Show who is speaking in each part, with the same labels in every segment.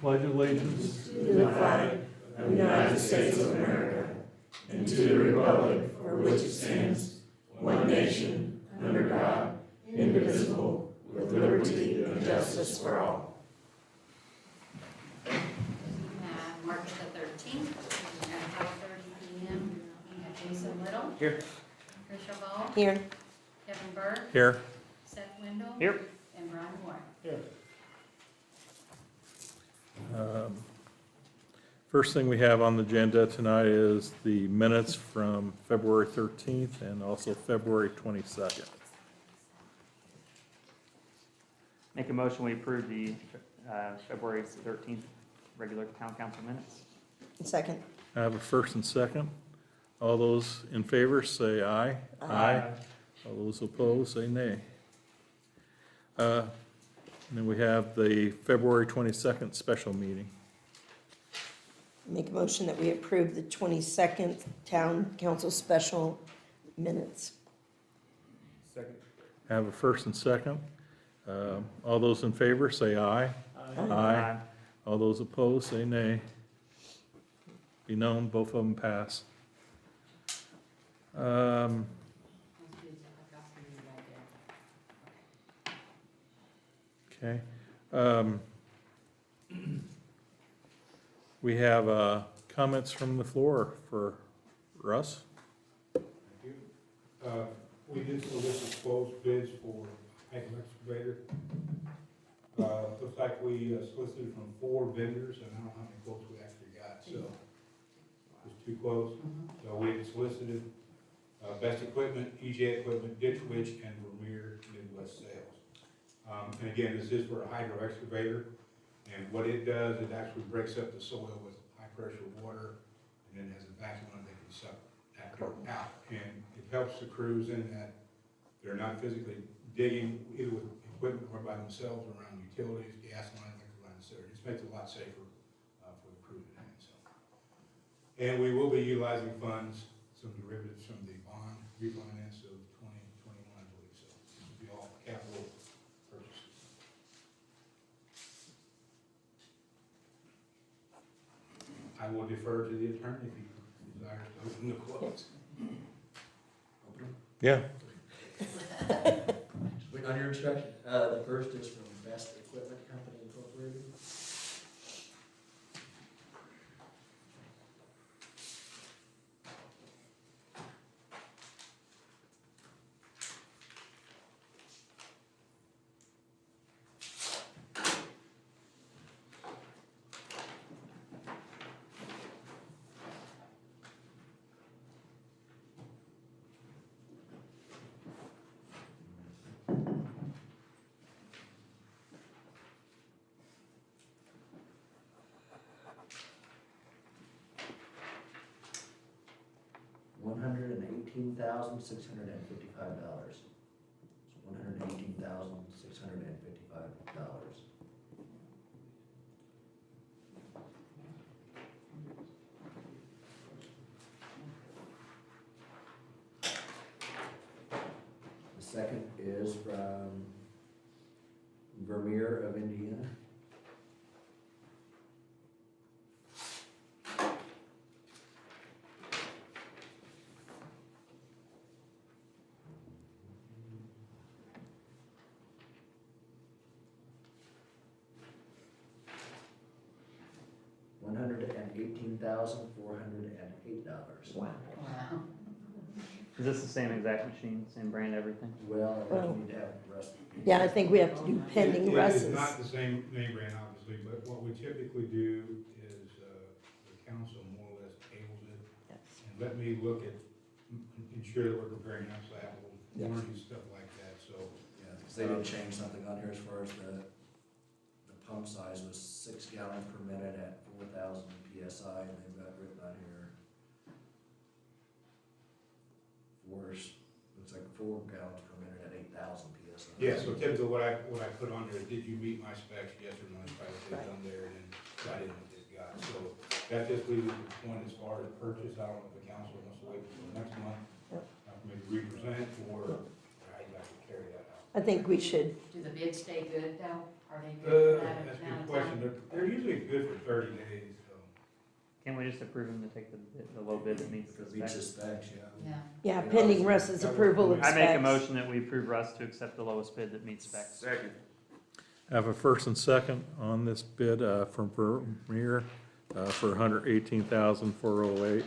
Speaker 1: pledge allegiance
Speaker 2: to the flag of the United States of America and to the republic for which it stands, one nation, under God, indivisible, with liberty and justice for all.
Speaker 3: We have March the 13th at 5:30 p.m. We have Jason Little.
Speaker 1: Here.
Speaker 3: Tricia Ball.
Speaker 2: Here.
Speaker 3: Kevin Burke.
Speaker 1: Here.
Speaker 3: Seth Wendell.
Speaker 1: Here.
Speaker 3: And Brian Moore.
Speaker 1: Here. First thing we have on the agenda tonight is the minutes from February 13th and also February 22nd.
Speaker 4: Make a motion, we approve the February 13th regular town council minutes.
Speaker 2: Second.
Speaker 1: I have a first and second. All those in favor say aye.
Speaker 4: Aye.
Speaker 1: All those opposed say nay. And then we have the February 22nd special meeting.
Speaker 2: Make a motion that we approve the 22nd Town Council Special Minutes.
Speaker 1: Second. I have a first and second. All those in favor say aye. Aye. All those opposed say nay. Be known, both of them pass. Okay. We have comments from the floor for Russ.
Speaker 5: Thank you. We did solicit closed bids for tank excavator. Looks like we solicited from 4 vendors, and I don't know how many quotes we actually got, so there's 2 quotes. So we had solicited Best Equipment, EJ Equipment, Ditch Witch, and Vermeer Midwest Sales. And again, this is for a hydro excavator, and what it does, it actually breaks up the soil with high pressure water, and then has a vacuum on it that can suck that dirt out. And it helps the crews in that they're not physically digging either with equipment or by themselves around utilities, gas lines, electric lines, etc. It just makes it a lot safer for the crew to handle. So, and we will be utilizing funds, some derivatives from the bond refinance of 2021, I believe. So this will be all capital purchases. I will defer to the attorney if he desires to open the quotes.
Speaker 1: Yeah.
Speaker 6: Wait on your instruction. The first is from Best Equipment Company Incorporated. $118,655. $118,655. The second is from Vermeer of Indiana. $118,408.
Speaker 2: Wow.
Speaker 3: Wow.
Speaker 4: Is this the same exact machine, same brand, everything?
Speaker 6: Well, I need to have Russ.
Speaker 2: Yeah, I think we have to do pending
Speaker 5: It is
Speaker 2: Russ's.
Speaker 5: not the same name brand, obviously, but what we typically do is the council more or less tables it.
Speaker 2: Yes.
Speaker 5: And let me look at, ensure that we're comparing apples to apples,
Speaker 2: Yes.
Speaker 5: warranty, stuff like that, so.
Speaker 6: Yeah, because they did change something on here as far as the pump size was 6 gallons per minute at 4,000 PSI, and they've got written on here. Looks like 4 gallons per minute at 8,000 PSI.
Speaker 5: Yeah, so typically what I put on there, did you meet my specs, yes or no, it's probably what they've done there, and then I didn't what they've got. So that just leaves the point as far as purchase, I don't know if the council wants to wait until next month,
Speaker 2: Yep.
Speaker 5: maybe represent, or how you guys would carry that out.
Speaker 2: I think we should,
Speaker 3: Do the bids stay good though? Are they good for that
Speaker 5: That's a
Speaker 3: amount
Speaker 5: good
Speaker 3: of
Speaker 5: question.
Speaker 3: time?
Speaker 5: They're usually good for 30 days, so.
Speaker 4: Can we just approve him to take the low bid that meets the
Speaker 6: Meets the
Speaker 4: specs?
Speaker 6: specs, yeah.
Speaker 3: Yeah.
Speaker 2: Yeah, pending Russ's approval of
Speaker 4: I make a
Speaker 2: specs.
Speaker 4: motion that we approve Russ to accept the lowest bid that meets specs.
Speaker 7: Second.
Speaker 1: Have a first and second on this bid from Vermeer for $118,408.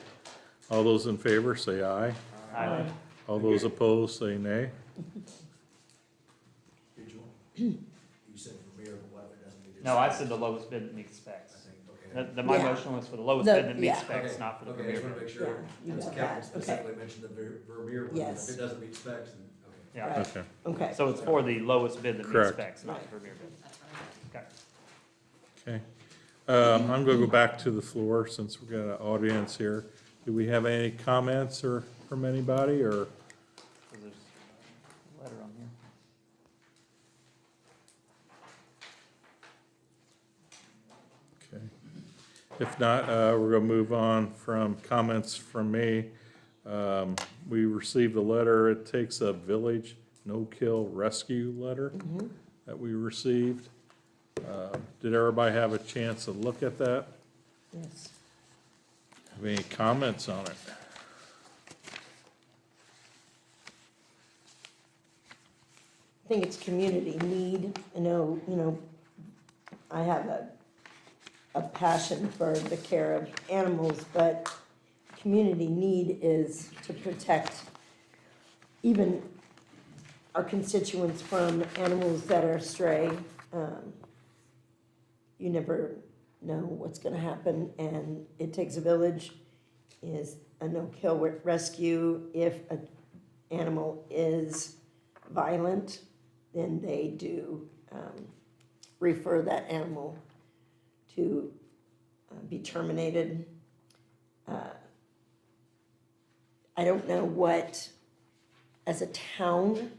Speaker 1: All those in favor, say aye.
Speaker 4: Aye.
Speaker 1: All those opposed, say nay.
Speaker 6: Did you said Vermeer, but what if it doesn't meet?
Speaker 4: No, I said the lowest bid that meets
Speaker 6: I
Speaker 4: specs.
Speaker 6: think, okay.
Speaker 4: My
Speaker 2: Yeah.
Speaker 4: motion was for the lowest
Speaker 2: The-
Speaker 4: bid that meets
Speaker 2: yeah.
Speaker 4: specs,
Speaker 6: Okay,
Speaker 4: not for the
Speaker 6: okay, I
Speaker 4: Vermeer
Speaker 6: just wanna
Speaker 4: bid.
Speaker 6: make sure,
Speaker 2: Yeah, you
Speaker 6: because
Speaker 2: got
Speaker 6: Captain
Speaker 2: that. Okay.
Speaker 6: specifically mentioned the Vermeer one,
Speaker 2: Yes.
Speaker 6: if it doesn't meet specs, then, okay.
Speaker 4: Yeah,
Speaker 2: Right.
Speaker 1: Okay.
Speaker 2: Okay,
Speaker 4: so it's for the lowest bid that meets
Speaker 1: Correct.
Speaker 4: specs, not the
Speaker 2: Right.
Speaker 4: Vermeer bid.
Speaker 3: That's what I got.
Speaker 4: Okay.
Speaker 1: Okay. I'm gonna go back to the floor since we've got an audience here. Do we have any comments or from anybody or?
Speaker 4: So there's a letter on here.
Speaker 1: Okay. If not, we're gonna move on from comments from me. We received a letter, it takes a village no-kill rescue letter that we received. Did everybody have a chance to look at that?
Speaker 2: yes.
Speaker 1: Have any comments on it?
Speaker 2: I think it's community need. I know, I have a passion for the care of animals, but community need is to protect even our constituents from animals that are stray. You never know what's gonna happen, and It Takes a Village is a no-kill rescue. If an animal is violent, then they do refer that animal to be terminated. I don't know what, as a town,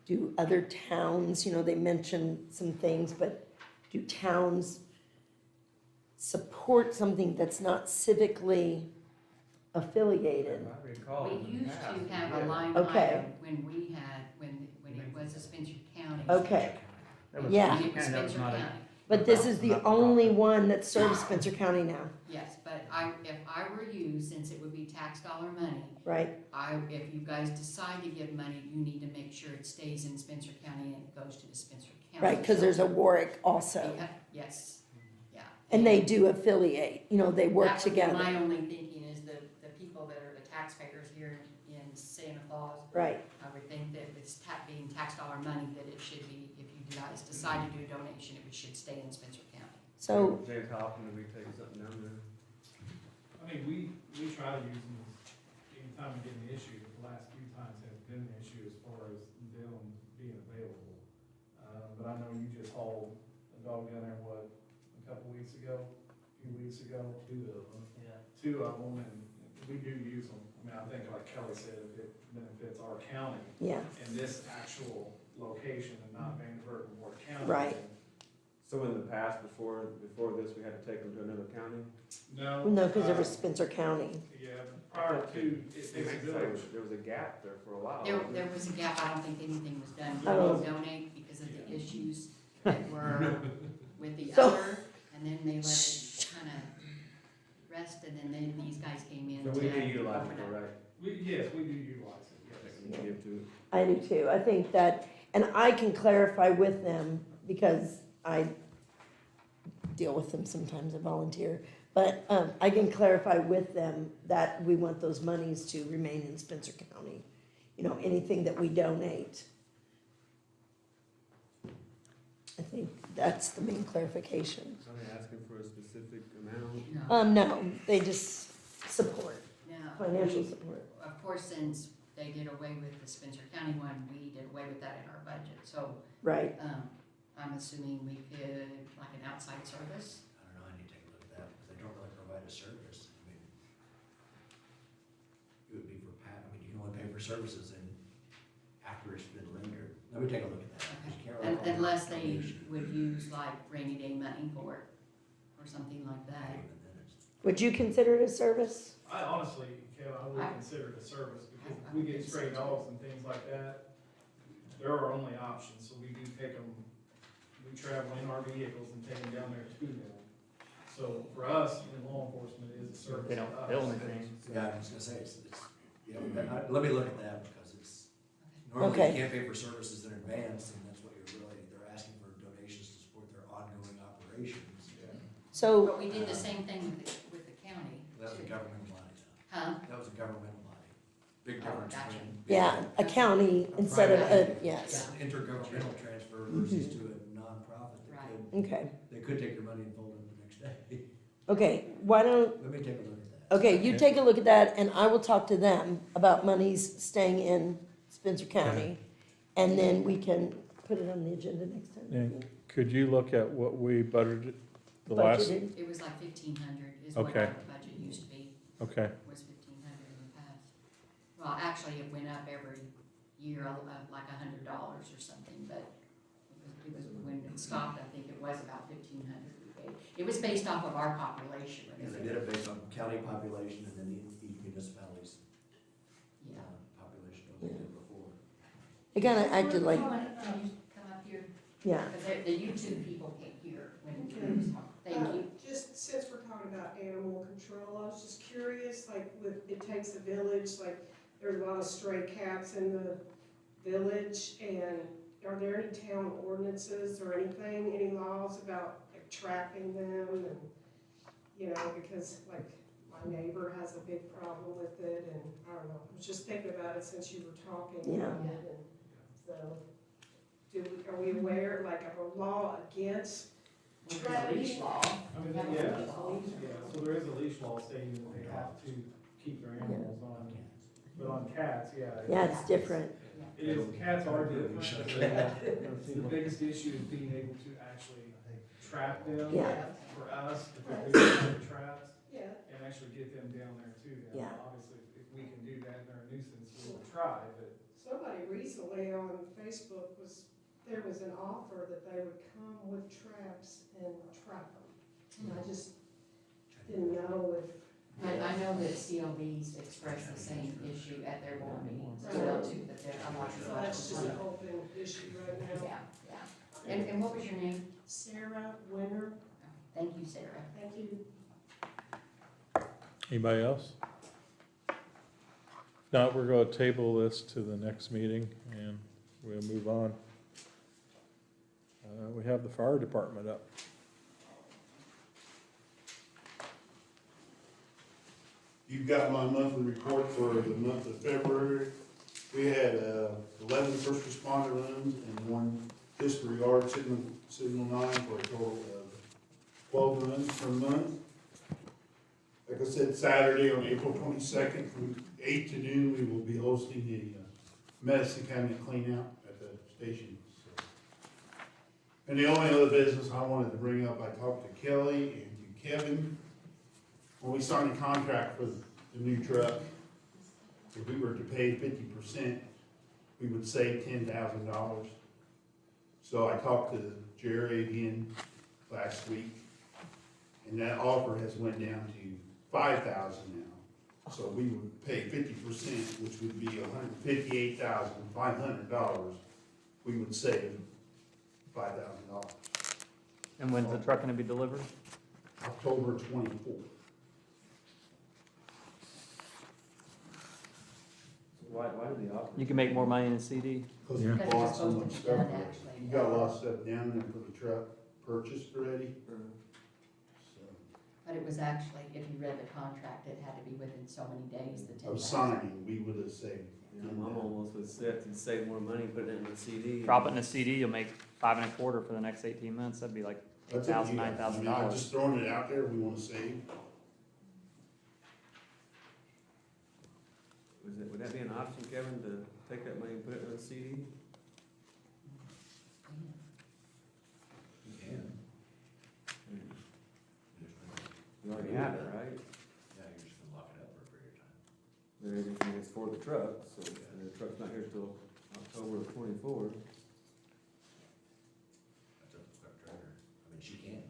Speaker 2: do other towns, they mention some things, but do towns support something that's not civically affiliated?
Speaker 7: I recall.
Speaker 3: We
Speaker 7: in the
Speaker 3: used
Speaker 7: past,
Speaker 3: to have
Speaker 7: yeah.
Speaker 3: a line
Speaker 2: Okay.
Speaker 3: item when it was a Spencer County.
Speaker 2: Okay,
Speaker 4: That was-
Speaker 2: Yeah.
Speaker 3: When it was
Speaker 4: that was
Speaker 3: Spencer
Speaker 4: not a-
Speaker 3: County,
Speaker 2: but this is the
Speaker 4: Not for
Speaker 2: only
Speaker 4: profit.
Speaker 2: one that serves Spencer County now,
Speaker 3: yes, but if I were you, since it would be tax dollar money,
Speaker 2: right?
Speaker 3: if you guys decide to give money, you need to make sure it stays in Spencer County and it goes to the Spencer County.
Speaker 2: Right, because there's a Warwick also,
Speaker 3: Yes, yeah.
Speaker 2: and they do affiliate, they work
Speaker 3: That would be
Speaker 2: together,
Speaker 3: my only thinking is the people that are the taxpayers here in Santa Claus.
Speaker 2: right?
Speaker 3: I would think that it's being tax dollar money, that it should be, if you guys decide to do a donation, it should stay in Spencer County.
Speaker 2: So,
Speaker 7: James Hoffman, did we take something down there?
Speaker 8: I mean, we try to use them anytime we get an issue. The last few times has been an issue as far as them being available. But I know you just hauled a dog down there, a couple weeks ago, a few weeks ago? Two of them. Yeah. Two of them, and we do use them. I mean, I think like Kelly said, if it benefits our county
Speaker 2: yeah,
Speaker 8: in this actual location and not Vanderburgh and Ward County.
Speaker 2: Right.
Speaker 8: then
Speaker 7: So in the past, before this, we had to take them to another county?
Speaker 8: No.
Speaker 2: no, because there was Spencer County,
Speaker 8: Yeah, prior to It Takes a Village.
Speaker 7: There was a gap there for a while.
Speaker 3: There was a gap, I don't think anything was done. We
Speaker 2: Oh.
Speaker 3: didn't donate because of the issues that were with the
Speaker 2: So-
Speaker 3: other, and then they let it kind of rest, and then these guys came in.
Speaker 7: So we
Speaker 3: to
Speaker 7: do utilize
Speaker 3: open
Speaker 7: it,
Speaker 3: up.
Speaker 7: correct?
Speaker 8: Yes, we do utilize it, yes.
Speaker 7: We can give to it.
Speaker 2: I do too, I think that, and I can clarify with them, because I deal with them sometimes, I volunteer, but I can clarify with them that we want those monies to remain in Spencer County. Anything that we donate. I think that's the main clarification.
Speaker 7: Are they asking for a specific amount?
Speaker 3: No,
Speaker 2: No, they just support,
Speaker 3: no.
Speaker 2: financial support.
Speaker 3: Of course, since they did away with the Spencer County one, we did away with that in our budget, so,
Speaker 2: Right,
Speaker 3: I'm assuming we could, like an outside service.
Speaker 6: I don't know, I need to take a look at that, because they don't really provide a service. I mean, it would be for you can only pay for services and after it's been rendered. Let me take a look at that. 'cause you can't really call it
Speaker 3: Unless they
Speaker 6: donation.
Speaker 3: would use like rainy day money for it, or something like that.
Speaker 6: Even then it's-
Speaker 2: would you consider it a service?
Speaker 8: I honestly, Kevin, I would consider it a service, because
Speaker 3: I
Speaker 8: we
Speaker 3: would
Speaker 8: get
Speaker 3: think so,
Speaker 8: stray
Speaker 3: too.
Speaker 8: dogs and things like that. They're our only option, so we do take them, we travel in our vehicles and take them down there to them. So for us, in law enforcement, it is a service
Speaker 4: They
Speaker 8: to
Speaker 4: don't
Speaker 8: us.
Speaker 4: bill anything.
Speaker 6: Yeah, I was gonna say, it's, you know, let me look at that, because it's, normally you
Speaker 2: Okay.
Speaker 6: can't pay for services in advance, and that's what you're really, they're asking for donations to support their ongoing operations.
Speaker 2: So,
Speaker 3: But we did the same thing with the county.
Speaker 6: That was a
Speaker 3: too.
Speaker 6: governmental body,
Speaker 3: Huh?
Speaker 6: that was a governmental body. Big
Speaker 3: Oh,
Speaker 6: difference
Speaker 3: gotcha.
Speaker 6: between.
Speaker 2: yeah, a county instead of a, yes,
Speaker 6: It's an intergovernmental transfer versus to a nonprofit.
Speaker 3: Right.
Speaker 2: okay.
Speaker 6: They could take their money and fold it the next day.
Speaker 2: Okay, why don't,
Speaker 6: Let me take a look at that.
Speaker 2: okay, you take a look at that, and I will talk to them about monies staying in Spencer County, and then we can put it on the agenda next time.
Speaker 1: And could you look at what we budgeted the last?
Speaker 2: Budgeted.
Speaker 3: It was like 1,500 is what
Speaker 1: Okay.
Speaker 3: our budget used to be,
Speaker 1: Okay,
Speaker 3: was 1,500 in the past. Well, actually, it went up every year, like $100 or something, but it was, when it stopped, I think it was about 1,500 we paid. It was based off of our population.
Speaker 6: Yeah, they did it based on county population and then each municipality's
Speaker 3: Yeah.
Speaker 6: population, what they did before.
Speaker 2: It kinda acted like,
Speaker 3: Can you come up here?
Speaker 2: yeah,
Speaker 3: Because the YouTube people can't hear when you was talking. Thank you.
Speaker 9: Just since we're talking about animal control, I was just curious, like, with, it takes a village, like, there's a lot of stray cats in the village, and are there any town ordinances or anything, any laws about, like, trapping them, and, you know, because, like, my neighbor has a big problem with it, and, I don't know, I was just thinking about it since you were talking
Speaker 2: Yeah.
Speaker 9: about it, and so, are we aware, like, of a law against
Speaker 3: There's a leash law.
Speaker 8: I mean,
Speaker 3: Yeah.
Speaker 8: yeah, so there is a leash law stating that they have to keep their animals on, but on cats, yeah.
Speaker 2: yeah, it's different.
Speaker 8: It is, cats are different. The biggest issue is being able to actually trap them.
Speaker 2: Yeah.
Speaker 8: For us, if they're doing the traps,
Speaker 9: Yeah,
Speaker 8: and actually get them down there too. Now,
Speaker 2: Yeah.
Speaker 8: obviously, if we can do that and they're a nuisance, we will try, but
Speaker 9: somebody recently on Facebook there was an offer that they would come with traps and trap them. And I just didn't know if.
Speaker 3: I know that CLB's expressed the same issue at their board meetings, as well too, that they're, I'm like.
Speaker 9: So that's just an open issue right now.
Speaker 3: Yeah, yeah. And what was your name?
Speaker 9: Sarah Winter,
Speaker 3: Thank you, Sarah.
Speaker 9: thank you.
Speaker 1: anybody else? If not, we're gonna table this to the next meeting and we'll move on. We have the fire department up.
Speaker 10: You've got my monthly report for the month of February. We had 11 first responder runs and 1 disregard signal 9 for a total of 12 runs per month. Like I said, Saturday on April 22nd from 8 to noon, we will be hosting a medicine cabinet clean out at the station. So. And the only other business I wanted to bring up, I talked to Kelly and to Kevin. When we signed a contract for the new truck, if we were to pay 50%, we would save $10,000. So I talked to Jerry again last week, and that offer has went down to $5,000 now. So we would pay 50%, which would be $158,500. We would save $5,000.
Speaker 4: And when's the truck gonna be delivered?
Speaker 10: October 24th.
Speaker 7: Why do the offer?
Speaker 4: You can make more money in a CD.
Speaker 10: Because
Speaker 1: Yeah.
Speaker 10: we
Speaker 3: Because
Speaker 10: bought
Speaker 3: it's
Speaker 10: so
Speaker 3: supposed
Speaker 10: much
Speaker 3: to be
Speaker 10: stuff.
Speaker 3: done,
Speaker 10: already.
Speaker 3: actually.
Speaker 10: You got a lot of stuff down there for the truck purchased already, so.
Speaker 3: But it was actually, if you read the contract, it had to be within so many days, the 10,000.
Speaker 10: Of signing, we would have saved.
Speaker 7: Yeah, I'm almost with Seth, to save more money, put it in the CD.
Speaker 4: Drop it in a CD, you'll make 5.25 for the next 18 months. That'd be like
Speaker 10: That's up to
Speaker 4: $8,000,
Speaker 10: you guys. I mean, I'm
Speaker 4: $9,000.
Speaker 10: just throwing it out there, we wanna save.
Speaker 7: Would that be an option, Kevin, to take that money and put it in a CD?
Speaker 6: You can.
Speaker 7: You already have it, right?
Speaker 6: Yeah, you're just gonna lock it up for a period of time.
Speaker 7: Then everything is for the truck, so, and the truck's not here till October of 24.
Speaker 6: That's up to the clerk treasurer. I mean, she can.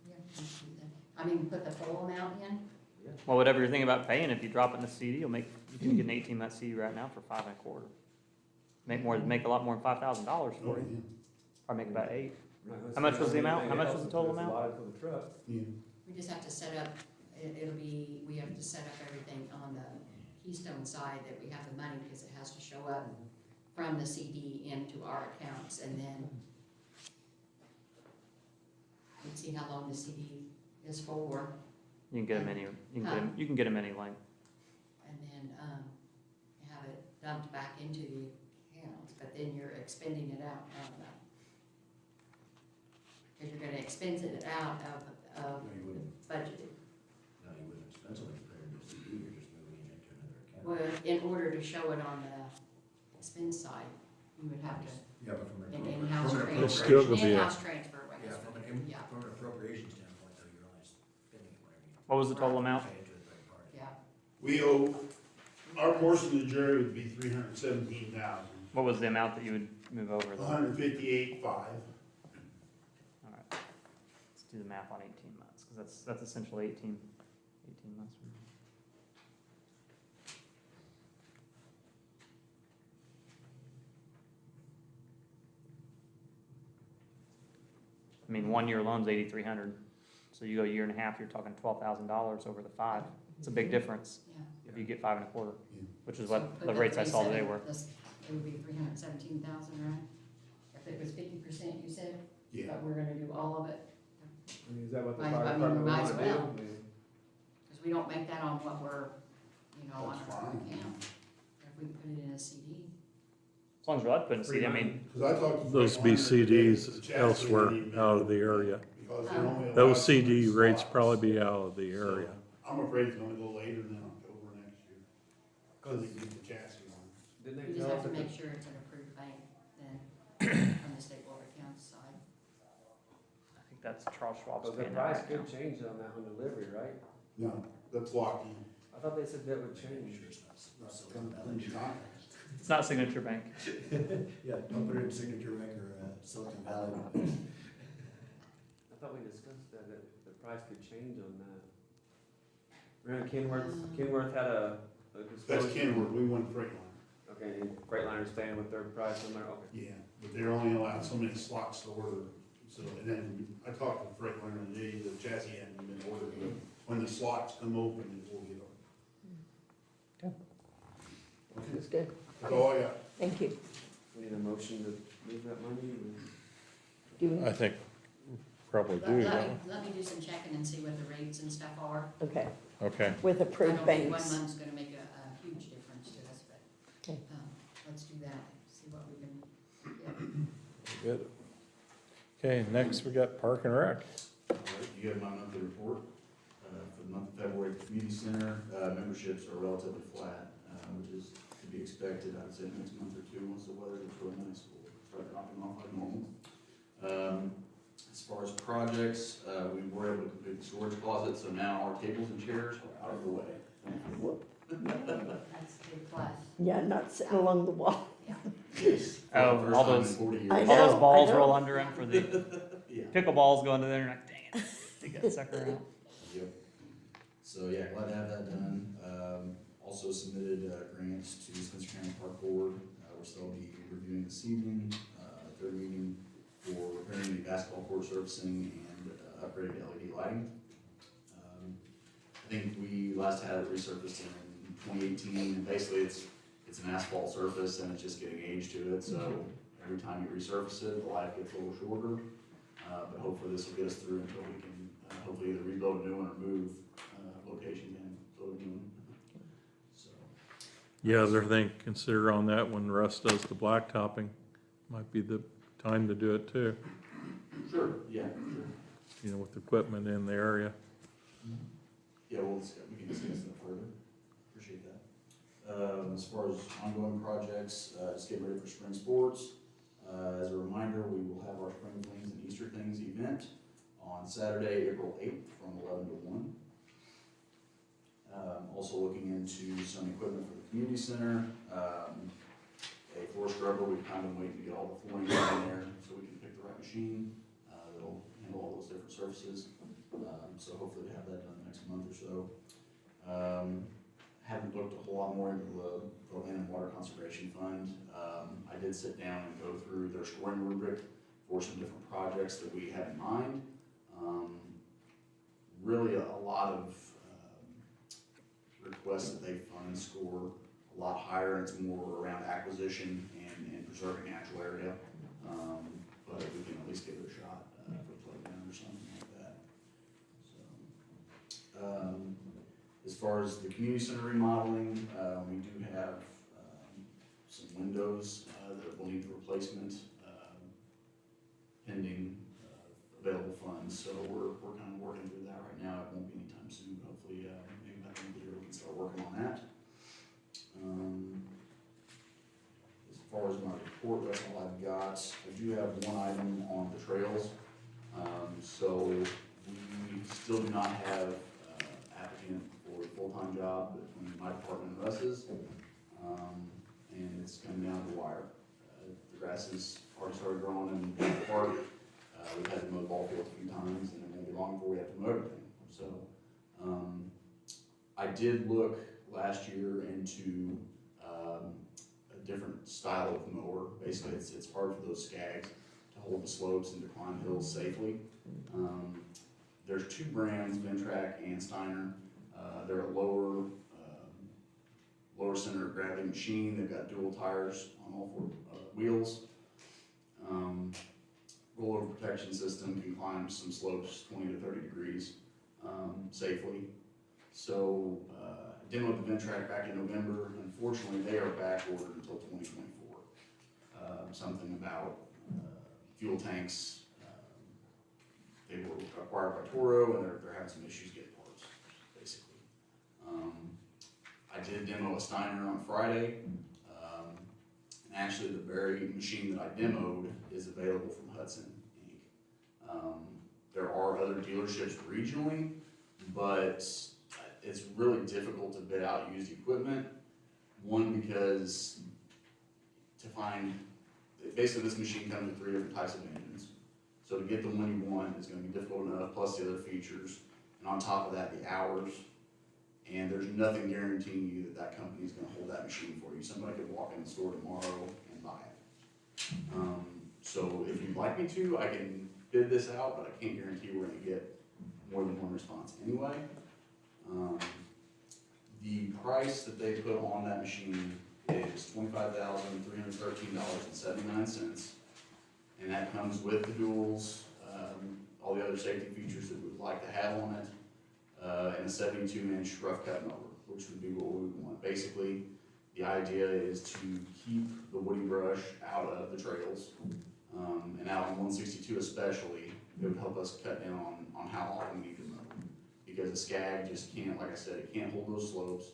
Speaker 3: Yeah, you can do that. I mean, put the full amount in?
Speaker 4: Well, whatever you're thinking about paying, if you drop it in a CD, you can get an 18-month CD right now for 5.25. Make a lot more than $5,000 for you. Probably make about 8.
Speaker 7: We're not gonna
Speaker 4: How much
Speaker 7: spend
Speaker 4: was the
Speaker 7: on
Speaker 4: amount?
Speaker 7: anything
Speaker 4: How much
Speaker 7: else
Speaker 4: was the total
Speaker 7: until it's
Speaker 4: amount?
Speaker 7: allotted for the truck.
Speaker 10: Yeah.
Speaker 3: We just have to set up, it'll be, we have to set up everything on the Keystone side that we have the money, because it has to show up from the CD into our accounts, and then let's see how long the CD is for,
Speaker 4: You can get them any, you can get them any length.
Speaker 3: and then, have it dumped back into the accounts, but then you're expending it out of the, because you're gonna expense it out of
Speaker 6: No, you
Speaker 3: the
Speaker 6: wouldn't.
Speaker 3: budgeted.
Speaker 6: No, you wouldn't expense it like compared to CD, you're just moving it into another account.
Speaker 3: Well, in order to show it on the expense side, you would have to,
Speaker 6: Yeah, but from
Speaker 3: an
Speaker 6: an
Speaker 3: in-house
Speaker 6: from an
Speaker 1: It's
Speaker 3: transfer.
Speaker 1: still gonna be a-
Speaker 3: In-house transfer, what
Speaker 6: Yeah,
Speaker 3: is
Speaker 6: from
Speaker 3: it?
Speaker 6: an,
Speaker 3: Yeah.
Speaker 6: from an appropriation standpoint, though, you're only spending it whenever you
Speaker 4: What was the total amount?
Speaker 6: pay it to a third party.
Speaker 3: Yeah.
Speaker 10: We owe, our portion of the jury would be 317,000.
Speaker 4: What was the amount that you would move over? though?
Speaker 10: 158.5.
Speaker 4: All right. Let's do the math on 18 months, because that's essentially 18 months. I mean, 1 year loan's 8,300, so you go a year and a half, you're talking $12,000 over the 5. It's a big difference
Speaker 3: Yeah.
Speaker 4: if you get 5 1/4,
Speaker 10: Yeah.
Speaker 4: which is
Speaker 3: So
Speaker 4: what
Speaker 3: put
Speaker 4: the rates I saw today were.
Speaker 3: It would be 317,000, right? If it was 50%, you said,
Speaker 10: Yeah.
Speaker 3: but we're gonna do all of it,
Speaker 7: I mean, is that what the
Speaker 3: Might-
Speaker 7: fire
Speaker 3: I mean,
Speaker 7: department
Speaker 3: we might
Speaker 7: wants
Speaker 3: as
Speaker 7: to do?
Speaker 3: well.
Speaker 7: I mean,
Speaker 3: because we don't make that on what we're, you know, on
Speaker 10: That's
Speaker 3: our
Speaker 10: fine.
Speaker 3: account. If we put it in a CD.
Speaker 4: As long as you're allowed to put in CD, I mean,
Speaker 10: Because I talked to.
Speaker 1: Those
Speaker 10: Freightliner
Speaker 1: be
Speaker 10: today, the
Speaker 1: CDs
Speaker 10: chassis
Speaker 1: elsewhere
Speaker 10: ain't even
Speaker 1: out of the
Speaker 10: open
Speaker 1: area.
Speaker 10: Because they're only allowed
Speaker 1: Those
Speaker 10: to
Speaker 1: CD
Speaker 10: put
Speaker 1: rates
Speaker 10: slots.
Speaker 1: probably be out of the area.
Speaker 10: So, I'm afraid it's gonna go later than October next year. Because they get the chassis on.
Speaker 7: Didn't
Speaker 3: We
Speaker 7: they
Speaker 3: just
Speaker 7: tell
Speaker 3: have
Speaker 7: us
Speaker 3: to
Speaker 7: that
Speaker 3: make
Speaker 7: the,
Speaker 3: sure it's an approved bank then, from the state board of accounts side.
Speaker 4: I think that's Charles Schwab's
Speaker 7: but the
Speaker 4: paying that
Speaker 7: price
Speaker 4: right now.
Speaker 7: could change on that on delivery, right?
Speaker 10: No, that's locked in.
Speaker 7: I thought they said that would
Speaker 6: Make
Speaker 7: change.
Speaker 6: sure it's not
Speaker 10: That's
Speaker 6: Silicon
Speaker 10: come
Speaker 6: Valley.
Speaker 10: from China.
Speaker 4: It's not Signature Bank.
Speaker 6: Yeah, don't put it in Signature Bank or Silicon Valley.
Speaker 7: I thought we discussed that the price could change on that. Remember Kenworth had a
Speaker 10: That's
Speaker 7: disclosure?
Speaker 10: Kenworth, we went Freightliner.
Speaker 7: Okay, and Freightliner's staying with their price on there, okay.
Speaker 10: Yeah, but they're only allowed so many slots to order. So, and then I talked to Freightliner today, the chassis hadn't been ordered, but when the slots come open, it will get them.
Speaker 2: That's good.
Speaker 10: That's all I got.
Speaker 2: Thank you.
Speaker 7: We need a motion to move that money, or?
Speaker 2: Do we,
Speaker 1: I think probably do,
Speaker 3: Let
Speaker 1: don't
Speaker 3: let me do some checking and see what the rates and stuff are.
Speaker 2: okay,
Speaker 1: we? Okay,
Speaker 2: with
Speaker 3: I
Speaker 2: approved
Speaker 3: don't think 1
Speaker 2: banks.
Speaker 3: month's gonna make a huge difference to us, but,
Speaker 2: Okay.
Speaker 3: let's do that, see what we can get.
Speaker 1: good. Okay, next we got Park and Rec.
Speaker 11: All right, you have my monthly report. For the month of February, the community center, memberships are relatively flat, which is to be expected, I'd say next month or two, once the weather gets really nice, we'll start dropping off like normal. As far as projects, we were able to complete the storage closet, so now our tables and chairs are out of the way.
Speaker 3: That's a big plus.
Speaker 2: Yeah, not sitting along the wall.
Speaker 11: Yes.
Speaker 4: Oh,
Speaker 11: For the
Speaker 4: all
Speaker 11: first time in
Speaker 4: those-
Speaker 11: 40 years.
Speaker 2: I
Speaker 4: All
Speaker 2: know,
Speaker 4: those balls
Speaker 2: I know.
Speaker 4: roll under him for the
Speaker 11: Yeah.
Speaker 4: pickleballs going to there, and like, dang it, take that sucker out.
Speaker 11: Yep. So, yeah, glad to have that done. Also submitted grants to Spencer County Park Board. We'll still be reviewing this evening, third meeting for repairing the basketball court surfacing and upgrading LED lighting. I think we last had it resurfaced in 2018, and basically it's an asphalt surface and it's just getting age to it, so every time you resurface it, the life gets a little shorter. But hopefully this will get us through until we can hopefully either rebuild a new one or move locations and build a new one. So,
Speaker 1: Yeah, other thing, consider on that when Russ does the blacktopping, might be the time to do it too,
Speaker 11: sure, yeah, sure.
Speaker 1: you know, with equipment in the area.
Speaker 11: Yeah, we can discuss that further. Appreciate that. As far as ongoing projects, just getting ready for spring sports. As a reminder, we will have our Spring Flings and Easter Things event on Saturday, April 8th from 11 to 1. Also looking into some equipment for the community center. A floor scrubber, we've kind of been waiting to get all the flooring in there so we can pick the right machine. That'll handle all those different surfaces. So hopefully to have that done next month or so. Haven't looked a whole lot more into the Land and Water Conservation Fund. I did sit down and go through their scoring rubric for some different projects that we have in mind. Really a lot of requests that they fund score a lot higher, and it's more around acquisition and preserving natural area. But we can at least give it a shot for a playground or something like that. So, as far as the community center remodeling, we do have some windows that will need replacement pending available funds. So we're kind of working through that right now. It won't be anytime soon. Hopefully, maybe by the end of the year we can start working on that. As far as my report, that's all I've got. I do have one item on the trails. So we still do not have applicant for a full-time job between my department and Russ's. And it's coming down to the wire. The grass has already started growing in the park. We've had to mow the ball field a few times, and it won't be long before we have to mow everything. So I did look last year into a different style of mower. Basically, it's hard for those skags to hold the slopes and to climb hills safely. There's two brands, Ventrac and Steiner. They're a lower center of gravity machine. They've got dual tires on all four wheels. Rollover protection system, can climb some slopes 20 to 30 degrees safely. So demoed the Ventrac back in November. Unfortunately, they are back ordered until 2024. Something about fuel tanks. They were acquired by Toro, and they're having some issues getting parts, basically. I did demo a Steiner on Friday. And actually, the very machine that I demoed is available from Hudson, Inc. There are other dealerships regionally, but it's really difficult to bid out used equipment. One, because to find, basically this machine comes with 3 different types of engines. So to get the one you want is gonna be difficult enough, plus the other features. And on top of that, the hours. And there's nothing guaranteeing you that that company is gonna hold that machine for you. Somebody could walk in the store tomorrow and buy it. So if you'd like me to, I can bid this out, but I can't guarantee we're gonna get more than one response anyway. The price that they put on that machine is $25,313.79. And that comes with the duals, all the other safety features that we would like to have on it, and a 72-inch rough cut mower, which would be what we would want. Basically, the idea is to keep the woody brush out of the trails, and out on 162 especially, it would help us cut down on how often we need to mow. Because a scag just can't, like I said, it can't hold those slopes,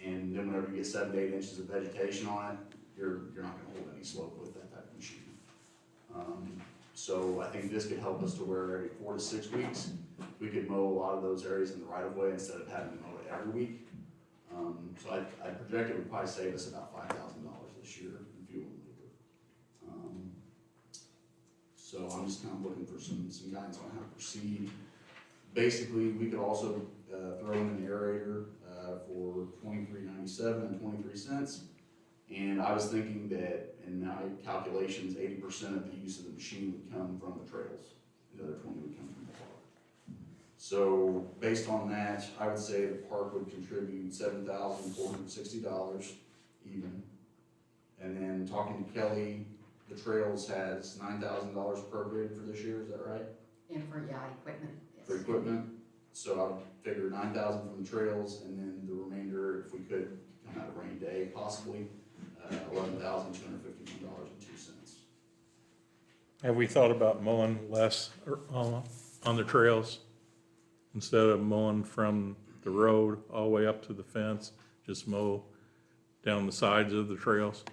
Speaker 11: and then whenever you get 7 to 8 inches of vegetation on it, you're not gonna hold any slope with that type of machine. So I think this could help us to where every 4 to 6 weeks, we could mow a lot of those areas in the right of way instead of having to mow it every week. So I project it would probably save us about $5,000 this year in fuel and labor. So I'm just kind of looking for some guidance on how to proceed. Basically, we could also throw in an aerator for $23.97 and 23 cents. And I was thinking that in my calculations, 80% of the use of the machine would come from the trails. The other 20 would come from the park. So based on that, I would say the park would contribute $7,460 even. And then talking to Kelly, the trails has $9,000 appropriated for this year, is that right?
Speaker 3: And for, equipment, yes.
Speaker 11: For equipment, so I would figure 9,000 from the trails, and then the remainder, if we could, come out of rainy day possibly, $11,251.02.
Speaker 1: Have we thought about mowing less on the trails? Instead of mowing from the road all the way up to the fence, just mow down the sides of the trails?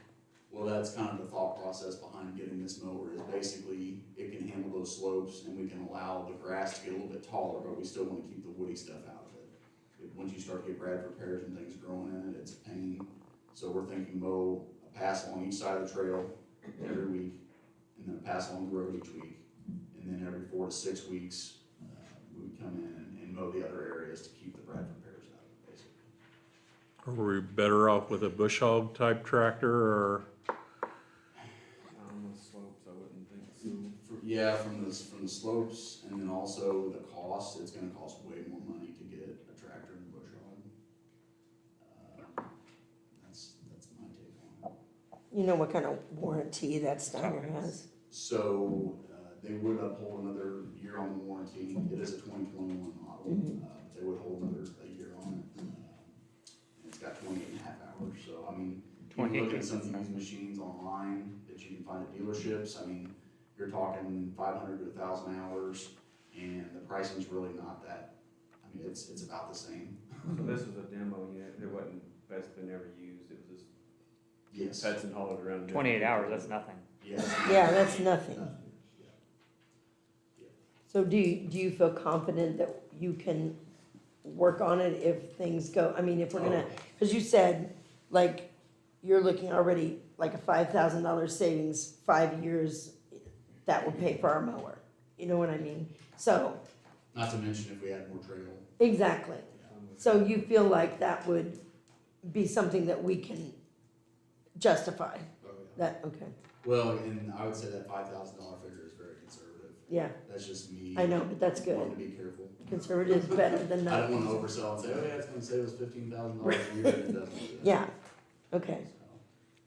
Speaker 11: Well, that's kind of the thought process behind getting this mower, is basically it can handle those slopes and we can allow the grass to get a little bit taller, but we still want to keep the woody stuff out of it. Once you start to get Bradford pears and things growing in it, it's a pain. So we're thinking mow a pass along each side of the trail every week, and then a pass along the road each week. And then every 4 to 6 weeks, we would come in and mow the other areas to keep the Bradford pears out of it, basically.
Speaker 1: Are we better off with a bush hog type tractor, or?
Speaker 7: On the slopes, I wouldn't think so.
Speaker 11: Yeah, from the slopes, and then also the cost, it's gonna cost way more money to get a tractor and bush hog. That's my take on it.
Speaker 2: You know what kind of warranty that Steiner has?
Speaker 11: So, they would uphold another year on the warranty, it is a 2021 model,
Speaker 2: Mhm.
Speaker 11: they would hold another a year on it. And it's got 28 and a half hours, so, I mean, you can
Speaker 4: 28
Speaker 11: look at some of
Speaker 4: gigs,
Speaker 11: these machines online that you can find at dealerships, I mean, you're talking 500 to 1,000 hours, and the pricing's really not that, I mean, it's about the same.
Speaker 7: So this was a demo unit, it wasn't, that's been never used, it was
Speaker 11: Yes.
Speaker 7: just pets and hauled around.
Speaker 4: 28 hours, that's nothing.
Speaker 11: Yes.
Speaker 2: Yeah, that's nothing.
Speaker 11: Yeah.
Speaker 2: So do you feel confident that you can work on it if things go, I mean, if we're gonna, because you said, like, you're looking already like a $5,000 savings, 5 years, that will pay for our mower. You know what I mean? So,
Speaker 11: Not to mention if we had more trail.
Speaker 2: exactly. So you feel like that would be something that we can justify?
Speaker 11: Oh, yeah.
Speaker 2: That, okay,
Speaker 11: Well, and I would say that $5,000 figure is very conservative.
Speaker 2: yeah,
Speaker 11: That's just me.
Speaker 2: I know, but that's
Speaker 11: Wanting
Speaker 2: good.
Speaker 11: to be careful.
Speaker 2: Conservative is better than
Speaker 11: I don't
Speaker 2: nothing.
Speaker 11: wanna oversell and say, oh yeah, it's gonna save us $15,000 a year, and it doesn't do that.
Speaker 2: Yeah, okay.
Speaker 11: So,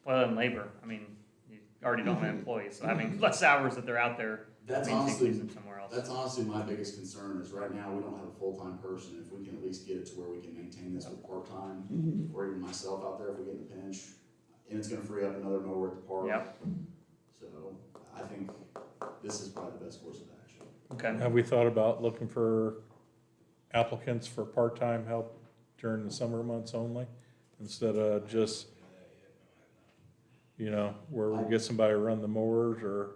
Speaker 4: Well, and labor, I mean, you already don't have employees, so having less hours that they're out there
Speaker 11: That's
Speaker 4: means you
Speaker 11: honestly,
Speaker 4: can use them somewhere else.
Speaker 11: that's honestly my biggest concern is right now, we don't have a full-time person. If we can at least get it to where we can maintain this with part-time,
Speaker 2: Mhm.
Speaker 11: or even myself out there if we get in a pinch, and it's gonna free up another mower at the park.
Speaker 4: Yep,
Speaker 11: So I think this is probably the best course of action.
Speaker 4: okay.
Speaker 1: Have we thought about looking for applicants for part-time help during the summer months only? Instead of just, where we get somebody to run the mowers or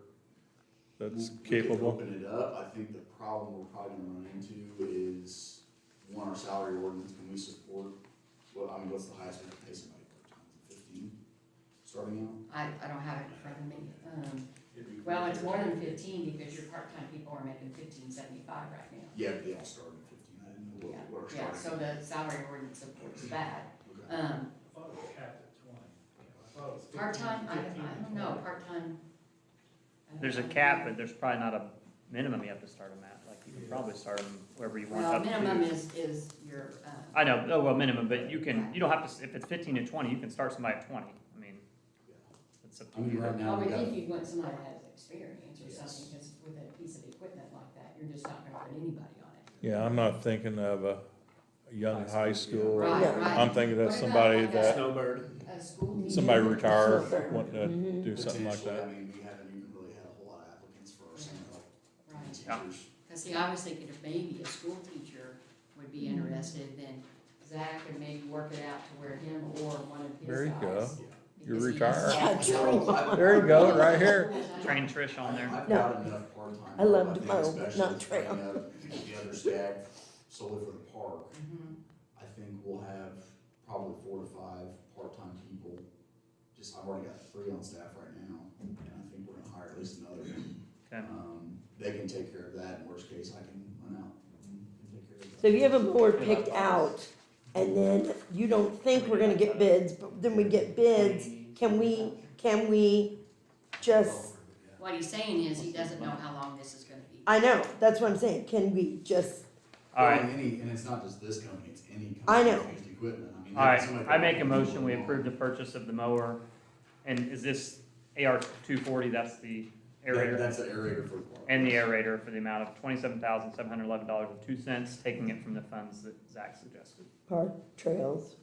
Speaker 1: that's
Speaker 11: We could
Speaker 1: capable?
Speaker 11: open it up. I think the problem we're probably gonna run into is, one, our salary ordinance, can we support, what's the highest we can pay somebody part-time, 15, starting out?
Speaker 3: I don't have it in front of me. Well, it's more than 15 because your part-time people are making 15.75 right now.
Speaker 11: Yeah, they all start at 15, I didn't know what our
Speaker 3: Yeah,
Speaker 11: starting.
Speaker 3: so the salary ordinance supports that.
Speaker 11: Okay.
Speaker 8: I thought it was capped at 20. I thought it was 15,
Speaker 3: Part-time, I
Speaker 8: 15 to
Speaker 3: don't know,
Speaker 8: 20.
Speaker 3: part-time.
Speaker 4: There's a cap, but there's probably not a minimum you have to start them at, like, you can probably start them wherever you want
Speaker 3: Well,
Speaker 4: up to.
Speaker 3: minimum is your,
Speaker 4: I know, oh, well, minimum, but you don't have to, if it's 15 to 20, you can start somebody at 20, I mean, it's up to
Speaker 11: I mean,
Speaker 4: you.
Speaker 11: right now,
Speaker 3: oh,
Speaker 11: we
Speaker 3: but
Speaker 11: got,
Speaker 3: if you want somebody that has experience or
Speaker 11: Yes.
Speaker 3: something, because with a piece of equipment like that, you're just not gonna put anybody on it.
Speaker 1: Yeah, I'm not thinking of a young high school.
Speaker 3: Right,
Speaker 2: Yeah.
Speaker 3: right.
Speaker 1: I'm thinking of
Speaker 3: What about
Speaker 1: somebody
Speaker 3: like a-
Speaker 1: that,
Speaker 7: Snowbird.
Speaker 3: A school teacher.
Speaker 1: somebody retired,
Speaker 2: Snowbird.
Speaker 1: wanting to
Speaker 2: Mhm.
Speaker 1: do something like
Speaker 11: potentially,
Speaker 1: that.
Speaker 11: I mean, we haven't even really had a whole lot of applicants for our summer help
Speaker 3: Right.
Speaker 11: teachers.
Speaker 3: Cause see, I was thinking if maybe a school teacher would be interested, then Zach could maybe work it out to where him or one of his guys.
Speaker 1: There you go. You're
Speaker 3: because he
Speaker 1: retired.
Speaker 3: does-
Speaker 2: Yeah, true.
Speaker 1: There you go, right here.
Speaker 4: Train Trish on there.
Speaker 11: I've
Speaker 2: No.
Speaker 11: got enough part-time.
Speaker 2: I love
Speaker 11: help,
Speaker 2: to
Speaker 11: think,
Speaker 2: mow,
Speaker 11: especially
Speaker 2: not
Speaker 11: with
Speaker 2: trail.
Speaker 11: bringing up the other staff solely for the park.
Speaker 3: Mhm.
Speaker 11: I think we'll have probably 4 to 5 part-time people. I've already got 3 on staff right now, and I think we're gonna hire at least another one.
Speaker 4: Okay.
Speaker 11: They can take care of that, in worst case, I can run out and take care of that.
Speaker 2: So if you have a mower picked out, and then you don't think we're gonna get bids, but then we get bids, can we just,
Speaker 3: What he's saying is he doesn't know how long this is gonna be.
Speaker 2: I know, that's what I'm saying, can we just,
Speaker 4: All
Speaker 11: Well,
Speaker 4: right,
Speaker 11: and it's not just this company, it's any
Speaker 2: I
Speaker 11: company
Speaker 2: know.
Speaker 11: that used equipment, I mean.
Speaker 4: all right,
Speaker 11: somebody-
Speaker 4: I make a motion, we approve the purchase of the mower, and is this AR 240, that's the aerator?
Speaker 11: That's the aerator for the park.
Speaker 4: And the aerator for the amount of $27,711.02, taking it from the funds that Zach suggested.
Speaker 2: park trails,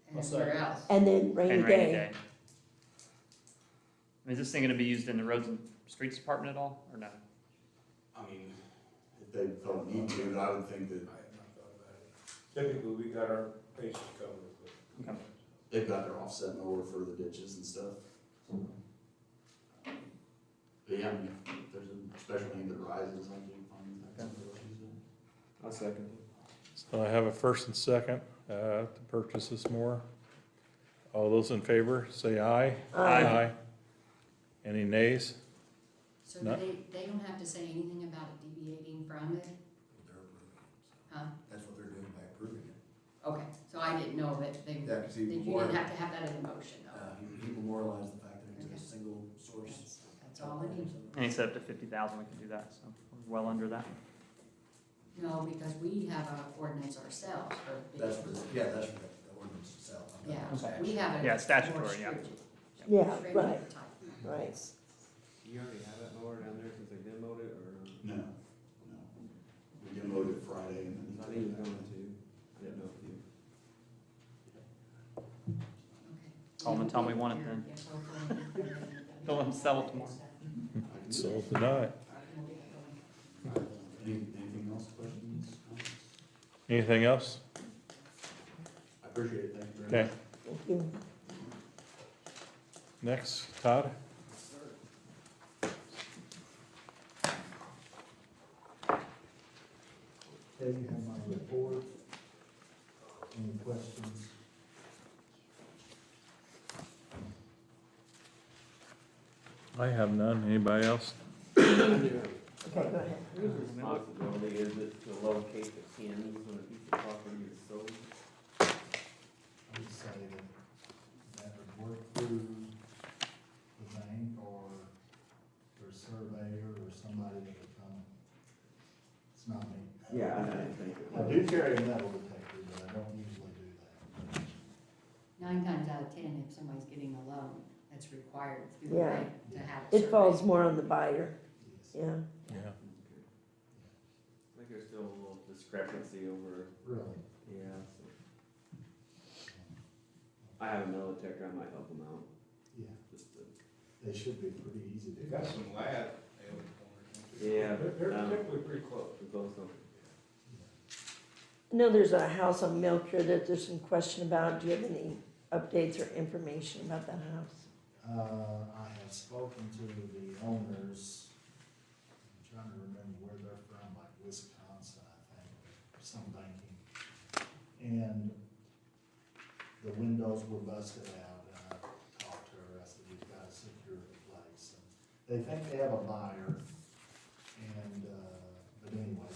Speaker 3: And where else?
Speaker 2: and then rainy
Speaker 4: And rainy
Speaker 2: day?
Speaker 4: day. Is this thing gonna be used in the roads and streets department at all, or no?
Speaker 11: I mean, if they felt need to, I would think that
Speaker 5: I have not thought about it. Typically, we got our bases covered with.
Speaker 4: Okay.
Speaker 11: they've got their offset mower for the ditches and stuff. But yeah, I mean, if there's a special need that rises, I think fine, that's something else use it.
Speaker 7: I'll second it.
Speaker 1: So I have a first and second, to purchase this mower. All those in favor, say aye.
Speaker 2: Aye.
Speaker 1: Any nays?
Speaker 3: So
Speaker 1: No.
Speaker 3: they don't have to say anything about it deviating from it?
Speaker 6: They're approving it.
Speaker 3: Huh?
Speaker 6: That's what they're doing by approving it.
Speaker 3: Okay, so I didn't know that they,
Speaker 6: Yeah, 'cause he
Speaker 3: that you didn't have to have that in the motion, though.
Speaker 6: He memorialized the fact that it's
Speaker 3: Okay.
Speaker 6: a single source.
Speaker 3: That's That's all we need.
Speaker 4: And he said up to 50,000, we can do that, so we're well under that.
Speaker 3: No, because we have a ordinance ourselves for
Speaker 6: That's
Speaker 3: bids.
Speaker 6: for, yeah, that's for the ordinance itself. I'm
Speaker 3: Yeah,
Speaker 6: not statute.
Speaker 3: we have a.
Speaker 4: Yeah, statutory,
Speaker 3: more
Speaker 4: yeah.
Speaker 3: stringent-
Speaker 2: Yeah,
Speaker 3: stringent
Speaker 2: right,
Speaker 3: type.
Speaker 2: right.
Speaker 7: You already have that mower down there since they demoed it, or?
Speaker 11: No, no. We demoed it Friday and then.
Speaker 7: I think he was going to. I didn't know if you.
Speaker 3: Okay.
Speaker 4: Call them and tell me want it then.
Speaker 3: Yes, hopefully.
Speaker 4: Tell them to sell it tomorrow.
Speaker 1: I can sell it tonight.
Speaker 11: Anything else, questions?
Speaker 1: Anything else?
Speaker 11: I appreciate it, thank you very much.
Speaker 1: Okay,
Speaker 2: Thank you.
Speaker 1: next, Todd?
Speaker 12: Okay, you have my report. Any questions?
Speaker 1: I have none. Anybody else?
Speaker 2: Okay, go ahead.
Speaker 7: Whose responsibility is it to locate the pins when a piece of property is sold?
Speaker 12: I would say that would work through the bank or their surveyor or somebody that would come. It's not me.
Speaker 7: Yeah, I didn't think it
Speaker 12: I
Speaker 7: was.
Speaker 12: do carry a metal detector, but I don't usually do that.
Speaker 3: 9 times out of 10, if somebody's getting a loan, that's required through the
Speaker 2: Yeah.
Speaker 3: bank to have.
Speaker 2: It falls more on the buyer,
Speaker 12: Yes,
Speaker 2: yeah.
Speaker 1: Yeah.
Speaker 7: I think there's still a little discrepancy over,
Speaker 12: really.
Speaker 7: yeah, so. I have a metal detector, I might help them out,
Speaker 12: Yeah,
Speaker 7: just to.
Speaker 12: they should be pretty easy to
Speaker 5: They've
Speaker 12: do.
Speaker 5: got some lab nailed corners.
Speaker 7: Yeah,
Speaker 5: They're
Speaker 7: um,
Speaker 5: typically pretty close.
Speaker 7: We're close on.
Speaker 2: I know there's a house on Milker that there's some question about. Do you have any updates or information about that house?
Speaker 12: I have spoken to the owners. I'm trying to remember where they're from, like Wisconsin, I think, or some banking. And the windows were busted out, and I talked to her, I said, we've got to secure the place. And they think they have a buyer, and, but anyway,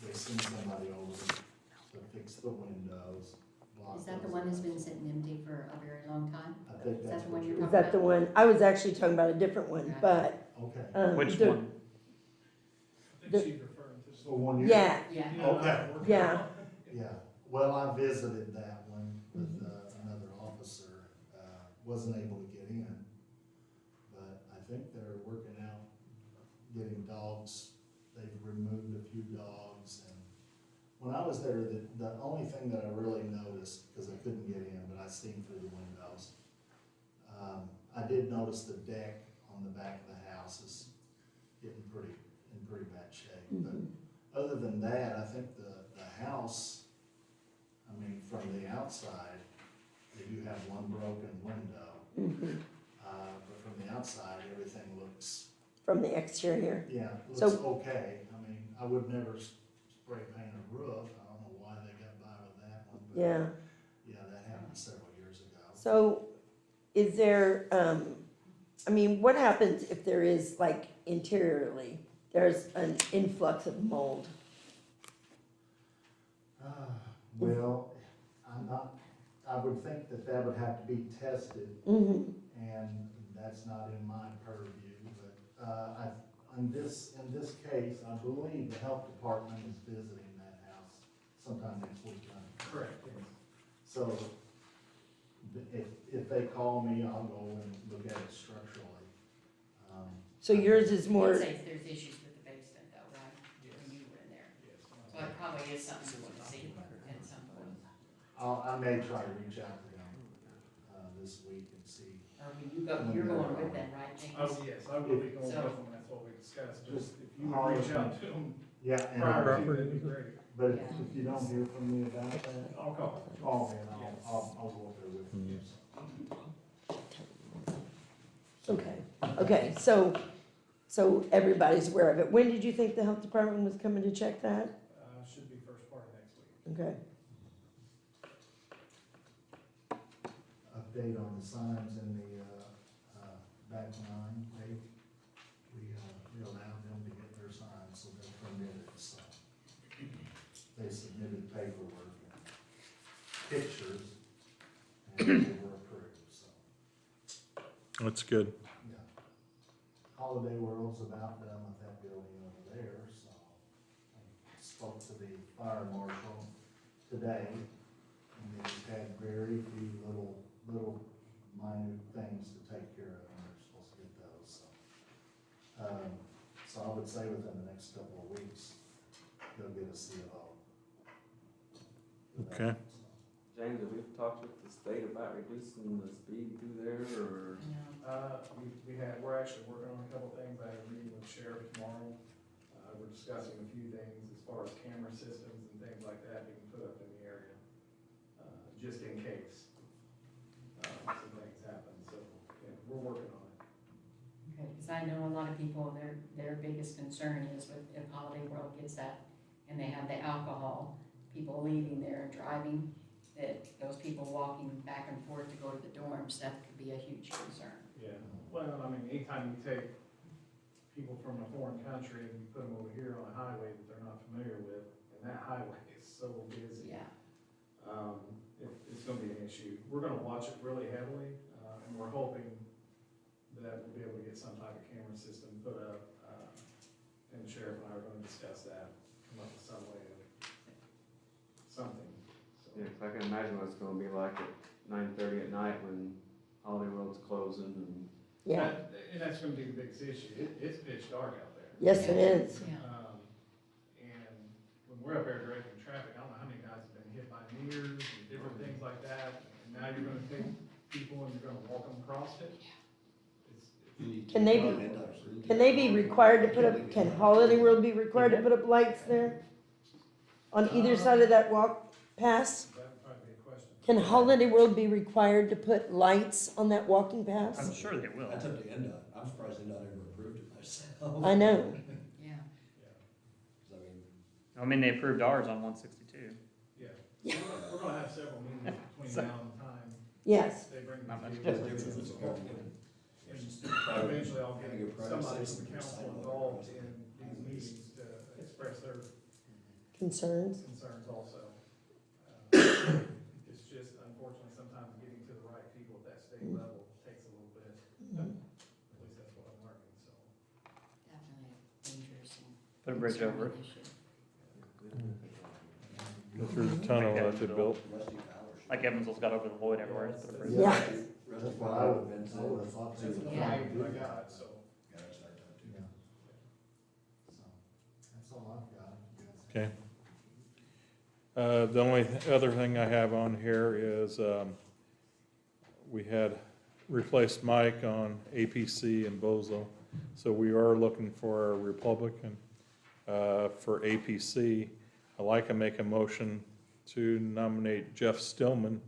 Speaker 12: they sent somebody over to fix the windows. block
Speaker 3: Is that the
Speaker 12: those
Speaker 3: one that's
Speaker 12: out.
Speaker 3: been sitting empty for a very long time?
Speaker 12: I think
Speaker 3: Is that
Speaker 12: that's
Speaker 3: the
Speaker 12: what
Speaker 3: one you're
Speaker 12: you're.
Speaker 2: Is that the one? I was actually talking about a different one, but,
Speaker 12: Okay,
Speaker 4: Which
Speaker 2: the-
Speaker 4: one?
Speaker 8: I think she's referring to.
Speaker 12: so when you.
Speaker 2: Yeah,
Speaker 3: Yeah.
Speaker 12: Okay.
Speaker 2: Yeah.
Speaker 12: Yeah, well, I visited that one with another officer, wasn't able to get in, but I think they're working out getting dogs, they've removed a few dogs, and when I was there, the only thing that I really noticed, because I couldn't get in, but I seen through the windows, I did notice the deck on the back of the house is getting in pretty bad shape, but other than that, I think the house, I mean, from the outside, they do have one broken window. But from the outside, everything looks,
Speaker 2: from the exterior.
Speaker 12: yeah,
Speaker 2: So-
Speaker 12: looks okay. I mean, I would never spray paint a roof. I don't know why they got by with that one, but
Speaker 2: Yeah.
Speaker 12: yeah, that happened several years ago.
Speaker 2: So is there, I mean, what happens if there is, like, interiorly, there's an influx of mold?
Speaker 12: Well, I would think that would have to be tested,
Speaker 2: Mm-hmm,
Speaker 12: and that's not in my purview, but, in this case, I believe the health department is visiting that house sometime next week.
Speaker 8: Correct, yes.
Speaker 12: So, if they call me, I'll go and look at it structurally.
Speaker 2: so yours is more,
Speaker 3: You'd say if there's issues with the basement though, right? When you were in there.
Speaker 8: Yes.
Speaker 3: So it probably is something you want to see at some point.
Speaker 12: I may try to reach out to them, this week and see.
Speaker 3: Or when you go, you're going with them, right, James?
Speaker 8: Oh, yes, I will be going with
Speaker 3: So-
Speaker 8: them, that's what we discussed, just if you
Speaker 12: I'll
Speaker 8: would reach
Speaker 12: look.
Speaker 8: out to them
Speaker 12: Yeah,
Speaker 8: prior
Speaker 12: and,
Speaker 8: to, that'd be great.
Speaker 12: but if you don't hear from me about that,
Speaker 8: I'll call.
Speaker 12: call me and I'll go through with you.
Speaker 2: okay, so everybody's aware of it. When did you think the health department was coming to check that?
Speaker 8: Should be first part of next week.
Speaker 2: Okay,
Speaker 12: Update on the signs in the, back line, we allowed them to get their signs, so they're permitted, so. They submitted paperwork, and pictures, and they were approved, so,
Speaker 1: That's good.
Speaker 12: yeah. Holiday World's about done with that building over there, so I spoke to the fire marshal today, and they've had very few little minute things to take care of, and they're supposed to get those, so. So I would say within the next couple of weeks, they'll get a CO.
Speaker 1: Okay.
Speaker 7: James, have we talked with the state about reducing the speed through there, or?
Speaker 8: We're actually working on a couple things. I have a meeting with sheriff tomorrow. We're discussing a few things as far as camera systems and things like that we can put up in the area, just in case, some things happen. So, yeah, we're working on it.
Speaker 3: Okay, because I know a lot of people, their biggest concern is with, if Holiday World gets that, and they have the alcohol, people leaving there and driving, that those people walking back and forth to go to the dorms, that could be a huge concern.
Speaker 8: Yeah, well, I mean, anytime you take people from a foreign country and you put them over here on a highway that they're not familiar with, and that highway is so busy.
Speaker 3: Yeah.
Speaker 8: It's gonna be an issue. We're gonna watch it really heavily, and we're hoping that we'll be able to get some type of camera system put up, and the sheriff and I are gonna discuss that, come up with some way of something, so.
Speaker 7: Yeah, 'cause I can imagine what it's gonna be like at 9:30 at night when Holiday World's closing and.
Speaker 2: Yeah,
Speaker 8: And that's gonna be the biggest issue. It's pitch dark out there.
Speaker 2: yes, it is.
Speaker 3: Yeah.
Speaker 8: And when we're up there directing traffic, I don't know how many guys have been hit by mirrors and different things like that. And now you're gonna take people and you're gonna walk them across it.
Speaker 2: Can they be required to put up, can Holiday World be required to put up lights there? On either side of that walk pass?
Speaker 8: That would probably be a question.
Speaker 2: Can Holiday World be required to put lights on that walking pass?
Speaker 4: I'm sure they will.
Speaker 6: That's up to NDOT. I'm surprised NDOT ever approved it myself.
Speaker 2: I know.
Speaker 3: Yeah.
Speaker 6: 'Cause
Speaker 4: I mean, they approved ours on 162.
Speaker 8: Yeah. We're gonna have several meetings between now and the time
Speaker 2: Yes.
Speaker 8: they bring
Speaker 4: Not much
Speaker 8: these
Speaker 4: difference.
Speaker 8: vehicles. And eventually I'll get somebody from the council involved in these meetings to express their
Speaker 2: Concerns?
Speaker 8: concerns also. It's just unfortunately sometimes getting to the right people at that state level takes a little bit. At least that's what I'm learning, so.
Speaker 3: Definitely dangerous and.
Speaker 4: Put a bridge over it.
Speaker 3: issue.
Speaker 1: Go through the tunnel that they built.
Speaker 6: Rusty Fowler should-
Speaker 4: Like Evansville's got over the Lloyd everywhere. Just put a bridge.
Speaker 2: Yeah.
Speaker 6: Rusty
Speaker 12: That's what
Speaker 6: Fowler
Speaker 12: I
Speaker 6: would've
Speaker 12: would,
Speaker 6: been
Speaker 12: I would have thought
Speaker 8: That's
Speaker 12: too.
Speaker 8: the
Speaker 3: Yeah.
Speaker 8: flag that I got, so.
Speaker 6: Gotta start that too.
Speaker 12: Yeah. So, that's all I've got.
Speaker 1: Okay. The only other thing I have on here is, we had replaced Mike on APC and Bozo. So we are looking for a Republican, for APC. I'd like to make a motion to nominate Jeff Stillman,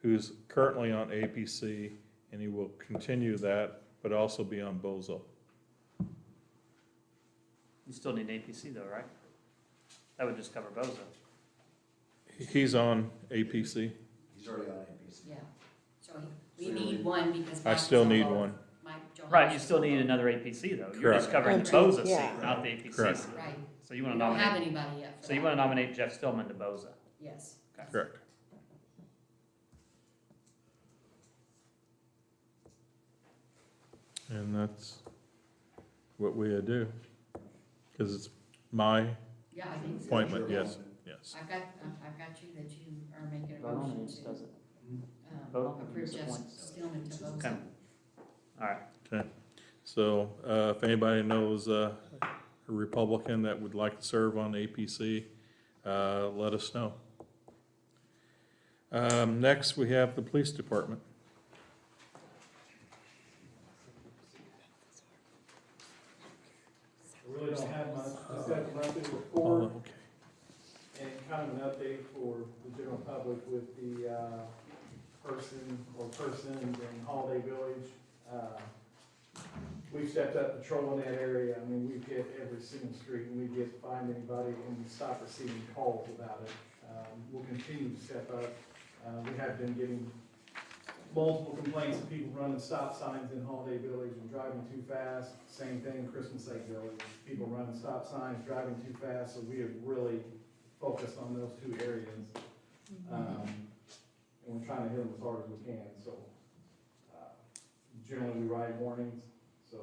Speaker 1: who's currently on APC, and he will continue that, but also be on Bozo.
Speaker 4: You still need APC though, right? That would just cover Bozo.
Speaker 1: He's on APC.
Speaker 6: He's already on APC.
Speaker 3: Yeah, so we need one because.
Speaker 1: I
Speaker 3: Mike
Speaker 1: still
Speaker 3: was on
Speaker 1: need
Speaker 3: both.
Speaker 1: one.
Speaker 3: Mike Johannes
Speaker 4: Right, you
Speaker 3: was
Speaker 4: still
Speaker 3: on
Speaker 4: need
Speaker 3: both.
Speaker 4: another APC though. You're just
Speaker 1: Correct.
Speaker 4: covering the
Speaker 2: Correct.
Speaker 4: Bozo seat,
Speaker 2: Yeah.
Speaker 4: not the APC
Speaker 1: Correct.
Speaker 4: seat.
Speaker 3: Right,
Speaker 4: So you
Speaker 3: we
Speaker 4: wanna
Speaker 3: don't have
Speaker 4: nominate,
Speaker 3: anybody yet for
Speaker 4: so you
Speaker 3: that.
Speaker 4: wanna nominate Jeff Stillman to Bozo.
Speaker 3: Yes.
Speaker 4: Okay.
Speaker 1: Correct. And that's what we do, because it's my
Speaker 3: Yeah, I think so.
Speaker 1: appointment, yes, yes.
Speaker 3: I've got you that you are making a
Speaker 4: Vote on it,
Speaker 3: motion
Speaker 4: it just
Speaker 3: to,
Speaker 4: does it. Vote on it,
Speaker 3: approve
Speaker 4: just
Speaker 3: Jeff
Speaker 4: appoint.
Speaker 3: Stillman to
Speaker 4: Okay.
Speaker 3: Bozo.
Speaker 4: All right.
Speaker 1: Okay, so if anybody knows a Republican that would like to serve on APC, let us know. Next, we have the police department.
Speaker 8: We really don't have much, just got to run through the
Speaker 1: Oh,
Speaker 8: report
Speaker 1: okay.
Speaker 8: and kind of an update for the general public with the, person or persons in Holiday Village. We've stepped up patrol in that area. I mean, we've hit every single street and we've yet to find anybody and we stop receiving calls about it. We'll continue to step up. We have been getting multiple complaints of people running stop signs in Holiday Village and driving too fast. Same thing, Christmas Lake Village, people running stop signs, driving too fast, so we have really focused on those two areas. And we're trying to hit them as hard as we can, so, generally we write warnings, so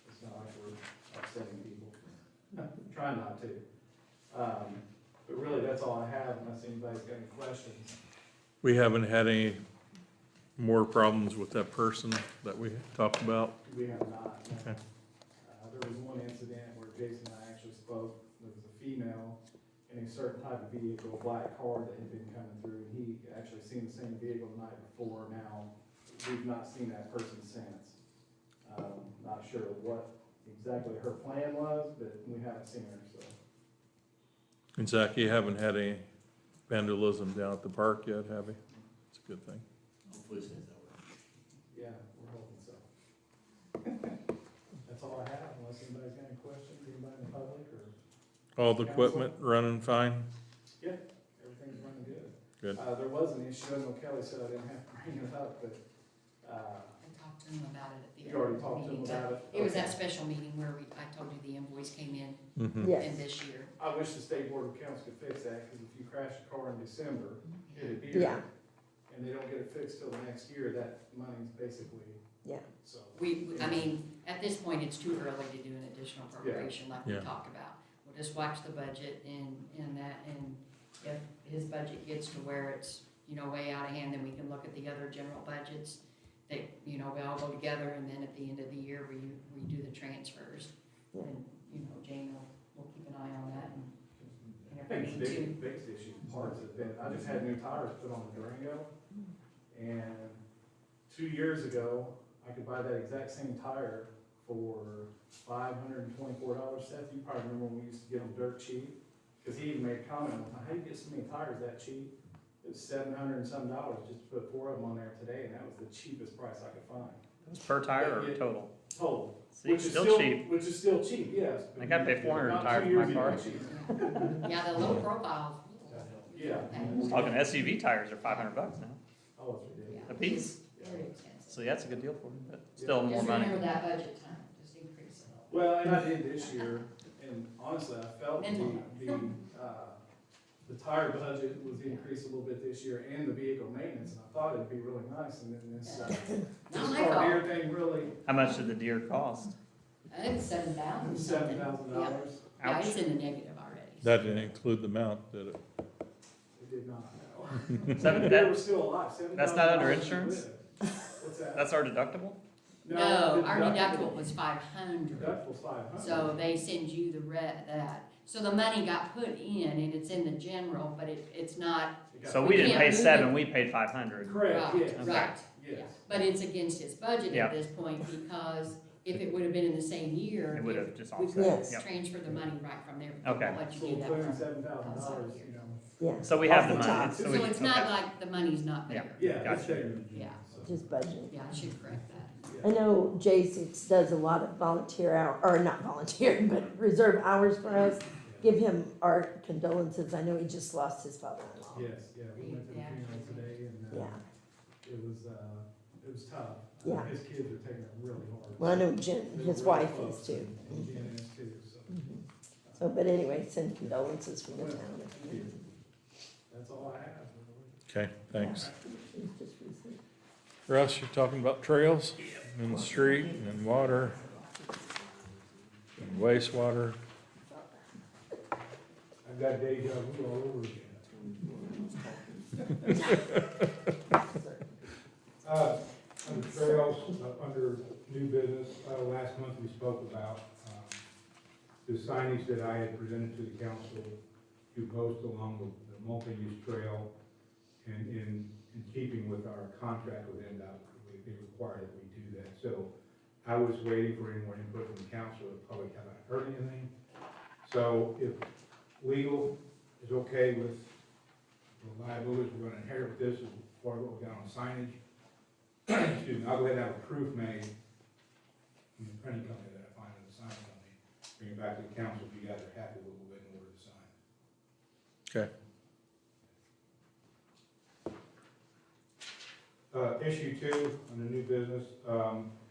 Speaker 8: as It's not like we're upsetting people. Trying not to. But really, that's all I have, unless anybody's got any questions.
Speaker 1: We haven't had any more problems with that person that we talked about?
Speaker 8: We have not, no.
Speaker 1: Okay.
Speaker 8: There was one incident where Jason and I actually spoke. There was a female in a certain type of vehicle, a black car that had been coming through, and he actually seen the same vehicle the night before. Now, we've not seen that person since. Not sure what exactly her plan was, but we haven't seen her, so.
Speaker 1: And Zach, you haven't had any vandalism down at the park yet, have you? It's a good thing.
Speaker 11: Hopefully it stays that way.
Speaker 8: Yeah, we're hoping so. That's all I have, unless anybody's got any questions, anybody in the public, or?
Speaker 1: All the equipment running fine?
Speaker 8: Yeah, everything's running good.
Speaker 1: Good.
Speaker 8: There was an issue, I know Kelly said I didn't have to bring it up, but,
Speaker 3: I talked to him about it at the.
Speaker 8: you already
Speaker 3: end of the
Speaker 8: talked to him
Speaker 3: meeting,
Speaker 8: about
Speaker 3: but
Speaker 8: it?
Speaker 3: It was
Speaker 8: Okay.
Speaker 3: that special meeting where I told you the invoice came in,
Speaker 1: Mm-hmm.
Speaker 3: in
Speaker 2: Yes,
Speaker 3: this year.
Speaker 8: I wish the state board of accounts could fix that, because if you crash a car in December, it'd be
Speaker 2: yeah,
Speaker 8: and they don't get it fixed till the next year, that money's basically,
Speaker 2: yeah.
Speaker 8: so.
Speaker 3: I mean, at this point, it's too early to do an additional appropriation like we
Speaker 1: Yeah.
Speaker 3: talked about. We'll just watch the budget and if his budget gets to where it's, way out of hand, then we can look at the other general budgets. That, we all go together, and then at the end of the year, we do the transfers.
Speaker 2: Yeah.
Speaker 3: And, Jane will keep an eye on that and
Speaker 8: I
Speaker 3: if
Speaker 8: think
Speaker 3: we
Speaker 8: the
Speaker 3: need to.
Speaker 8: biggest issue, parts have been, I just had new tires put on the Durango, and 2 years ago, I could buy that exact same tire for $524. Seth, you probably remember when we used to get them dirt cheap, because he even made a comment, how do you get so many tires that cheap? It was $700 and some just to put 4 of them on there today, and that was the cheapest price I could find.
Speaker 4: Per tire or
Speaker 8: Yeah.
Speaker 4: total?
Speaker 8: Total.
Speaker 4: See,
Speaker 8: Which is
Speaker 4: still cheap.
Speaker 8: Which is still cheap, yes.
Speaker 4: I got paid $400
Speaker 8: Not
Speaker 4: tire
Speaker 8: 2
Speaker 4: for my
Speaker 8: years ago,
Speaker 4: car.
Speaker 8: cheap.
Speaker 3: Yeah, the low profile.
Speaker 8: Yeah.
Speaker 4: Talking SUV tires are $500 now,
Speaker 8: Oh, it's ridiculous.
Speaker 4: a piece.
Speaker 3: Very expensive.
Speaker 4: So yeah, that's a good deal for you, but still more
Speaker 3: Just
Speaker 4: money.
Speaker 3: remember that budget time, just increase it.
Speaker 8: Well, and I did this year, and honestly, I felt the tire budget was increased a little bit this year, and the vehicle maintenance, and I thought it'd be really nice, and then this
Speaker 3: Not my
Speaker 8: car
Speaker 3: fault.
Speaker 8: deer thing really,
Speaker 4: How much did the deer cost?
Speaker 3: I think it's $7,000 something.
Speaker 8: $7,000.
Speaker 3: Yeah,
Speaker 4: Ouch.
Speaker 3: it's in the negative already.
Speaker 1: That didn't include the mount, did it?
Speaker 8: It did not, no.
Speaker 4: Seven-
Speaker 8: They
Speaker 4: that-
Speaker 8: were still alive,
Speaker 4: That's not under
Speaker 8: $7,000
Speaker 4: insurance?
Speaker 8: What's that?
Speaker 4: That's our deductible?
Speaker 3: No, our deductible was $500.
Speaker 8: Deductible's $500.
Speaker 3: So they send you that. So the money got put in and it's in the general, but it's not,
Speaker 8: It got-
Speaker 4: So
Speaker 3: We
Speaker 4: we didn't
Speaker 3: can't
Speaker 4: pay
Speaker 3: move
Speaker 4: 7,
Speaker 3: it.
Speaker 4: we paid 500.
Speaker 8: Correct,
Speaker 3: right,
Speaker 8: yes,
Speaker 4: Okay.
Speaker 3: right.
Speaker 8: yes.
Speaker 3: Yeah. But it's against his budget
Speaker 4: Yeah.
Speaker 3: at this point because if it would have been in the same year,
Speaker 4: It would have just
Speaker 3: we
Speaker 4: offset.
Speaker 3: could
Speaker 2: Yes.
Speaker 4: Yep.
Speaker 3: transfer the money right from there.
Speaker 4: Okay.
Speaker 3: We'll let you
Speaker 8: So
Speaker 3: do that
Speaker 8: including
Speaker 3: from
Speaker 8: $7,000, you know.
Speaker 2: Yeah,
Speaker 4: So we have
Speaker 2: Off
Speaker 4: the
Speaker 2: the
Speaker 4: money.
Speaker 2: top.
Speaker 3: So
Speaker 4: we-
Speaker 3: it's not
Speaker 4: okay.
Speaker 3: like the money's not
Speaker 4: Yeah.
Speaker 3: there.
Speaker 8: Yeah, it's
Speaker 4: Gotcha.
Speaker 8: there.
Speaker 3: Yeah.
Speaker 8: So,
Speaker 2: just budget.
Speaker 3: Yeah, I should correct that.
Speaker 2: I know J6 does a lot of volunteer hour, or not volunteer, but reserve hours for us. Give him our condolences. I know he just lost his father-in-law.
Speaker 8: Yes, yeah, we went to the funeral today, and
Speaker 2: Yeah,
Speaker 8: it was tough.
Speaker 2: Yeah.
Speaker 8: His kids are taking it really hard.
Speaker 2: well, I know Jen,
Speaker 8: They
Speaker 2: his
Speaker 8: were really
Speaker 2: wife
Speaker 8: close,
Speaker 2: is too.
Speaker 8: and Jen is too, so.
Speaker 2: Mhm. So, but anyway, send condolences from the
Speaker 8: Well,
Speaker 2: town.
Speaker 8: thank you. That's all I have.
Speaker 1: Okay, thanks.
Speaker 2: It's just recent.
Speaker 1: Russ, you're talking about trails and the street and water and wastewater.
Speaker 5: I've got deja vu all over again. Under trails, under new business, last month we spoke about, the signage that I had presented to the council to post along the multi-use trail, and in keeping with our contract with NDOT, they require that we do that. So I was waiting for any more input from the council, probably haven't heard anything. So if legal is okay with the liabilities we're gonna inherit with this, as far as what we got on signage, excuse me, I'll go ahead and have a proof made from the printing company that I find in the sign company, bring it back to the council if you guys are happy with what we're in order to sign.
Speaker 1: Okay.
Speaker 5: Issue 2 on the new business,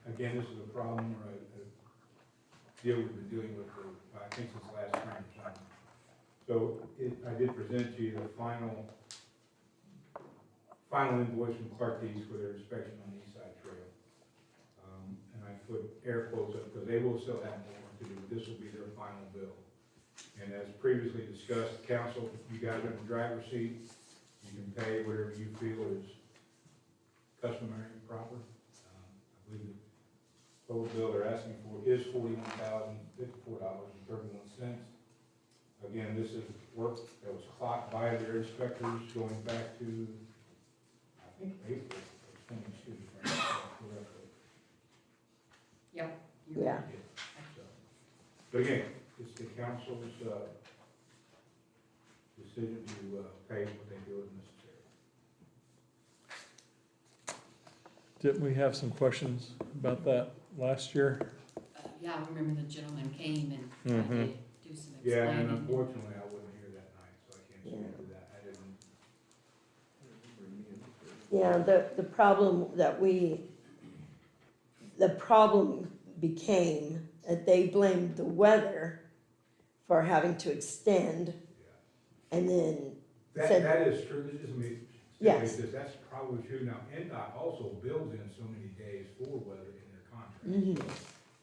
Speaker 5: again, this is a problem or a deal we've been dealing with for, I think, since last spring or something. So I did present to you the final invoice from Clark East for their inspection on the east side trail. And I put air quotes up, because they will still have more to do, but this will be their final bill. And as previously discussed, council, you guys are in the driver's seat, you can pay whatever you feel is customary and proper. I believe the total bill they're asking for is $41,054.31. Again, this is work that was clocked by their inspectors going back to, I think, April of 22, if I recall correctly.
Speaker 3: Yep. you're
Speaker 2: Yeah.
Speaker 3: right.
Speaker 5: So, but again, it's the council's, decision to, pay what they feel is necessary.
Speaker 1: Didn't we have some questions about that last year?
Speaker 3: Yeah, I remember the gentleman came and tried to
Speaker 1: Mhm.
Speaker 3: do some
Speaker 5: Yeah, and
Speaker 3: explaining.
Speaker 5: unfortunately, I wasn't here that night, so I can't speak to that. I didn't.
Speaker 2: Yeah, the problem the problem became that they blamed the weather for having to extend, and then said,
Speaker 5: That is true, this is me,
Speaker 2: Yes.
Speaker 5: that's probably true. Now, NDOT also builds in so many days for weather in their contract.
Speaker 2: mhm,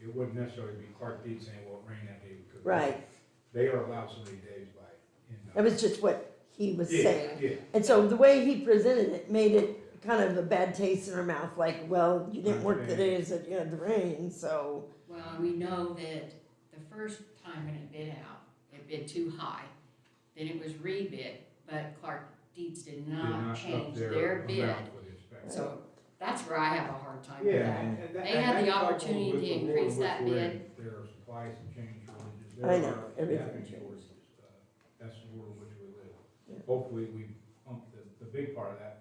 Speaker 5: It wouldn't necessarily be Clark Dietz saying, well, it rained that day, we couldn't.
Speaker 2: right,
Speaker 5: They are allowed so many days by NDOT.
Speaker 2: that was just what he was saying.
Speaker 5: Yeah,
Speaker 2: And so the way he presented it made it kind of a bad taste in our mouth, like, well, you didn't work the days that you had the rain, so,
Speaker 3: Well, and we know that the first time when it bid out, it bid too high. Then it was rebid, but Clark Dietz did not
Speaker 5: up
Speaker 3: change their bid.
Speaker 5: amount for the inspection.
Speaker 3: So that's where I have a hard time with
Speaker 5: Yeah,
Speaker 3: that.
Speaker 5: and
Speaker 3: They had the
Speaker 5: that's coupled
Speaker 3: opportunity
Speaker 5: with
Speaker 3: to
Speaker 5: the war in
Speaker 3: increase
Speaker 5: which
Speaker 3: that
Speaker 5: we're in.
Speaker 3: bid.
Speaker 5: There are supply chain shortages.
Speaker 2: I
Speaker 5: There
Speaker 2: know,
Speaker 5: are
Speaker 2: everything
Speaker 5: staffing
Speaker 2: changes.
Speaker 5: shortages. That's the world in which we live.
Speaker 2: Yeah.
Speaker 5: Hopefully, we pump the big part of that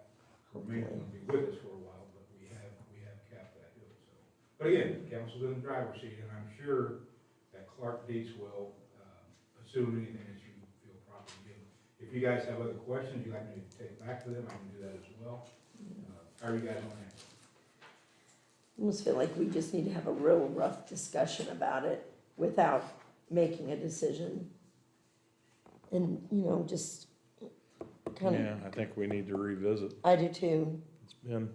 Speaker 5: remains going to be with us for a while, but we have capped that hill, so. But again, council's in the driver's seat, and I'm sure that Clark Dietz will, assume anything that you feel proper to give. If you guys have other questions you'd like me to take back to them, I can do that as well. How are you guys on that?
Speaker 2: I almost feel like we just need to have a real rough discussion about it without making a decision. And, just kind of,
Speaker 1: Yeah, I think we need to revisit.
Speaker 2: I do too,
Speaker 1: It's been,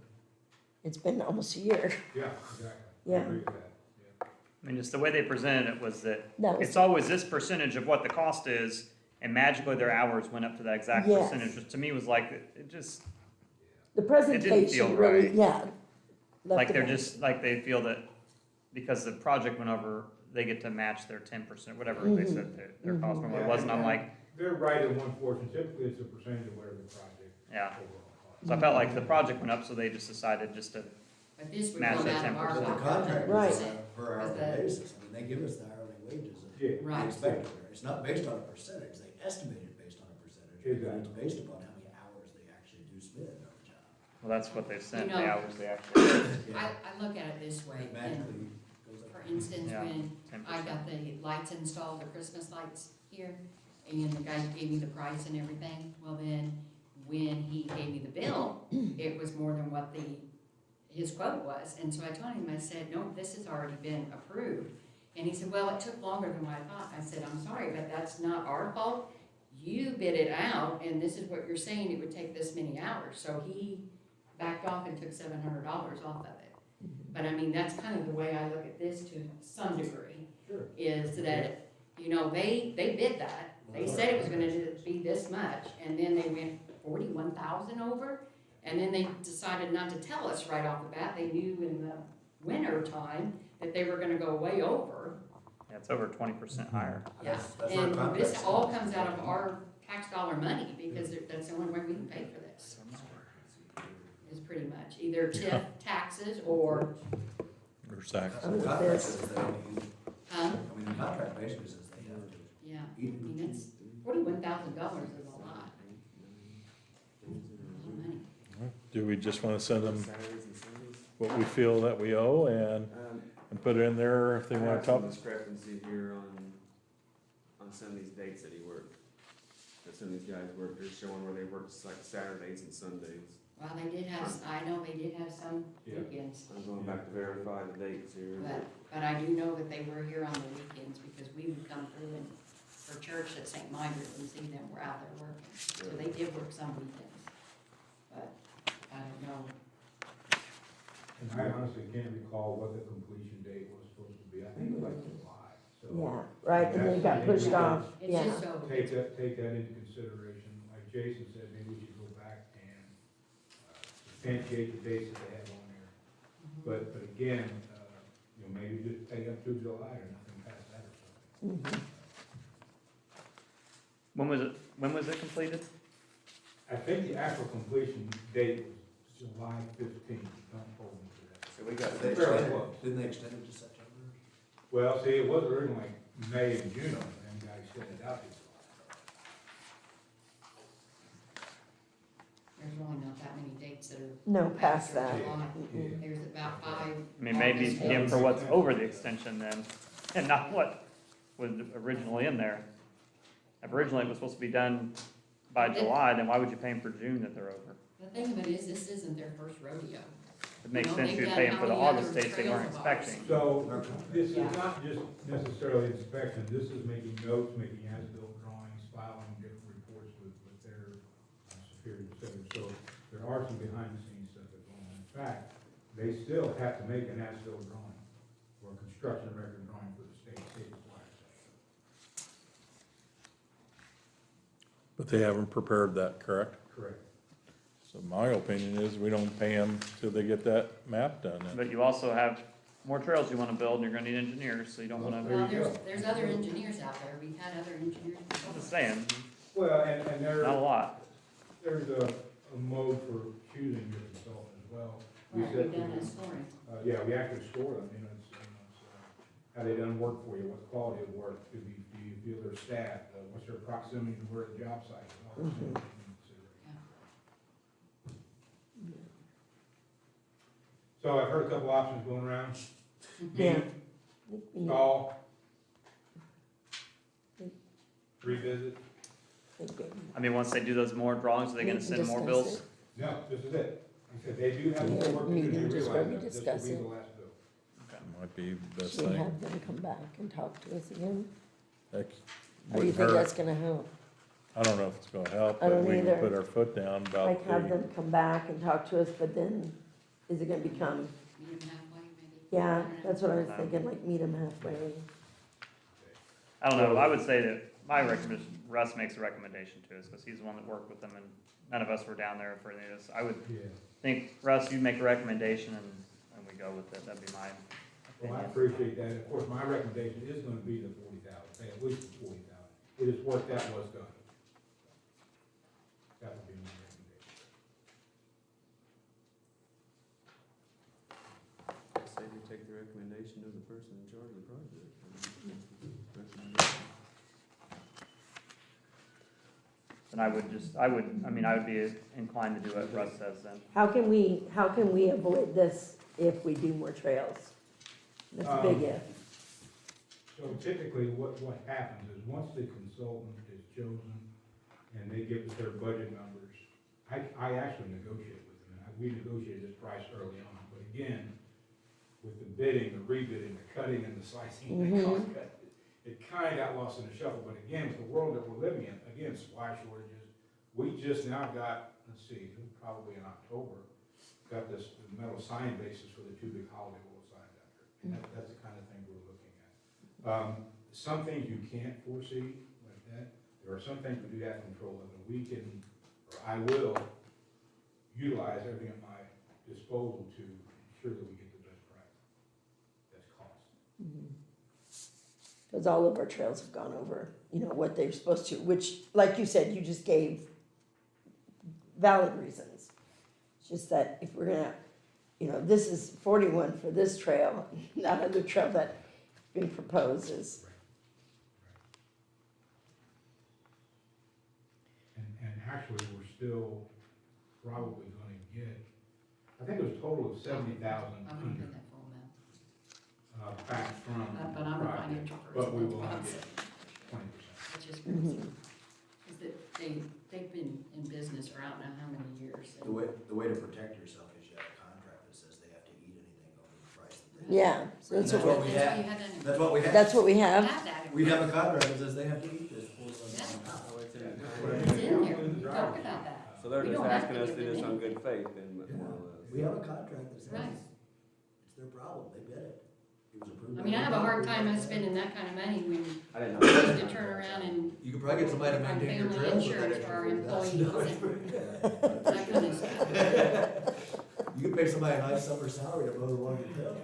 Speaker 2: it's been almost a year,
Speaker 5: Yeah, exactly. I
Speaker 2: Yeah.
Speaker 5: agree with that, yeah.
Speaker 4: I mean, just the way they presented it was that
Speaker 2: that was,
Speaker 4: it's always this percentage of what the cost is, and magically their hours went up to that exact
Speaker 2: Yes.
Speaker 4: percentage, which to me was like, it just,
Speaker 2: the
Speaker 4: feel
Speaker 2: presentation really,
Speaker 4: right.
Speaker 2: yeah. left
Speaker 4: like
Speaker 2: it
Speaker 4: they're
Speaker 2: out.
Speaker 4: just, like they feel that because the project went over, they get to match their 10%, whatever they
Speaker 2: Mhm.
Speaker 4: said their cost.
Speaker 2: Mhm.
Speaker 4: Well, it wasn't, I'm like,
Speaker 5: They're right in one portion, typically it's a percentage of whatever the project
Speaker 4: yeah.
Speaker 5: overall cost.
Speaker 4: So I felt like the project went up, so they just decided just to,
Speaker 3: But this would
Speaker 4: Match
Speaker 3: come
Speaker 4: that
Speaker 3: out of our
Speaker 4: 10%.
Speaker 6: But the
Speaker 3: pocket.
Speaker 6: contract
Speaker 2: Right.
Speaker 6: is per hourly
Speaker 3: Because the-
Speaker 6: basis, I mean, they give us the hourly wages that
Speaker 5: Yeah.
Speaker 6: we
Speaker 3: Right.
Speaker 6: expect of it. It's not based on a percentage, they estimate it based on a percentage, but
Speaker 5: Exactly.
Speaker 6: it's based upon how many hours they actually do spend on the job.
Speaker 4: well, that's what they sent,
Speaker 3: You
Speaker 4: the
Speaker 3: know-
Speaker 4: hours they actually,
Speaker 3: I look at it this way,
Speaker 6: It magically goes up.
Speaker 3: for instance,
Speaker 4: Yeah.
Speaker 3: when
Speaker 4: 10%.
Speaker 3: I got the lights installed, the Christmas lights here, and the guy gave me the price and everything, well then, when he gave me the bill, it was more than what his quote was, and so I told him, I said, no, this has already been approved. And he said, well, it took longer than what I thought. I said, I'm sorry, but that's not our fault. You bid it out, and this is what you're saying, it would take this many hours. So he backed off and took $700 off of it. But I mean, that's kind of the way I look at this to some degree,
Speaker 5: Sure.
Speaker 3: is that, they bid that. They said it was gonna be this much, and then they went 41,000 over. And then they decided not to tell us right off the bat. They knew in the winter time that they were gonna go way over.
Speaker 4: yeah, it's over 20% higher.
Speaker 3: Yeah,
Speaker 6: That's our
Speaker 3: and
Speaker 6: contract.
Speaker 3: this all comes out of our tax dollar money, because that's the only way we can pay for this. Is pretty much either TIF taxes or,
Speaker 1: or Zach.
Speaker 6: The contract says they have to use, I
Speaker 3: um,
Speaker 6: mean, the contract basically says they have to
Speaker 3: yeah, I
Speaker 6: eat it.
Speaker 3: mean, it's $41,000 is a lot. A lot of money.
Speaker 1: Do we just want to send them
Speaker 7: Saturdays and Sundays.
Speaker 1: what we feel that we owe and put it in there if they
Speaker 7: I
Speaker 1: want
Speaker 7: have
Speaker 1: to
Speaker 7: some
Speaker 1: talk?
Speaker 7: discrepancy here on some of these dates that he worked. That some of these guys worked, they're showing where they worked like Saturdays and Sundays.
Speaker 3: Well, they did have, I know they did have some
Speaker 5: Yeah.
Speaker 3: weekends,
Speaker 7: I'm going back to verify the dates here.
Speaker 3: but I do know that they were here on the weekends, because we would come through and for church at St. Margaret and see them were out there working. So they did work some weekends, but I don't know.
Speaker 5: And I honestly can't recall what the completion date was supposed to be. I think it was like July, so.
Speaker 2: Yeah, right, and then it got pushed off,
Speaker 3: It's
Speaker 2: yeah.
Speaker 3: just so,
Speaker 5: Take that into consideration. Like Jason said, maybe we should go back and substantiate the dates that they have on there. But again, you know, maybe just take up to July or nothing past that or something.
Speaker 2: Mhm.
Speaker 4: When was it completed?
Speaker 5: I think the actual completion date was July 15th. Don't hold me to that.
Speaker 7: So we got
Speaker 6: They
Speaker 5: Fairly
Speaker 6: extended-
Speaker 5: close.
Speaker 6: Didn't they extend it to September?
Speaker 5: Well, see, it was originally like May and June, and then got extended out to July.
Speaker 3: there's really not that many dates that are.
Speaker 2: No, past
Speaker 3: after
Speaker 2: that.
Speaker 3: July.
Speaker 2: Mm-mm.
Speaker 3: There's about 5.
Speaker 4: I mean, maybe
Speaker 3: August
Speaker 4: aim
Speaker 3: dates.
Speaker 4: for what's over the extension then, and not what was originally in there. If originally it was supposed to be done by July, then why would you pay them for June that they're over?
Speaker 3: The thing of it is, this isn't their first rodeo.
Speaker 4: It makes
Speaker 3: You know,
Speaker 4: sense
Speaker 3: they've
Speaker 4: you'd
Speaker 3: done
Speaker 4: pay them
Speaker 3: how
Speaker 4: for the
Speaker 3: many other
Speaker 4: August dates they weren't
Speaker 3: trails of ours?
Speaker 4: expecting.
Speaker 5: So, this is
Speaker 3: Yeah.
Speaker 5: not just necessarily inspection, this is making notes, making as-built drawings, filing different reports with their superiors, et cetera. So there are some behind-the-scenes stuff that going on. In fact, they still have to make an as-built drawing or a construction record drawing for the state requires that.
Speaker 1: But they haven't prepared that, correct?
Speaker 5: Correct.
Speaker 1: So my opinion is we don't pay them till they get that map done. then.
Speaker 4: But you also have more trails you wanna build, and you're gonna need engineers, so you don't wanna,
Speaker 3: Well, there's other engineers out there. We've had other engineers.
Speaker 4: I'm just saying,
Speaker 5: Well, and
Speaker 4: not a
Speaker 5: there,
Speaker 4: lot.
Speaker 5: there's a mode for choosing your consultant as well. We
Speaker 3: Right,
Speaker 5: said
Speaker 3: we've done
Speaker 5: to-
Speaker 3: that scoring.
Speaker 5: Yeah, we actually score them, you know, it's how they done work for you, what's the quality of work, do you feel their staff, what's their proximity to where the job site is, all those things. So I've heard a couple options going around.
Speaker 2: Yeah.
Speaker 5: Stall. Revisit.
Speaker 4: I mean, once they do those more drawings, are they gonna send more bills?
Speaker 5: No, this is it. Like I said, they do have more work to do,
Speaker 2: Meeting
Speaker 5: they
Speaker 2: just where
Speaker 5: realize
Speaker 2: we
Speaker 5: that this will
Speaker 2: discuss
Speaker 5: be
Speaker 2: it.
Speaker 5: the last bill.
Speaker 1: Might be the best
Speaker 2: Should we
Speaker 1: thing.
Speaker 2: have them come back and talk to us again?
Speaker 1: Heck,
Speaker 2: Or do you
Speaker 1: wouldn't
Speaker 2: think
Speaker 1: hurt.
Speaker 2: that's gonna help?
Speaker 1: I don't know if it's gonna help,
Speaker 2: I
Speaker 1: but
Speaker 2: don't
Speaker 1: we can
Speaker 2: either.
Speaker 1: put our foot down about
Speaker 2: Like have
Speaker 1: the,
Speaker 2: them come back and talk to us, but then is it gonna become,
Speaker 3: Meet them halfway, maybe.
Speaker 2: yeah, that's what I was thinking, like meet them halfway.
Speaker 4: I don't know, I would say that my recommendation, Russ makes a recommendation to us, because he's the one that worked with them, and none of us were down there for any of this. I would
Speaker 5: Yeah.
Speaker 4: think, Russ, you make a recommendation, and we go with it, that'd be my
Speaker 5: Well, I
Speaker 4: opinion.
Speaker 5: appreciate that. Of course, my recommendation is gonna be the 40,000, pay at least the 40,000. It is work that was done. That would be my recommendation.
Speaker 7: Say we take the recommendation of the person in charge of the project.
Speaker 4: And I would be inclined to do what Russ says then.
Speaker 2: How can we avoid this if we do more trails? That's a big if.
Speaker 5: So typically, what happens is, once the consultant is chosen and they give us their budget numbers, I actually negotiate with them, and we negotiated this price early on, but again, with the bidding, the rebidding, the cutting and the slicing, it kind of got lost in the shuffle, but again, with the world that we're living in, again, supply shortages, we just now got, let's see, probably in October, got this metal sign basis for the two big holiday world signs out there, and that's the kind of thing we're looking at. Some things you can't foresee like that. There are some things we do have control of, and we can, or I will, utilize everything at my disposal to ensure that we get the best price. That's cost.
Speaker 2: Because all of our trails have gone over, what they're supposed to, which, like you said, you just gave valid reasons. It's just that if we're gonna, this is 41 for this trail, that other trail that's been proposed is,
Speaker 5: And actually, we're still probably gonna get, I think it was a total of 70,000
Speaker 3: I wouldn't
Speaker 5: under,
Speaker 3: get that full amount.
Speaker 5: back from
Speaker 3: But
Speaker 5: the
Speaker 3: I'm a
Speaker 5: project,
Speaker 3: financial person.
Speaker 5: but we will
Speaker 3: that's
Speaker 5: not
Speaker 3: what I'm
Speaker 5: get
Speaker 3: saying.
Speaker 5: 20%.
Speaker 3: Which is crazy. Is that they've been in business for I don't know how many years. and-
Speaker 6: The way to protect yourself is you have a contract that says they have to eat anything over the price that they.
Speaker 2: yeah, so that's
Speaker 6: That's
Speaker 2: what
Speaker 6: what
Speaker 2: we,
Speaker 6: we
Speaker 3: That's why
Speaker 6: have.
Speaker 3: you had that in-
Speaker 6: That's what we have.
Speaker 2: that's what we have.
Speaker 3: Have that in-
Speaker 6: We have a contract that says they have to eat this.
Speaker 7: Oh, it's in
Speaker 5: Yeah, that's
Speaker 7: the
Speaker 5: what I
Speaker 3: It's
Speaker 5: mean.
Speaker 3: in there, we talked about that.
Speaker 7: So they're
Speaker 3: We
Speaker 7: just
Speaker 3: don't have
Speaker 7: asking
Speaker 3: to
Speaker 7: us to
Speaker 3: give
Speaker 7: do this
Speaker 3: them
Speaker 7: on good
Speaker 3: anything.
Speaker 7: faith then, more or less.
Speaker 6: We have a contract that says.
Speaker 3: Right.
Speaker 6: their problem, they bid it. It was approved.
Speaker 3: I mean, I have a hard time us spending that kind of money when
Speaker 7: I didn't
Speaker 3: we
Speaker 7: know.
Speaker 3: need to turn around and
Speaker 6: You could probably get somebody to
Speaker 3: find
Speaker 6: maintain your
Speaker 3: family
Speaker 6: trails with that
Speaker 3: insurance for our
Speaker 6: extra
Speaker 3: employees
Speaker 6: $40,000.
Speaker 3: that kind of stuff.
Speaker 6: You could pay somebody a nice summer salary to mow the one you tell,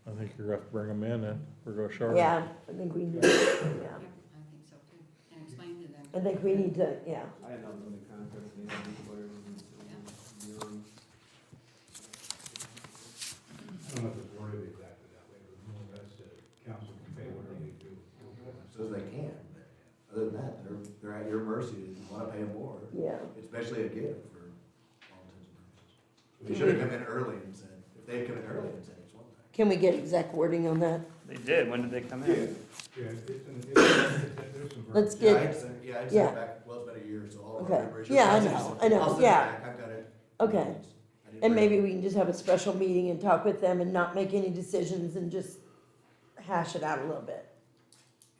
Speaker 1: I think you're gonna have to bring them in and we're gonna short.
Speaker 2: Yeah, I think we need, yeah,
Speaker 3: I think so too, and explain to them.
Speaker 2: I think we need to, yeah.
Speaker 7: I didn't know there was any contracts, they had to whatever.
Speaker 5: I don't know if it's worded exactly that way, but more or less, council can pay whatever they do.
Speaker 6: So they can, but other than that, they're at your mercy if you wanna pay them more.
Speaker 2: Yeah.
Speaker 6: It's basically a gift for all intents and purposes. They should have come in early and said, if they'd come in early and said it's one thing.
Speaker 2: Can we get exact wording on that?
Speaker 4: They did, when did they come in?
Speaker 5: Yeah, there's some.
Speaker 2: Let's
Speaker 6: Yeah,
Speaker 2: get,
Speaker 6: I'd send it
Speaker 2: yeah.
Speaker 6: back, well, it's been a year, so I'll
Speaker 2: Okay.
Speaker 6: remember. It's just-
Speaker 2: Yeah, I
Speaker 6: I'll send
Speaker 2: know,
Speaker 6: it-
Speaker 2: I know,
Speaker 6: I'll send it
Speaker 2: yeah.
Speaker 6: back. I've got it.
Speaker 2: Okay.
Speaker 6: I didn't
Speaker 2: and
Speaker 6: bring
Speaker 2: maybe
Speaker 6: it.
Speaker 2: we can just have a special meeting and talk with them and not make any decisions and just hash it out a little bit.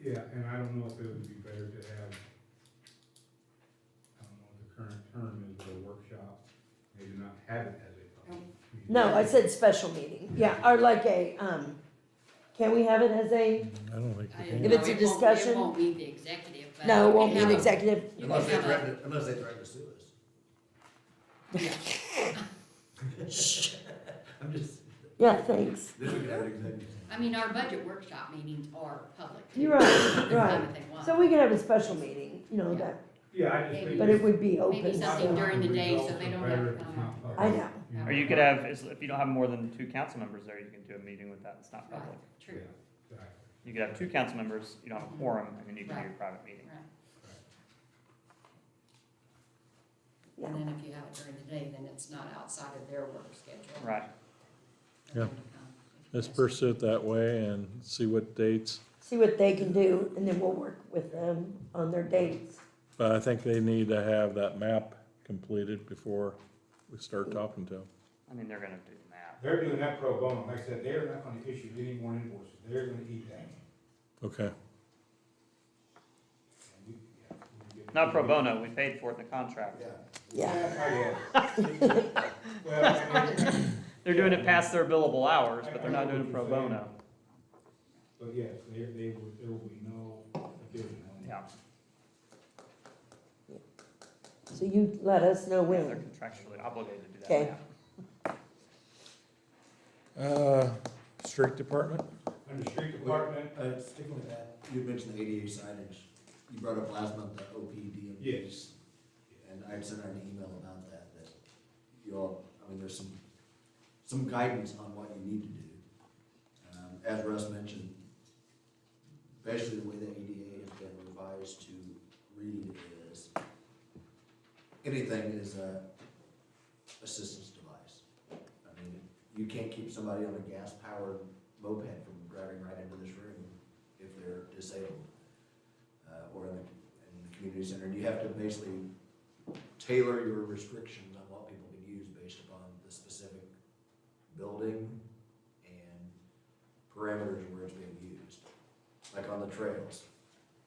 Speaker 5: Yeah, and I don't know if it would be better to have, I don't know what the current term is, but a workshop, maybe not have it as a public meeting.
Speaker 2: No, I said special meeting, yeah, or like a, can we have it as a,
Speaker 1: I don't think
Speaker 3: I
Speaker 1: we
Speaker 3: didn't
Speaker 1: can.
Speaker 2: If it's
Speaker 3: know,
Speaker 2: a
Speaker 3: it won't-
Speaker 2: discussion?
Speaker 3: It won't be the executive, but.
Speaker 2: no, it
Speaker 3: you
Speaker 2: won't
Speaker 3: can
Speaker 2: be an
Speaker 3: have a-
Speaker 2: executive?
Speaker 3: You
Speaker 6: Unless
Speaker 3: can
Speaker 6: they
Speaker 3: have
Speaker 6: threaten,
Speaker 3: a,
Speaker 6: unless they threaten to sue us. I'm just,
Speaker 2: Yeah, thanks.
Speaker 6: then we could have an executive.
Speaker 3: I mean, our budget workshop meetings are public too.
Speaker 2: You're right,
Speaker 3: They can come
Speaker 2: right.
Speaker 3: if they want.
Speaker 2: So we could have a special meeting, you know, that,
Speaker 5: Yeah, I just think.
Speaker 2: but it would be
Speaker 3: Maybe
Speaker 2: open.
Speaker 3: something
Speaker 2: so-
Speaker 3: during the day so they don't have
Speaker 5: Better
Speaker 3: to
Speaker 5: if it's
Speaker 3: come.
Speaker 5: not public.
Speaker 2: I know.
Speaker 4: Or you could have, if you don't have more than 2 council members there, you can do a meeting with that, it's not
Speaker 3: Right,
Speaker 4: public.
Speaker 5: Yeah,
Speaker 3: true,
Speaker 5: exactly.
Speaker 4: You could have 2 council members, you don't have a quorum, and then you can do your private meeting.
Speaker 3: right.
Speaker 2: Yeah.
Speaker 3: And then if you have it during the day, then it's not outside of their work schedule.
Speaker 4: Right.
Speaker 3: for them to come, if
Speaker 1: Let's
Speaker 3: yes.
Speaker 1: pursue it that way and see what dates,
Speaker 2: See what they can do, and then we'll work with them on their dates.
Speaker 1: but I think they need to have that map completed before we start talking to them.
Speaker 4: I mean, they're gonna do the math.
Speaker 5: They're doing that pro bono, like I said, they're not gonna issue any more invoices, they're gonna eat that.
Speaker 1: Okay,
Speaker 5: And we- yeah, we get-
Speaker 4: Not pro bono, we paid for it in the contract.
Speaker 2: Yeah.
Speaker 5: I guess. Well, I mean,
Speaker 4: They're doing it past their billable hours, but they're not doing it pro bono.
Speaker 5: but yes, there will be no addition on
Speaker 4: Yeah,
Speaker 2: So you let us know
Speaker 4: they're
Speaker 2: when.
Speaker 4: contractually obligated to do that.
Speaker 2: Okay.
Speaker 4: Yeah.
Speaker 1: street department?
Speaker 5: Under street department,
Speaker 6: Sticking with that, you mentioned the ADA signage. You brought up last month the OPDMs.
Speaker 5: yes.
Speaker 6: And I had sent out an email about that you all, I mean, there's some guidance on what you need to do. As Russ mentioned, basically the way the ADA has been revised to read is, anything is a assistance device. I mean, you can't keep somebody on a gas-powered moped from driving right into this room if they're disabled, or in the community center. And you have to basically tailor your restrictions on what people can use based upon the specific building and parameters where it's being used. Like on the trails,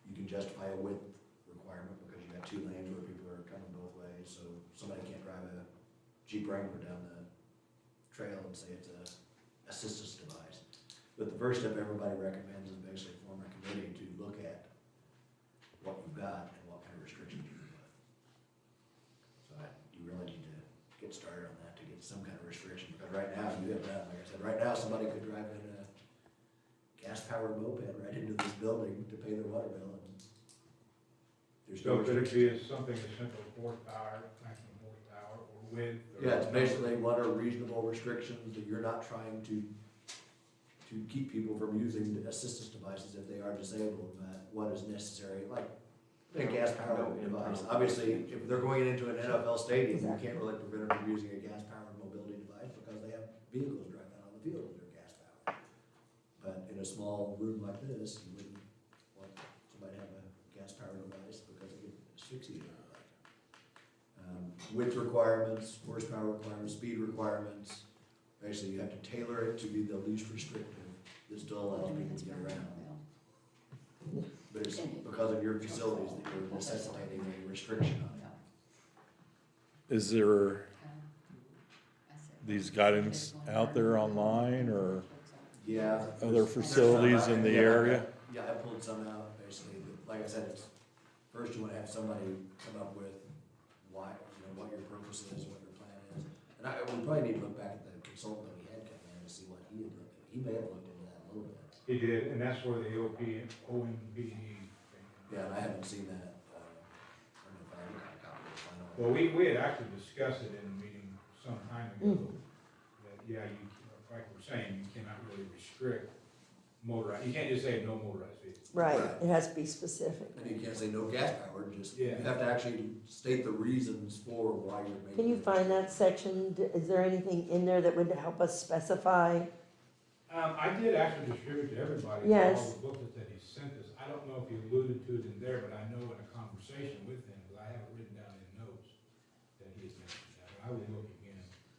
Speaker 6: you can justify a width requirement because you got 2 lanes where people are coming both ways, so somebody can't drive a Jeep Wrangler down the trail and say it's a assistance device. But the first step everybody recommends is basically form a committee to look at what you've got and what kind of restrictions you can put. So you really need to get started on that to get some kind of restriction, because right now, you have that, like I said, right now, somebody could drive in a gas-powered moped right into this building to pay their water bill, and there's no
Speaker 5: So could it
Speaker 6: restrictions.
Speaker 5: be something as simple as horsepower, maximum horsepower, or width? or-
Speaker 6: Yeah, it's basically what are reasonable restrictions that you're not trying to keep people from using assistance devices if they are disabled, but what is necessary, like a gas-powered device. Obviously, if they're going into an NFL stadium, you can't really prevent them from using a gas-powered mobility device because they have vehicles driving out on the field that are gas-powered. But in a small room like this, you wouldn't want somebody to have a gas-powered device because it could asphyxiate everybody. Width requirements, horsepower requirements, speed requirements, basically you have to tailor it to be the least restrictive that still allows people to get around. But it's because of your facilities that you're necessitating a restriction on it.
Speaker 1: Is there these guidance out there online or
Speaker 6: Yeah.
Speaker 1: other facilities in the
Speaker 6: Yeah,
Speaker 1: area?
Speaker 6: Yeah, I pulled some out, basically, but like I said, it's, first you wanna have somebody come up with why, what your purpose is, what your plan is. And we probably need to look back at the consultant that we had come in to see what he had looked at, he may have looked into that a little bit.
Speaker 5: He did, and that's where the OMBD thing.
Speaker 6: Yeah, and I haven't seen that, I don't know if I ever got a copy of it.
Speaker 5: Well, we had actually discussed it in a meeting some time ago, that, yeah, you, like we're saying, you cannot really restrict motorized, you can't just say no motorized vehicles.
Speaker 2: Right,
Speaker 6: Right.
Speaker 2: it has to be specific.
Speaker 6: And you can't say no gas powered, just, you
Speaker 5: Yeah.
Speaker 6: have to actually state the reasons for why you're making.
Speaker 2: Can you
Speaker 6: the
Speaker 2: find that section? Is there anything in there that would help us specify?
Speaker 5: I did actually distribute to everybody,
Speaker 2: Yes.
Speaker 5: all the booklets that he sent us. I don't know if he alluded to it in there, but I know in a conversation with him, but I have it written down in notes that he has mentioned that, but I will look again.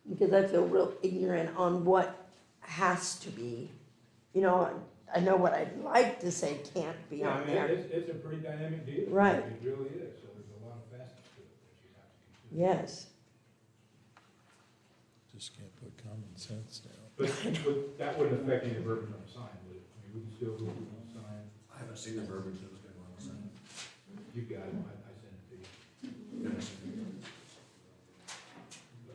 Speaker 2: Because I feel real ignorant on what has to be. You know, I know what I'd like to say can't be
Speaker 5: Yeah, I
Speaker 2: on
Speaker 5: mean,
Speaker 2: there.
Speaker 5: it's a pretty dynamic deal.
Speaker 2: Right.
Speaker 5: It really is, so there's a lot of facets to it that you have to consider.
Speaker 2: Yes.
Speaker 1: Just can't put common sense down.
Speaker 5: But that wouldn't affect any verbiage on the sign, would it? I mean, we can still go through the sign.
Speaker 6: I haven't seen the verbiage that was gonna go on the sign.
Speaker 5: You got it, I sent it to you. So,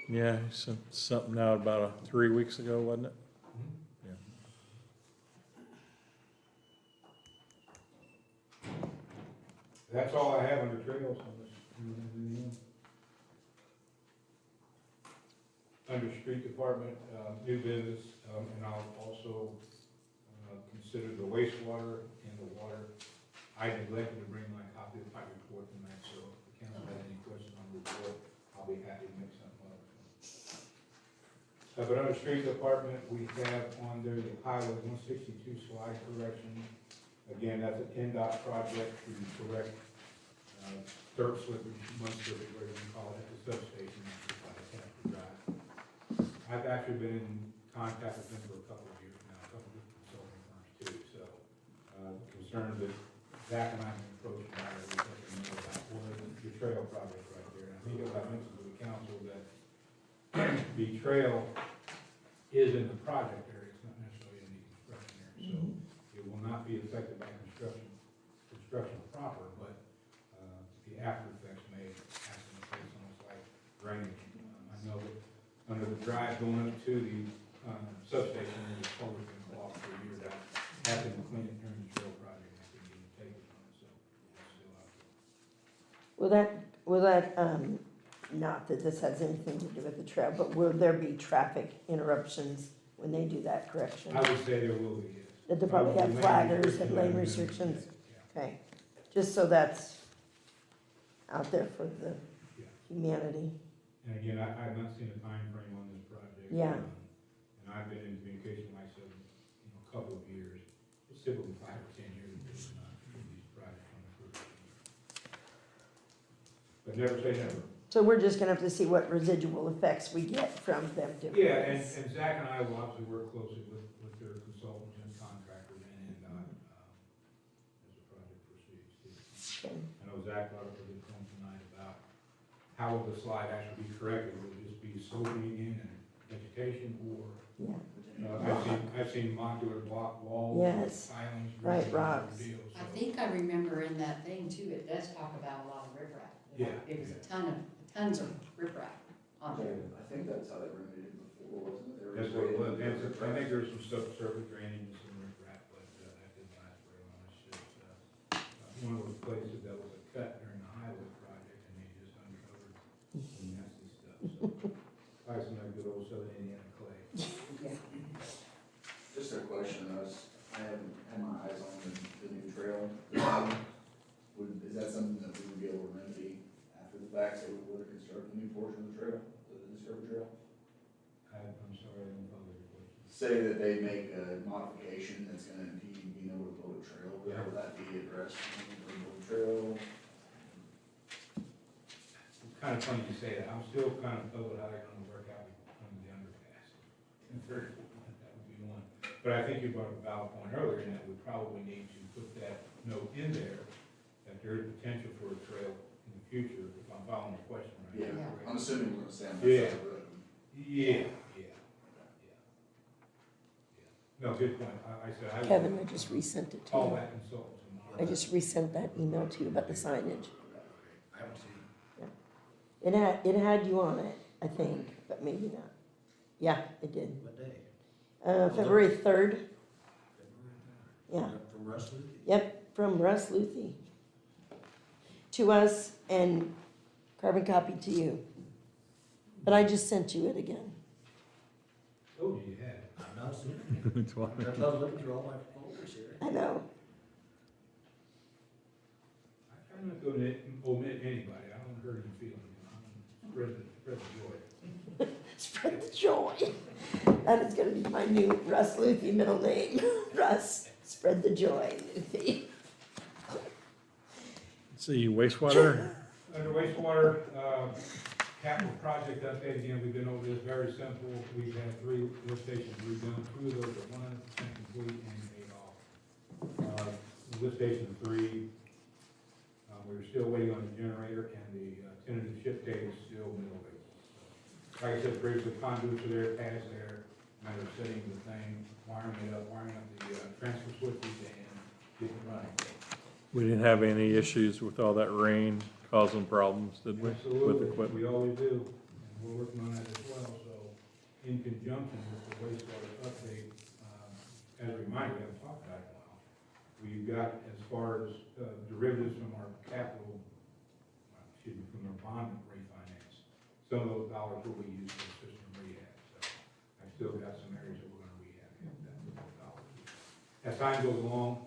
Speaker 1: Yeah, he sent something out about 3 weeks ago, wasn't it?
Speaker 5: mhm.
Speaker 1: Yeah.
Speaker 5: That's all I have under trails on this. Anything else? Under street department, new business, and I'll also, consider the wastewater and the water. I neglected to bring my copy of my report tonight, so if the council has any questions on the report, I'll be happy to make something up. But under street department, we have on there the highway 162 slide correction. Again, that's a PennDOT project to correct, dirt slippage, mud slippage, whatever you call it, at the substation, by the Casper Drive. I've actually been in contact with them for a couple of years now, a couple of different consulting firms too, so, concerned that Zach and I have approached about it, we let them know about, the trail project right there. And I think as I mentioned to the council that the trail is in the project area, it's not necessarily in the construction area, so it will not be affected by construction proper, but, the after effects may have some effects on us like drainage. I know that under the drive going up to the substation, there's a culvert been clogged for a year. That happened to clean it during the trail project. I couldn't even take it on it, so it's still out there.
Speaker 2: Will that, not that this has anything to do with the trail, but will there be traffic interruptions when they do that correction?
Speaker 5: I would say there will be, yes.
Speaker 2: That they probably have
Speaker 5: Lane
Speaker 2: flaggers and lane
Speaker 5: restrictions,
Speaker 2: restrictions?
Speaker 5: yeah.
Speaker 2: Okay, just so that's out there for the
Speaker 5: Yeah.
Speaker 2: humanity.
Speaker 5: And again, I've not seen a time frame on this project.
Speaker 2: Yeah.
Speaker 5: And I've been in communication, like I said, a couple of years. It's typically 5 or 10 years that these projects come through. But never say never.
Speaker 2: So we're just gonna have to see what residual effects we get from them doing
Speaker 5: Yeah, and
Speaker 2: this.
Speaker 5: Zach and I will obviously work closely with their consultants and contractors and as the project proceeds.
Speaker 2: Okay.
Speaker 5: I know Zach brought up a good point tonight about how will the slide actually be corrected? Will it just be sloping in and vegetation or,
Speaker 2: Yeah,
Speaker 5: I've seen modular block walls.
Speaker 2: Yes.
Speaker 5: Pilings.
Speaker 2: Right,
Speaker 5: roofs,
Speaker 2: rocks.
Speaker 5: deals,
Speaker 3: I
Speaker 5: so-
Speaker 3: think I remember in that thing too, it does talk about a lot of riprap.
Speaker 5: Yeah.
Speaker 3: It was tons of riprap on there.
Speaker 11: I think that's how they remedied it before, wasn't it? They were
Speaker 5: That's what it was.
Speaker 11: raising
Speaker 5: And
Speaker 11: the
Speaker 5: I think there's some surface drainage and some riprap, but that didn't last very long. It's just, one of those places that was a cut during the highway project and they just uncovered some nasty stuff, so. Probably some of that good old southern Indiana clay.
Speaker 11: Just a question, I haven't had my eyes on the new trail. Is that something that we would be able to remedy after the fact, so we would construct a new portion of the trail, the Discovery Trail?
Speaker 5: I'm sorry, I didn't follow your question.
Speaker 11: Say that they make a modification that's gonna impede being able to build a trail, would that be addressed when we build a trail?
Speaker 5: It's kind of funny you say that. I'm still kind of puzzled how they're gonna work out on the underpass. That would be one. But I think you brought up a valid point earlier in that we probably need to put that note in there that there is potential for a trail in the future, if I'm following the question right.
Speaker 11: Yeah,
Speaker 3: Yeah.
Speaker 11: I'm assuming we're gonna stay on that
Speaker 5: Yeah.
Speaker 11: side of the road.
Speaker 5: Yeah. No, good point. I said I
Speaker 2: Kevin, I
Speaker 5: would
Speaker 2: just resent it to
Speaker 5: call
Speaker 2: you.
Speaker 5: that consultant
Speaker 2: I
Speaker 5: tomorrow.
Speaker 2: just resent that email to you about the signage.
Speaker 6: I haven't seen
Speaker 2: It had you on it, I think, but maybe not. Yeah, it did.
Speaker 6: what day.
Speaker 2: February 3rd, yeah.
Speaker 6: From Russ Luke?
Speaker 2: Yep, from Russ Luthi. To us and carbon copy to you. But I just sent you it again.
Speaker 5: Told you you had it.
Speaker 6: I'm not assuming.
Speaker 1: It's what-
Speaker 6: I was looking through all my folders here.
Speaker 2: I know.
Speaker 5: I try not to omit anybody. I don't hurt any feelings. Spread the joy.
Speaker 2: Spread the joy. That is gonna be my new Russ Luthi middle name. Russ, spread the joy, Luthi.
Speaker 1: See, wastewater,
Speaker 5: Under wastewater, capital project update, again, we've been over this, very simple. We've had 3 lift stations redone, 2 of those are 100% complete and paid off. Lift station 3, we're still waiting on the generator, and the tentative ship date is still middle of April. Like I said previously, conduits are there, pads there, matter of setting the thing, wiring it up, wiring up the transfer switches, and getting it running.
Speaker 1: we didn't have any issues with all that rain causing problems, did we? With
Speaker 5: Absolutely,
Speaker 1: equipment?
Speaker 5: we always do, and we're working on that as well, so in conjunction with the wastewater update, as a reminder, we haven't talked about it in a while. We've got, as far as derivatives from our capital, from our bond refinance, some of those dollars will be used for system rehab, so I've still got some areas that we're gonna rehab yet, with those dollars. As time goes along,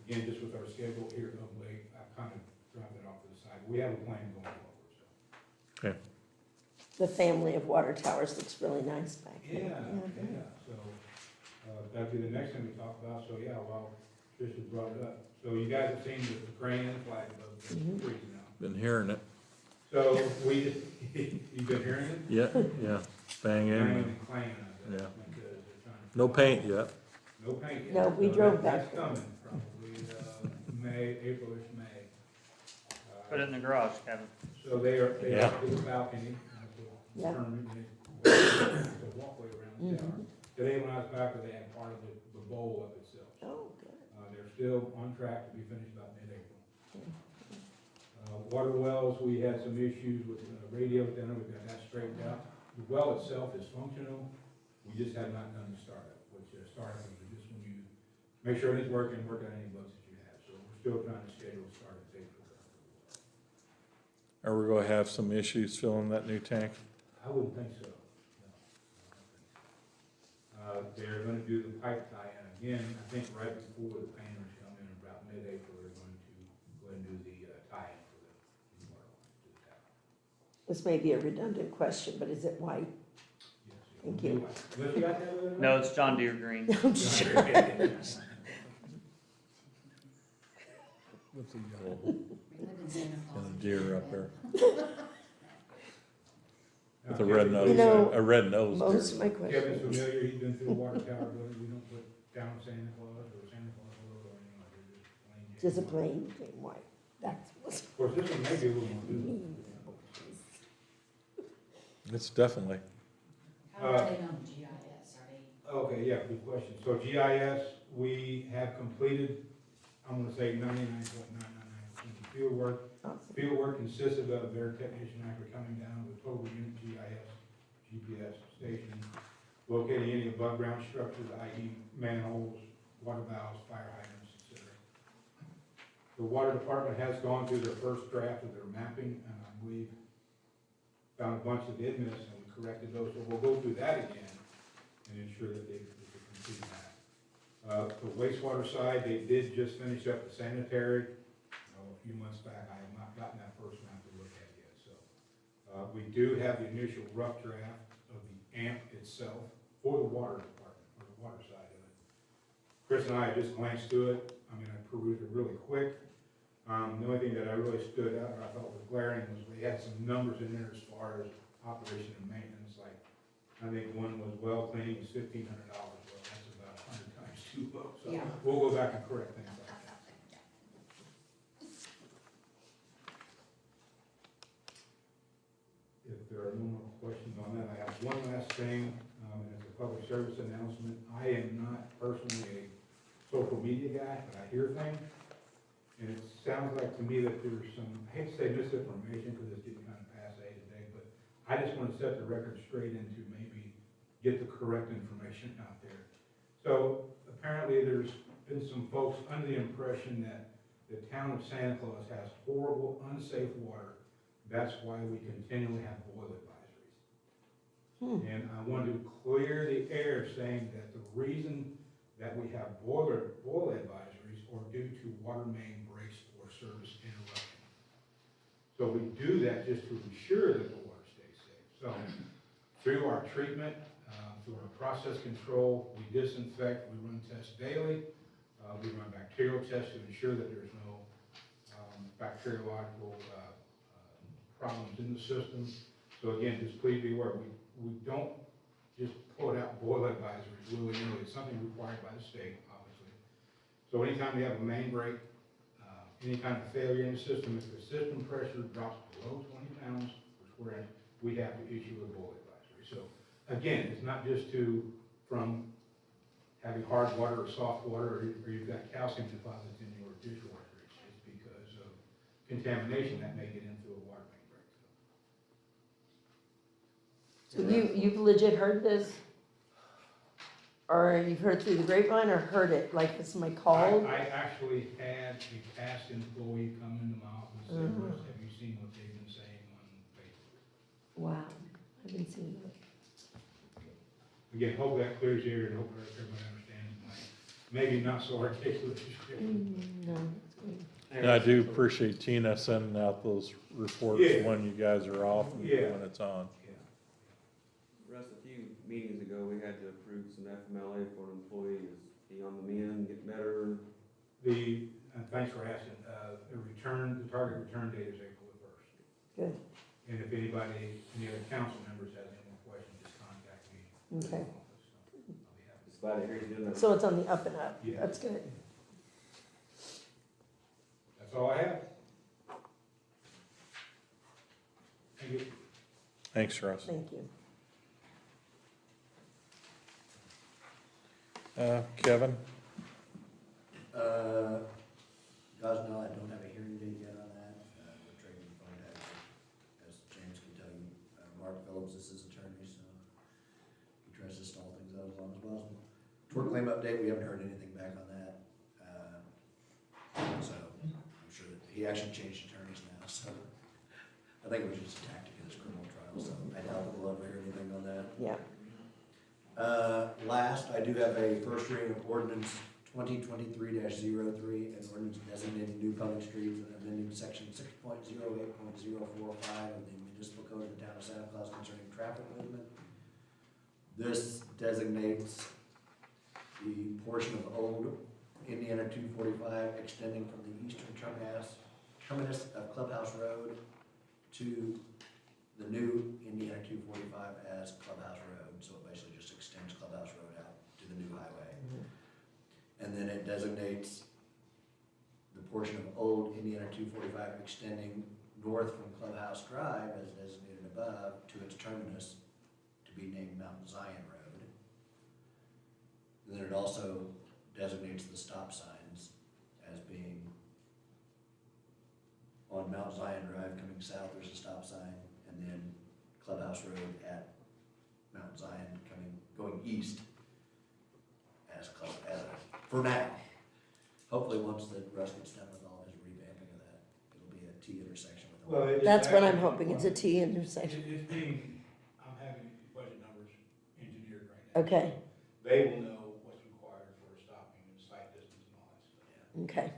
Speaker 5: again, just with our schedule here of late, I've kind of dropped it off to the side. We have a plan going forward, so.
Speaker 2: The family of water towers looks really nice back
Speaker 5: Yeah,
Speaker 2: there.
Speaker 5: yeah, so, that'd be the next thing we talk about, so yeah, well, Tricia brought it up. So you guys have seen the crane flag above the
Speaker 2: Mhm.
Speaker 5: trees now.
Speaker 1: Been hearing it.
Speaker 5: So we just, you've been hearing it?
Speaker 1: Yeah, yeah, bang in.
Speaker 5: Banging and clanging, I bet,
Speaker 1: Yeah.
Speaker 5: because they're trying to.
Speaker 1: No paint yet.
Speaker 5: No paint yet.
Speaker 2: No, we
Speaker 5: So
Speaker 2: drove
Speaker 5: that-
Speaker 2: back
Speaker 5: That's coming, probably, Aprilish, May.
Speaker 4: Put it in the garage, Kevin.
Speaker 5: So they are
Speaker 1: Yeah.
Speaker 5: to the balcony,
Speaker 2: Yeah.
Speaker 5: it's a walkway around the tower.
Speaker 2: Mhm.
Speaker 5: Today when I was back there, they had part of the bowl up itself.
Speaker 2: Oh, good.
Speaker 5: They're still on track to be finished about mid-April. Water wells, we had some issues with radio down there, we've got that straightened out. The well itself is functional, we just have not done the startup, which startup is just when you make sure it's working, work on any bugs that you have. So we're still trying to schedule a startup date for that.
Speaker 1: Are we gonna have some issues filling that new tank?
Speaker 5: I wouldn't think so, no. They're gonna do the pipe tie-in again, I think right before the painters come in, about mid-April, they're going to go ahead and do the tie-in for the new water lines to the tower.
Speaker 2: This may be a redundant question, but is it white?
Speaker 5: Yes,
Speaker 2: Thank you.
Speaker 5: Unless you got that other one?
Speaker 4: No, it's John Deere green.
Speaker 2: I'm sure.
Speaker 1: What's the yellow?
Speaker 3: We live in Santa Claus.
Speaker 1: And a deer up there
Speaker 5: Now,
Speaker 1: with a red nose,
Speaker 2: You know,
Speaker 1: a red nose
Speaker 2: Most of
Speaker 1: deer.
Speaker 2: my
Speaker 5: Kevin's
Speaker 2: questions.
Speaker 5: familiar, he's been through the water tower building, we don't put down Santa Claus or Santa Claus logo or anything like that,
Speaker 2: Just a plain white. That's what's
Speaker 5: Of course, this one may be a little more visible.
Speaker 1: It's definitely,
Speaker 3: How are they on GIS? Are they?
Speaker 5: Okay, yeah, good question. So GIS, we have completed, I'm gonna say 99.999% of field work.
Speaker 2: awesome.
Speaker 5: Field work consisted of their technician actually coming down with total unit GIS, GPS station, locating any above ground structures, i.e. manholes, water valves, fire hydrants, etc. The water department has gone through their first draft of their mapping, and we've found a bunch that did miss, and we corrected those, so we'll go through that again and ensure that they complete that. The wastewater side, they did just finish up the sanitary, a few months back. I have not gotten that first map to look at yet, so. We do have the initial rough draft of the AMP itself for the water department, or the water side of it. Chris and I just glanced through it. I mean, I perused it really quick. The only thing that I really stood out, or I thought was glaring, was they had some numbers in there as far as operation and maintenance, like, I think one was well cleaning was $1,500, well, that's about 100 times too low, so
Speaker 3: Yeah.
Speaker 5: we'll go back and correct things like that. thing, and it's a public service announcement. I am not personally a social media guy, but I hear things. And it sounds like to me that there's some, I hate to say misinformation because it's getting kind of passé today, but I just want to set the record straight and to maybe get the correct information out there. So apparently there's been some folks under the impression that the town of Santa Claus has horrible, unsafe water. That's why we continually have boil advisories. And I want to clear the air saying that the reason that we have boil advisories are due to water main breaks or service interruption. So we do that just to ensure that the water stays safe. So through our treatment, through our process control, we disinfect, we run tests daily. We run bacterial tests to ensure that there's no bacteriological problems in the system. So again, just please be aware, we don't just put out boil advisories willy-nilly. It's something required by the state, obviously. So anytime we have a main break, any kind of failure in the system, if the system pressure drops below 20 pounds per square inch, we have to issue a boil advisory. So again, it's not just from having hard water or soft water, or you've got calcium deposits in your dishwasher. It's because of contamination that may get in through a water main break.
Speaker 2: So you've legit heard this? Or you've heard through the grapevine or heard it, like if somebody called?
Speaker 5: I actually had a past employee come into my office and say, Russ, have you seen what they've been saying on Facebook?
Speaker 2: Wow, I haven't seen that.
Speaker 5: Again, hope that clears the air and hope everybody understands my maybe not so articulate description.
Speaker 2: No, it's good.
Speaker 1: And I do appreciate Tina sending out those reports
Speaker 5: Yeah.
Speaker 1: when you guys are off and
Speaker 5: Yeah.
Speaker 1: when it's on.
Speaker 7: Russ, a few meetings ago, we had to approve some FMLA for an employee. Is he on the mend, get better?
Speaker 5: Thanks for asking, the target return date is April the 1st.
Speaker 2: Good,
Speaker 5: And if any other council members have any more questions, just contact me.
Speaker 2: okay.
Speaker 5: I'll be happy.
Speaker 7: Just glad to hear he's doing that.
Speaker 2: So it's on the up and up,
Speaker 5: Yeah.
Speaker 2: that's good.
Speaker 5: That's all I have. Thank you.
Speaker 1: Thanks, Russ.
Speaker 2: Thank you.
Speaker 1: Kevin?
Speaker 6: Guys, no, I don't have a hearing date yet on that. We're trading phone tag, as James can tell you. Mark Phillips is his attorney, so he tries to stall things out as long as possible. Tort claim update, we haven't heard anything back on that. So I'm sure that he actually changed attorneys now, so I think it was just a tactic in his criminal trial, so I doubt that we'll ever hear anything on that.
Speaker 2: Yeah.
Speaker 6: Last, I do have a first reading of ordinance 2023-03, an ordinance designating new public streets and amending section 6.08.045 of the municipal code of the town of Santa Claus concerning traffic movement. This designates the portion of old Indiana 245 extending from the eastern terminus of Clubhouse Road to the new Indiana 245 as Clubhouse Road. So it basically just extends Clubhouse Road out to the new highway. And then it designates the portion of old Indiana 245 extending north from Clubhouse Drive as designated above to its terminus to be named Mount Zion Road. And then it also designates the stop signs as being on Mount Zion Drive coming south, there's a stop sign, and then Clubhouse Road at Mount Zion going east for now. Hopefully, once the Russ gets done with all his revamping of that, it'll be a T intersection with
Speaker 5: Well, it's
Speaker 2: That's what I'm
Speaker 5: actually-
Speaker 2: hoping, it's a T intersection.
Speaker 5: I'm having budget numbers engineered right now.
Speaker 2: Okay,
Speaker 5: They will know what's required for stopping and sight distance and all that stuff.
Speaker 2: okay,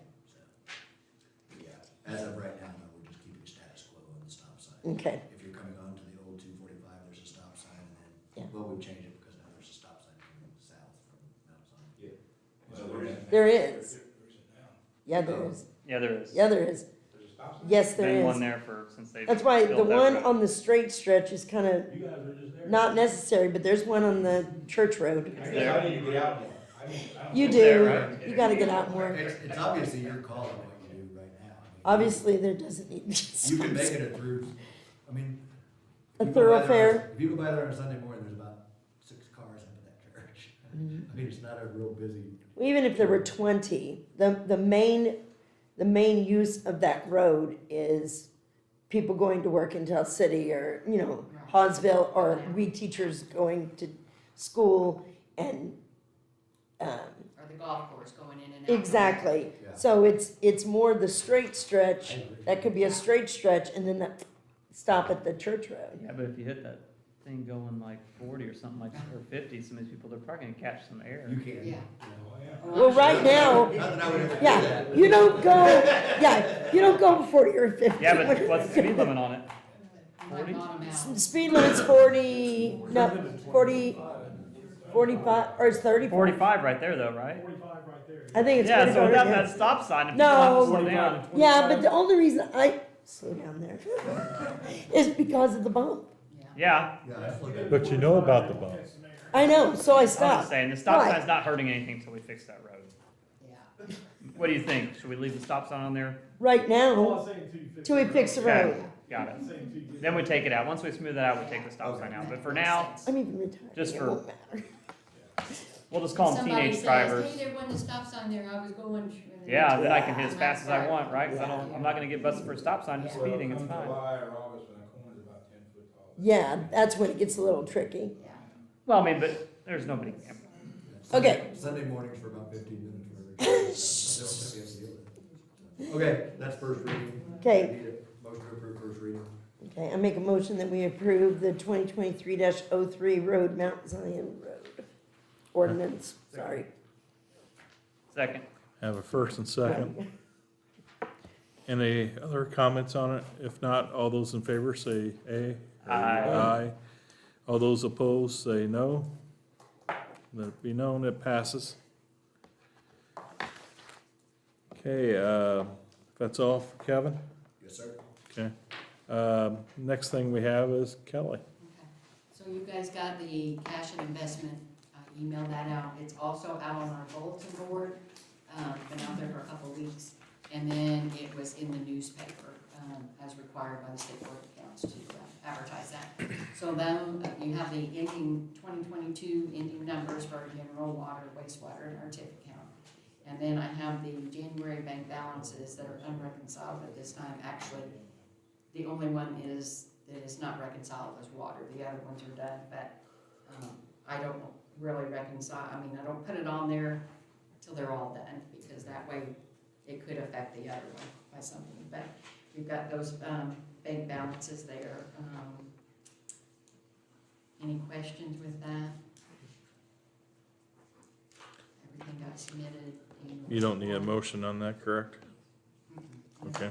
Speaker 6: So, yeah, as of right now, though, we're just keeping status quo on the stop sign.
Speaker 2: okay,
Speaker 6: If you're coming onto the old 245, there's a stop sign, and then,
Speaker 2: Yeah.
Speaker 6: well, we've changed it because now there's a stop sign coming south from Mount Zion.
Speaker 2: there is,
Speaker 5: There isn't now.
Speaker 2: yeah, there is,
Speaker 4: Yeah, there is.
Speaker 2: yeah, there is,
Speaker 5: There's a stop sign?
Speaker 2: yes, there
Speaker 4: Been one
Speaker 2: is.
Speaker 4: there since they.
Speaker 2: That's why the
Speaker 4: built that
Speaker 2: one
Speaker 4: road.
Speaker 2: on the straight stretch is kind of
Speaker 5: You guys are just there.
Speaker 2: not necessary, but there's one on the church road.
Speaker 5: I guess I need to get out more. I don't
Speaker 2: You
Speaker 5: know.
Speaker 2: do,
Speaker 4: right?
Speaker 2: you gotta get out more.
Speaker 6: It's obviously your call on what you do right now. I mean,
Speaker 2: Obviously, there doesn't need to be.
Speaker 6: You can make it a through, I mean.
Speaker 2: A
Speaker 6: if you go by there on-
Speaker 2: thoroughfare.
Speaker 6: If you go by there on Sunday morning, there's about mean, it's not a real busy,
Speaker 2: Even if there were 20, the main use of that road is people going to work in Tell City or, you know, Hawesville, or we teachers going to school and,
Speaker 3: Or the golf course going in and out.
Speaker 2: exactly.
Speaker 6: yeah.
Speaker 2: So it's more the straight stretch,
Speaker 6: I agree.
Speaker 2: that could be a straight stretch, and then that stop at the church road.
Speaker 4: Yeah, but if you hit that thing going like 40 or something like, or 50, some of these people, they're probably gonna catch some air.
Speaker 6: You can.
Speaker 3: Yeah.
Speaker 2: Well, right now,
Speaker 6: Not that I would ever do
Speaker 2: yeah,
Speaker 6: that.
Speaker 2: you don't go, yeah, you don't go 40 or 50.
Speaker 4: Yeah, but what's the speed limit on it?
Speaker 3: You might bottom out.
Speaker 2: Speed limit's 40, no, 40, 45, or it's 35.
Speaker 4: 45 right there though, right?
Speaker 8: 45 right there.
Speaker 2: I think it's
Speaker 4: Yeah,
Speaker 2: 45.
Speaker 4: so without
Speaker 2: yeah.
Speaker 4: that stop sign, if people
Speaker 2: No.
Speaker 4: have to slow down.
Speaker 2: Yeah, but the only reason I slow down there is because of the bump.
Speaker 3: Yeah.
Speaker 4: Yeah,
Speaker 6: Yeah, that's what that-
Speaker 1: But you know about the bump.
Speaker 2: I know, so I
Speaker 4: I'm just
Speaker 2: stopped.
Speaker 4: saying, the stop
Speaker 2: Why?
Speaker 4: sign's not hurting anything until we fix that road.
Speaker 3: Yeah.
Speaker 4: What do you think? Should we leave the stop sign on there?
Speaker 2: Right
Speaker 8: All
Speaker 2: now,
Speaker 8: I'm saying till you fix
Speaker 2: till we
Speaker 8: the
Speaker 2: fix the
Speaker 4: Okay.
Speaker 2: road.
Speaker 4: Got it.
Speaker 8: I'm saying till you get-
Speaker 4: Then we take it out. Once we smooth that out, we take the stop sign out. But for now,
Speaker 2: I'm even retired.
Speaker 4: Just
Speaker 2: It
Speaker 4: for-
Speaker 2: won't matter.
Speaker 4: we'll just call them
Speaker 3: Somebody
Speaker 4: teenage
Speaker 3: says,
Speaker 4: drivers.
Speaker 3: hey, there wasn't a stop sign there, I was going.
Speaker 4: Yeah, then I can hit as fast as I want, right? 'Cause I'm not gonna get busted for a stop sign, just speeding, it's
Speaker 5: Come
Speaker 4: fine.
Speaker 5: July or August, when that corner's about 10 foot tall.
Speaker 2: Yeah, that's when it gets a little tricky.
Speaker 3: Yeah.
Speaker 4: Well, I mean, but there's nobody.
Speaker 2: Okay.
Speaker 6: Sunday mornings for about 15 minutes, whatever. Okay, that's first reading.
Speaker 2: Okay.
Speaker 6: Need a motion to approve first reading.
Speaker 2: Okay, I make a motion that we approve the 2023-03 Road Mount Zion Road ordinance, sorry.
Speaker 4: Second.
Speaker 1: Have a first and second. Any other comments on it? If not, all those in favor say aye.
Speaker 4: Aye.
Speaker 1: Aye. All those opposed say no. Let it be known, it passes. Okay, that's all for Kevin?
Speaker 6: Yes, sir.
Speaker 1: Okay. Next thing we have is Kelly.
Speaker 3: Okay. So you guys got the cash and investment, I emailed that out. It's also out on our bulletin board, been out there for a couple of weeks. And then it was in the newspaper, as required by the state board of accounts to advertise that. So then you have the ending 2022 ending numbers for general water, wastewater, and our tip account. And then I have the January bank balances that are unreconciled at this time. Actually, the only one is that is not reconciled is water. The other ones are done, but I don't really reconcile. I mean, I don't put it on there till they're all done, because that way it could affect the other one by something. But we've got those bank balances there. Any questions with that? Everything got submitted.
Speaker 1: You don't need a motion on that, correct?
Speaker 3: Mhm.
Speaker 1: Okay.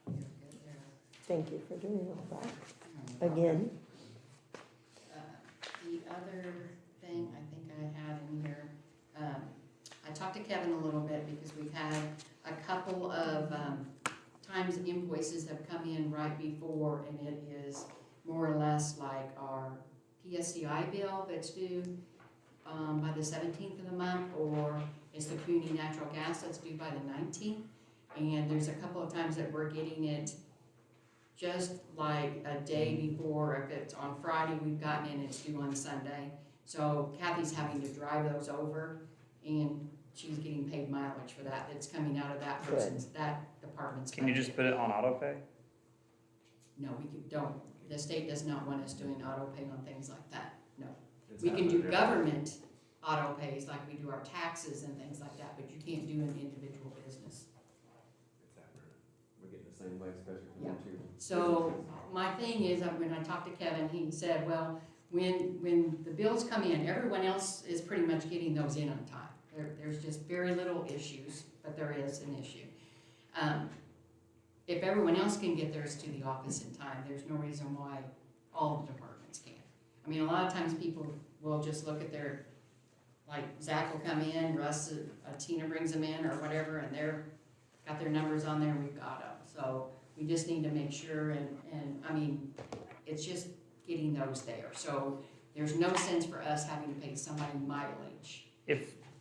Speaker 3: You're good there.
Speaker 2: Thank you for doing all that again.
Speaker 3: The other thing I think I had in here, I talked to Kevin a little bit because we've had a couple of times invoices have come in right before, and it is more or less like our PSCI bill that's due by the 17th of the month, or it's the community natural gas that's due by the 19th. And there's a couple of times that we're getting it just like a day before. If it's on Friday, we've gotten it, it's due on Sunday. So Kathy's having to drive those over, and she's getting paid mileage for that. It's coming out of that person's, that department's
Speaker 4: Can you
Speaker 3: budget.
Speaker 4: just put it on auto pay?
Speaker 3: No, don't. The state does not want us doing auto pay on things like that, no.
Speaker 7: It's
Speaker 3: We can do
Speaker 7: happening.
Speaker 3: government auto pays, like we do our taxes and things like that, but you can't do an individual business.
Speaker 7: It's happening. We're getting the same way, especially from them too.
Speaker 3: So my thing is, when I talked to Kevin, he said, well, when the bills come in, everyone else is pretty much getting those in on time. There's just very little issues, but there is an issue. If everyone else can get theirs to the office in time, there's no reason why all the departments can't. I mean, a lot of times people will just look at their, like Zach will come in, Russ, Tina brings them in or whatever, and they're got their numbers on there and we've got them. So we just need to make sure, and I mean, it's just getting those there. So there's no sense for us having to pay somebody mileage.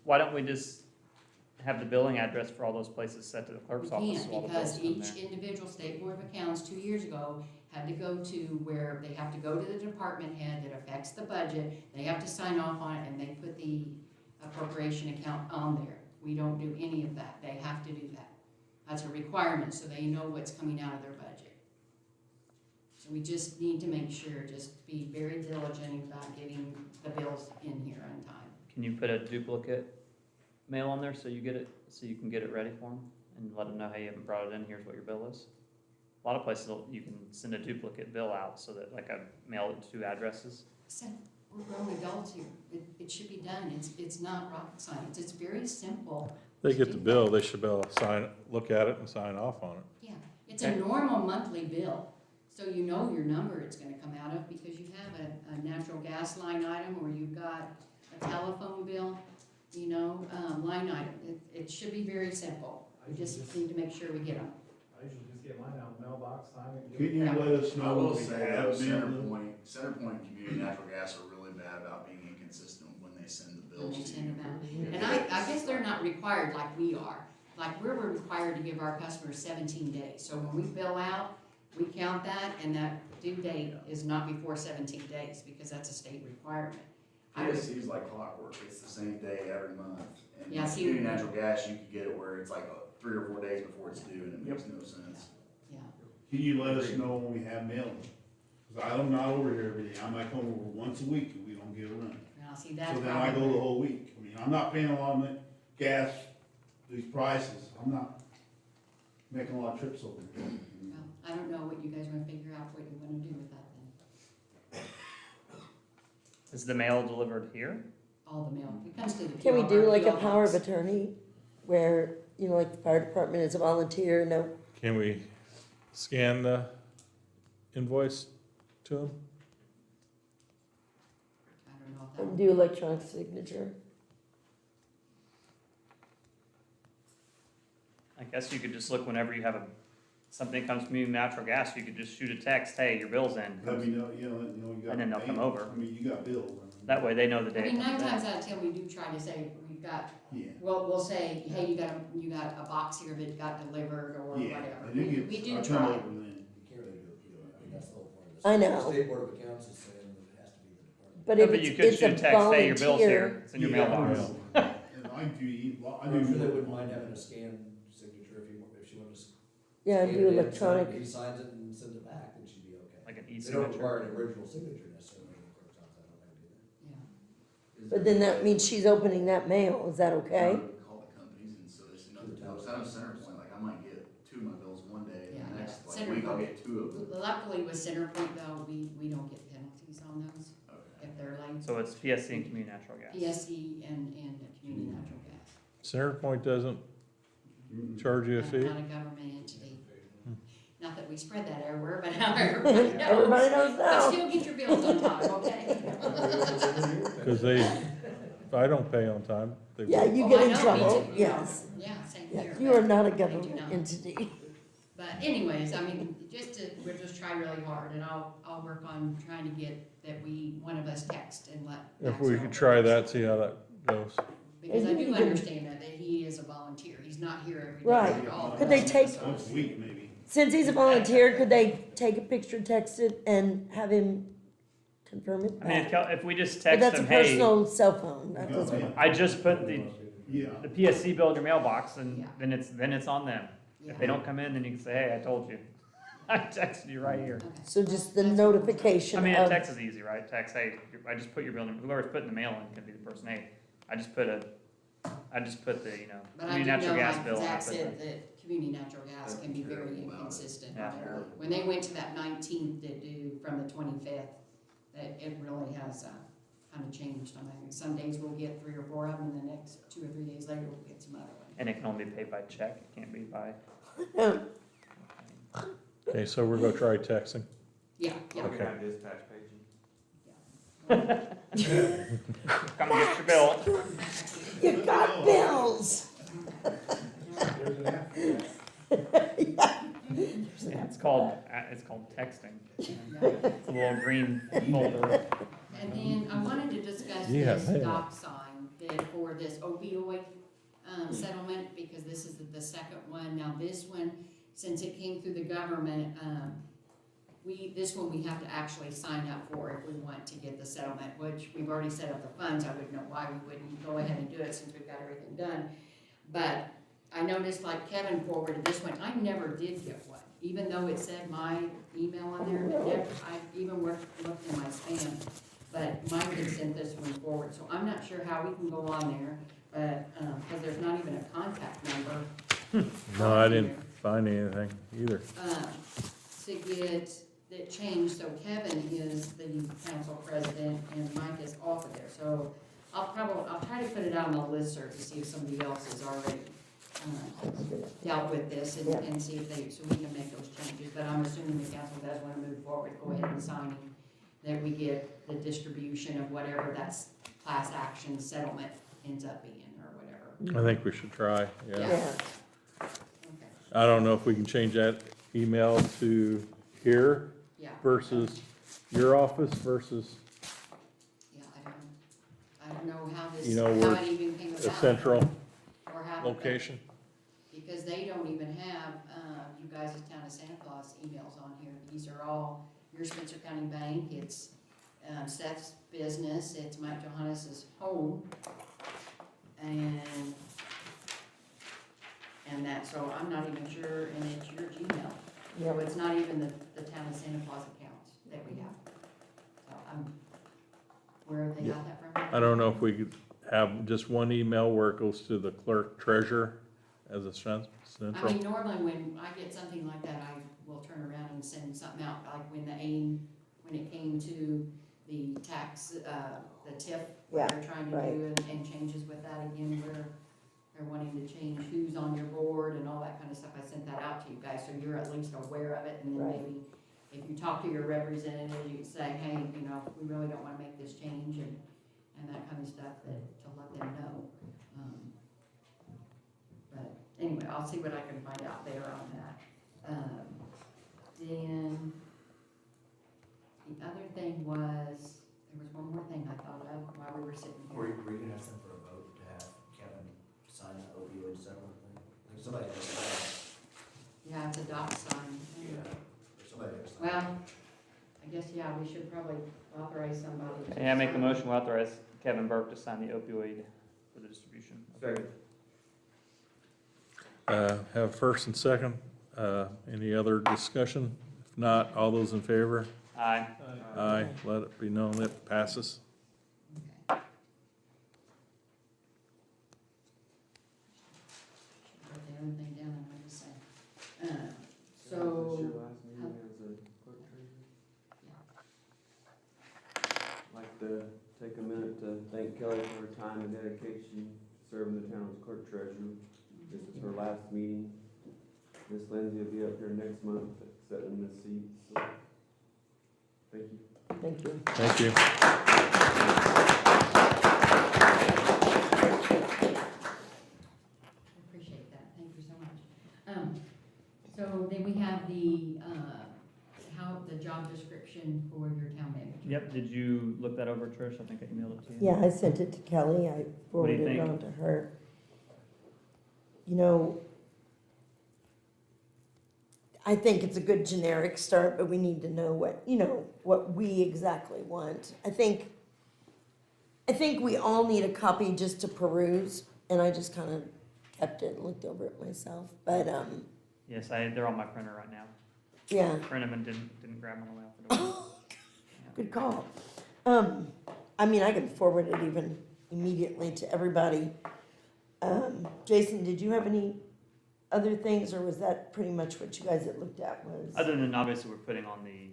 Speaker 4: Why don't we just have the billing address for all those places set to the
Speaker 3: We
Speaker 4: clerk's office? so all
Speaker 3: can't,
Speaker 4: the bills
Speaker 3: because
Speaker 4: come
Speaker 3: each
Speaker 4: there?
Speaker 3: individual state board of accounts 2 years ago had to go to where they have to go to the department head that affects the budget, they have to sign off on it, and they put the appropriation account on there. We don't do any of that, they have to do that. That's a requirement, so they know what's coming out of their budget. So we just need to make sure, just be very diligent about getting the bills in here on time.
Speaker 4: Can you put a duplicate mail on there so you get it, so you can get it ready for them? And let them know, hey, you haven't brought it in, here's what your bill is? A lot of places, you can send a duplicate bill out so that, like, I mail it to 2 addresses.
Speaker 3: Said, we're grown adults here, it should be done, it's not rocket science, it's very simple.
Speaker 1: They get the bill, they should be able to sign, look at it and sign off on it.
Speaker 3: Yeah, it's a normal monthly bill, so you know your number it's gonna come out of, because you have a natural gas line item, or you've got a telephone bill, you know, line item. It should be very simple, we just need to make sure we get them.
Speaker 8: I usually just get mine out of the mailbox, sign it.
Speaker 10: Can you let us
Speaker 11: I
Speaker 10: know?
Speaker 11: will
Speaker 10: when we
Speaker 11: say
Speaker 10: have
Speaker 11: that
Speaker 10: them?
Speaker 11: Centerpoint and Community Natural Gas are really bad about being inconsistent when they send the
Speaker 3: When
Speaker 11: bills
Speaker 3: they
Speaker 11: to
Speaker 3: send
Speaker 11: you.
Speaker 3: them out. And I guess they're not required like we are. Like, we're required to give our customers 17 days. So when we bill out, we count that, and that due date is not before 17 days, because that's a state requirement. I would-
Speaker 11: PSC is like clockwork, it's the same day every month. And
Speaker 3: Yeah, see-
Speaker 11: Community Natural Gas, you could get it where it's like 3 or 4 days before it's due, and it makes no sense.
Speaker 3: Yeah,
Speaker 10: Can you let us know when we have mailing? Cause I'm not over here every day, I might come over once a week and we don't get a run.
Speaker 3: now, see, that's
Speaker 10: So then I go the
Speaker 3: probably,
Speaker 10: whole week. I mean, I'm not paying a lot of gas, these prices, I'm not making a lot of trips over here.
Speaker 3: well, I don't know what you guys wanna figure out, what you wanna do with that then.
Speaker 4: Is the mail delivered here?
Speaker 3: All the mail, it comes to the.
Speaker 2: Can we do like a
Speaker 3: PO
Speaker 2: power of
Speaker 3: box.
Speaker 2: attorney where, you know, like the fire department is a volunteer, no,
Speaker 1: Can we scan the invoice to them?
Speaker 3: I don't know if that
Speaker 2: and
Speaker 3: would.
Speaker 2: do electronic signature?
Speaker 4: I guess you could just look whenever you have something comes from natural gas, you could just shoot a text, hey, your bill's in.
Speaker 10: Let me know, you got.
Speaker 4: And then they'll come
Speaker 10: pay-
Speaker 4: over.
Speaker 10: I mean, you got bills.
Speaker 4: That way they know the
Speaker 3: I
Speaker 4: day it
Speaker 3: mean, 9
Speaker 4: comes in.
Speaker 3: times out of 10, we do try to say, we've got,
Speaker 10: Yeah,
Speaker 3: we'll say, hey, you got a box here that got delivered, or
Speaker 10: yeah.
Speaker 3: whatever.
Speaker 10: I do get,
Speaker 3: We do
Speaker 10: I come
Speaker 3: try.
Speaker 10: over then.
Speaker 6: You can't really do a PO, I mean, that's the whole point of this.
Speaker 2: I know.
Speaker 6: State Board of Accounts is saying that it has to be the department.
Speaker 2: But
Speaker 4: No,
Speaker 2: if
Speaker 4: but you
Speaker 2: it's,
Speaker 4: could
Speaker 2: it's
Speaker 4: shoot a
Speaker 2: a
Speaker 4: text, hey, your bill's
Speaker 2: volunteer,
Speaker 4: here, it's in your
Speaker 10: Yeah,
Speaker 4: mailbox.
Speaker 10: I know. And I do,
Speaker 6: I'm sure they wouldn't mind having a scan signature if she wanted to.
Speaker 2: yeah,
Speaker 6: scan
Speaker 2: do
Speaker 6: it in,
Speaker 2: electronic,
Speaker 6: He signs it and sends it back, then she'd be okay.
Speaker 4: Like an
Speaker 6: They don't
Speaker 4: e-signature.
Speaker 6: require an original signature necessarily in the clerk's office, I don't think they do
Speaker 3: Yeah.
Speaker 6: that.
Speaker 2: but then that means she's opening that mail, is that okay?
Speaker 11: Call the companies, and so there's another, I know Centerpoint, like, I might get 2 of my bills one day, and
Speaker 3: Yeah,
Speaker 11: the next, like,
Speaker 3: Centerpoint-
Speaker 11: week I'll get 2 of them.
Speaker 3: Luckily with Centerpoint though, we don't get penalties on those
Speaker 11: Okay.
Speaker 3: if they're late.
Speaker 4: So it's PSC and Community Natural Gas.
Speaker 3: PSE and community natural gas.
Speaker 1: Centerpoint doesn't charge you a fee?
Speaker 3: Not a government entity. Not that we spread that everywhere, but now everybody knows.
Speaker 2: Everybody knows
Speaker 3: But
Speaker 2: now.
Speaker 3: still get your bills on time, okay?
Speaker 1: Cause they, if I don't pay on time, they.
Speaker 2: Yeah, you
Speaker 3: Oh,
Speaker 2: get
Speaker 3: I
Speaker 2: in
Speaker 3: know, me
Speaker 2: trouble,
Speaker 3: too,
Speaker 2: yes.
Speaker 3: Yeah, same
Speaker 2: Yeah,
Speaker 3: here.
Speaker 2: you
Speaker 3: but
Speaker 2: are not a
Speaker 3: they do
Speaker 2: government
Speaker 3: not.
Speaker 2: entity.
Speaker 3: But anyways, I mean, we'll just try really hard, and I'll work on trying to get that one of us text and let.
Speaker 1: If
Speaker 3: Max
Speaker 1: we
Speaker 3: know.
Speaker 1: could try that, see how that goes.
Speaker 3: Because I
Speaker 2: And you
Speaker 3: do
Speaker 2: can-
Speaker 3: understand that he is a volunteer, he's not here every day.
Speaker 2: Right.
Speaker 3: at all.
Speaker 2: Could they take-
Speaker 10: Once a week, maybe.
Speaker 2: Since he's a volunteer, could they take a picture, text it, and have him confirm it
Speaker 4: I mean,
Speaker 2: back?
Speaker 4: if we just
Speaker 2: But
Speaker 4: text
Speaker 2: that's a
Speaker 4: them, hey,
Speaker 2: personal cell phone, that
Speaker 10: You
Speaker 2: doesn't
Speaker 10: got
Speaker 2: work.
Speaker 4: I just put the
Speaker 10: Yeah.
Speaker 4: PSC bill in your mailbox, and
Speaker 3: Yeah.
Speaker 4: then it's on them.
Speaker 3: Yeah.
Speaker 4: If they don't come in, then you can say, hey, I told you. I texted you right here.
Speaker 3: Okay.
Speaker 2: So just the
Speaker 3: That's what we'll do.
Speaker 2: notification
Speaker 4: I mean,
Speaker 2: of,
Speaker 4: a text is easy, right? Text, hey, I just put your bill in, whoever's putting the mail in can be the person, hey, I just put the, you know,
Speaker 3: But I
Speaker 4: community
Speaker 3: do
Speaker 4: natural
Speaker 3: know,
Speaker 4: gas
Speaker 3: like
Speaker 4: bill. and I
Speaker 3: Zach
Speaker 4: put
Speaker 3: said,
Speaker 4: the-
Speaker 3: that community natural gas can be very
Speaker 11: Terrible about it.
Speaker 3: inconsistent.
Speaker 4: Yeah.
Speaker 3: When they went to that 19th to do from the 25th, that it really has kind of changed. I mean, some days we'll get 3 or 4 of them, and the next 2 or 3 days later, we'll get some other ones.
Speaker 4: And it can only be paid by check, it can't be by.
Speaker 1: Okay, so we're gonna try texting.
Speaker 3: Yeah, yeah.
Speaker 7: We
Speaker 1: Okay.
Speaker 7: have dispatch paging.
Speaker 4: Come get your bill.
Speaker 2: you got bills.
Speaker 10: There's an app.
Speaker 4: Yeah, it's called texting. It's a little green folder.
Speaker 3: And then I wanted to discuss
Speaker 1: Yeah,
Speaker 3: this
Speaker 1: yeah.
Speaker 3: doc sign that for this opioid settlement, because this is the second one. Now, this one, since it came through the government, this one we have to actually sign up for if we want to get the settlement, which we've already set up the funds. I wouldn't know why we wouldn't go ahead and do it since we've got everything done. But I noticed like Kevin forwarded this one, I never did get one, even though it said my email on there, but never, I even looked in my spam. But Mike had sent this one forward, so I'm not sure how we can go on there, but, cause there's not even a contact number.
Speaker 1: No, I
Speaker 3: on
Speaker 1: didn't
Speaker 3: here.
Speaker 1: find anything either.
Speaker 3: To get it changed, so Kevin is the council president and Mike is off of there, so I'll try to put it out on the listserv to see if somebody else has already, dealt with this and see if so we can make those changes, but I'm assuming the council does wanna move forward, go ahead and sign it, that we get the distribution of whatever that's class action settlement ends up being, or whatever.
Speaker 1: I think we should try, yeah.
Speaker 3: Yeah. Okay,
Speaker 1: I don't know if we can change that email to here
Speaker 3: yeah.
Speaker 1: versus your office versus
Speaker 3: Yeah, I don't know how this,
Speaker 1: You know,
Speaker 3: how
Speaker 1: we're
Speaker 3: it even came about.
Speaker 1: a central
Speaker 3: Or how.
Speaker 1: location.
Speaker 3: Because they don't even have, you guys' Town of Santa Claus emails on here. These are all your Spencer County Bank, it's, Seth's business, it's Mike Johannes's home. And that, so I'm not even sure, and it's your Gmail. So it's not even the Town of Santa Claus accounts that we have. So where have they got that from?
Speaker 1: I don't know if we could have just one email where it goes to the clerk treasurer as a central.
Speaker 3: I mean, normally when I get something like that, I will turn around and send something out, like when when it came to the tax, the TIF, what they're trying to do, and changes with that again, where they're wanting to change who's on your board and all that kind of stuff. I sent that out to you guys, so you're at least aware of it, and then maybe if you talk to your representative, you can say, hey, you know, we really don't wanna make this change, and that kind of stuff, to let them know. But anyway, I'll see what I can find out there on that. Then, the other thing was, there was one more thing I thought of while we were sitting
Speaker 6: Were
Speaker 3: here.
Speaker 6: you gonna send for a vote to have Kevin sign the opioid settlement thing? Like somebody has to sign.
Speaker 3: Yeah, it's a doc sign.
Speaker 6: Somebody has to sign.
Speaker 3: Well, I guess, yeah, we should probably authorize somebody. to
Speaker 4: Yeah, make a
Speaker 3: sign.
Speaker 4: motion to authorize Kevin Burke to sign the opioid for the distribution.
Speaker 7: Second.
Speaker 1: Have first and second. Any other discussion? If not, all those in favor?
Speaker 4: Aye.
Speaker 1: Aye. Let it be known it passes.
Speaker 3: Okay. Wrote the other thing down, I wanted to say.
Speaker 7: Is
Speaker 3: So,
Speaker 7: this your last meeting as a clerk treasurer? I'd like to take a minute to thank Kelly for her time and dedication serving the town as clerk treasurer. This is her last meeting. Miss Lindsay will be up here next month, sitting in this seat, so, thank you.
Speaker 2: Thank you.
Speaker 1: Thank you.
Speaker 3: appreciate that, thank you so much. So then we have the job description for your town manager.
Speaker 4: Yep, did you look that over, Trish? I think I emailed it to you.
Speaker 2: Yeah, I sent it to Kelly, I
Speaker 4: What do you
Speaker 2: forwarded it
Speaker 4: think?
Speaker 2: on to her. You know, I think it's a good generic start, but we need to know what we exactly want. I think we all need a copy just to peruse, and I just kind of kept it and looked over it myself, but,
Speaker 4: Yes, they're on my printer right now.
Speaker 2: yeah.
Speaker 4: Print them and didn't grab them on the way out the door.
Speaker 2: Good call. I mean, I can forward it even immediately to everybody. Jason, did you have any other things, or was that pretty much what you guys had looked at was?
Speaker 4: Other than obviously we're putting on the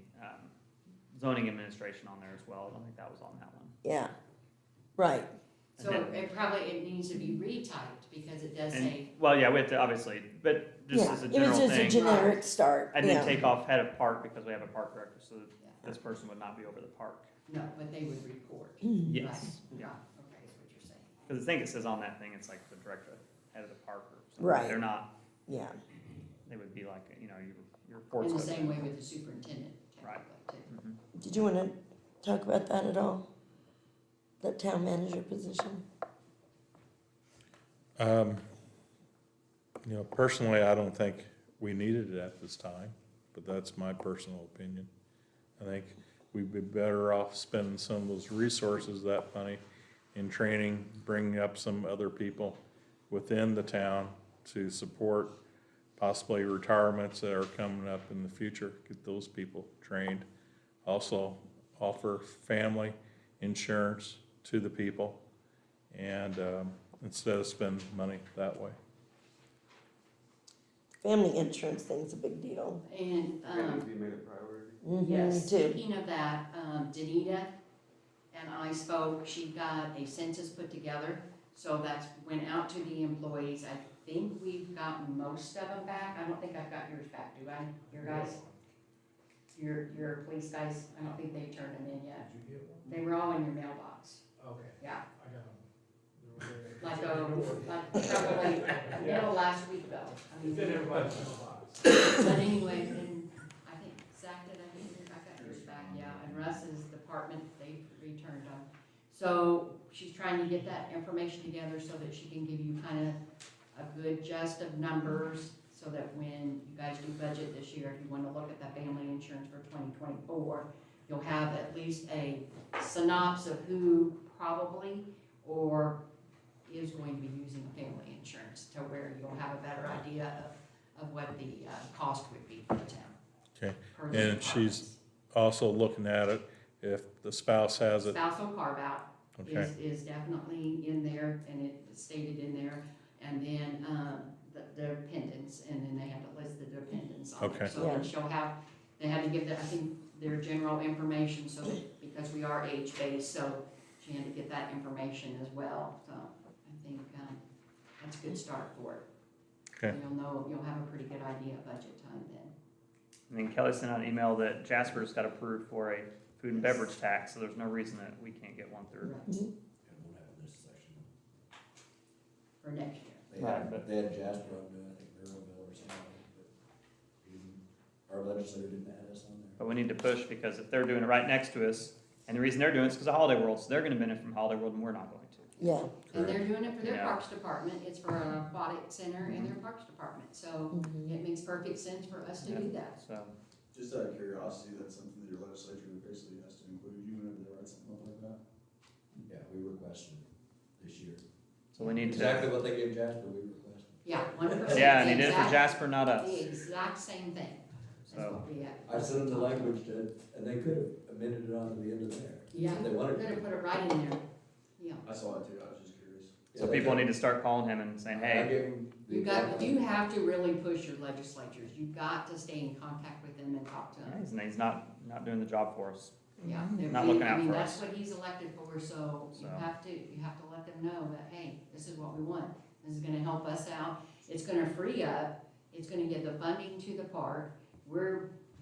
Speaker 4: zoning administration on there as well. I don't think that was on that one.
Speaker 2: Yeah, right.
Speaker 3: So it needs to be retyped, because it does say,
Speaker 4: Well, yeah, we have to obviously, but just
Speaker 2: Yeah,
Speaker 4: as a
Speaker 2: it
Speaker 4: general
Speaker 2: was just a
Speaker 4: thing.
Speaker 2: generic start,
Speaker 4: And then
Speaker 2: yeah.
Speaker 4: take off head of park because we have a park director, so
Speaker 3: yeah,
Speaker 4: this person would not be over the park.
Speaker 3: no, but they would report.
Speaker 2: Mm.
Speaker 4: Yes,
Speaker 3: Right.
Speaker 4: yeah.
Speaker 3: Okay, is what you're saying.
Speaker 4: Because the thing it says on that thing, it's like the director, head of the park or something.
Speaker 2: Right.
Speaker 4: They're not,
Speaker 2: Yeah,
Speaker 4: they would be like, your reports.
Speaker 3: In the
Speaker 4: go to
Speaker 3: same
Speaker 4: them.
Speaker 3: way with the superintendent,
Speaker 4: Right.
Speaker 3: technically, too.
Speaker 4: Mhm.
Speaker 2: did you want to talk about that at all? That town manager position?
Speaker 1: You know, personally, I don't think we needed it at this time, but that's my personal opinion. I think we'd be better off spending some of those resources, that money, in training, bringing up some other people within the town to support possibly retirements that are coming up in the future, get those people trained. Also offer family insurance to the people, and instead of spending money that way.
Speaker 2: Family insurance thing's a big deal.
Speaker 3: And,
Speaker 7: That needs to be made a priority.
Speaker 3: yes,
Speaker 2: Too.
Speaker 3: speaking of that, Danita and I spoke, she got a census put together, so that's went out to the employees. I think we've gotten most of them back. I don't think I've got yours back, do I? Your guys? Your police guys, I don't think they've turned them in yet.
Speaker 8: Did you get one?
Speaker 3: They were all in your mailbox,
Speaker 8: Okay,
Speaker 3: yeah.
Speaker 8: I got them.
Speaker 3: Like probably middle last week though. I mean,
Speaker 8: It's in everybody's mailbox.
Speaker 3: but anyway, and I think Zach did, I got yours back, yeah, and Russ's department, they returned them. So she's trying to get that information together so that she can give you kind of a good gist of numbers, so that when you guys do budget this year, if you want to look at that family insurance for 2024, you'll have at least a synopsis of who probably or is going to be using family insurance, to where you'll have a better idea of what the cost would be for the town.
Speaker 1: Okay,
Speaker 3: per the
Speaker 1: and she's
Speaker 3: departments.
Speaker 1: also looking at it, if the spouse has it,
Speaker 3: Spousal carve out
Speaker 1: okay,
Speaker 3: is definitely in there, and it's stated in there, and then, the dependents, and then they have to list the dependents on
Speaker 1: Okay.
Speaker 3: there. So then she'll have, they had to give the, I think, their general information, so that, because we are age-based, so she had to get that information as well, so I think, that's a good start for it.
Speaker 1: Okay.
Speaker 3: You'll have a pretty good idea of budget time then.
Speaker 4: And then Kelly sent out an email that Jasper's got approved for a food and beverage tax, so there's no reason that we can't get one through.
Speaker 3: Right,
Speaker 6: And we'll have this section.
Speaker 3: for next year.
Speaker 6: They had Jasper on doing, I think, Maryville or something, but our legislator didn't add us on there.
Speaker 4: But we need to push, because if they're doing it right next to us, and the reason they're doing it is because of Holiday World, so they're gonna benefit from Holiday World and we're not going to.
Speaker 2: Yeah.
Speaker 3: And they're doing it for their
Speaker 4: Yeah.
Speaker 3: parks department, it's for an aquatic center and their parks department, so it makes perfect sense for us to do that.
Speaker 4: So,
Speaker 11: Just out of curiosity, that's something that your legislature basically has to include you whenever they write something up like that?
Speaker 6: Yeah, we requested this year.
Speaker 4: so we need
Speaker 6: Exactly
Speaker 4: to,
Speaker 6: what they gave Jasper, we requested.
Speaker 3: Yeah, 100%.
Speaker 4: yeah, and he did it for
Speaker 3: Exact-
Speaker 4: Jasper, not us.
Speaker 3: The exact same thing. That's
Speaker 4: So,
Speaker 3: what we have.
Speaker 6: I sent them the language to, and they could have amended it onto the end of there.
Speaker 3: Yeah,
Speaker 6: If they
Speaker 3: we're
Speaker 6: wanted
Speaker 3: gonna
Speaker 6: to.
Speaker 3: put it right in there, yeah.
Speaker 11: I saw it too, I was just curious.
Speaker 4: so people need to start calling him and saying,
Speaker 6: I
Speaker 4: hey,
Speaker 6: gave them the example.
Speaker 3: You have to really push your legislatures, you've got to stay in contact with them and talk to them.
Speaker 4: he's not doing the job for us.
Speaker 3: Yeah.
Speaker 4: Not looking out
Speaker 3: I mean,
Speaker 4: for
Speaker 3: that's
Speaker 4: us.
Speaker 3: what he's elected for, so you
Speaker 4: So.
Speaker 3: have to let them know that, hey, this is what we want. This is gonna help us out, it's gonna free up, it's gonna give the funding to the park.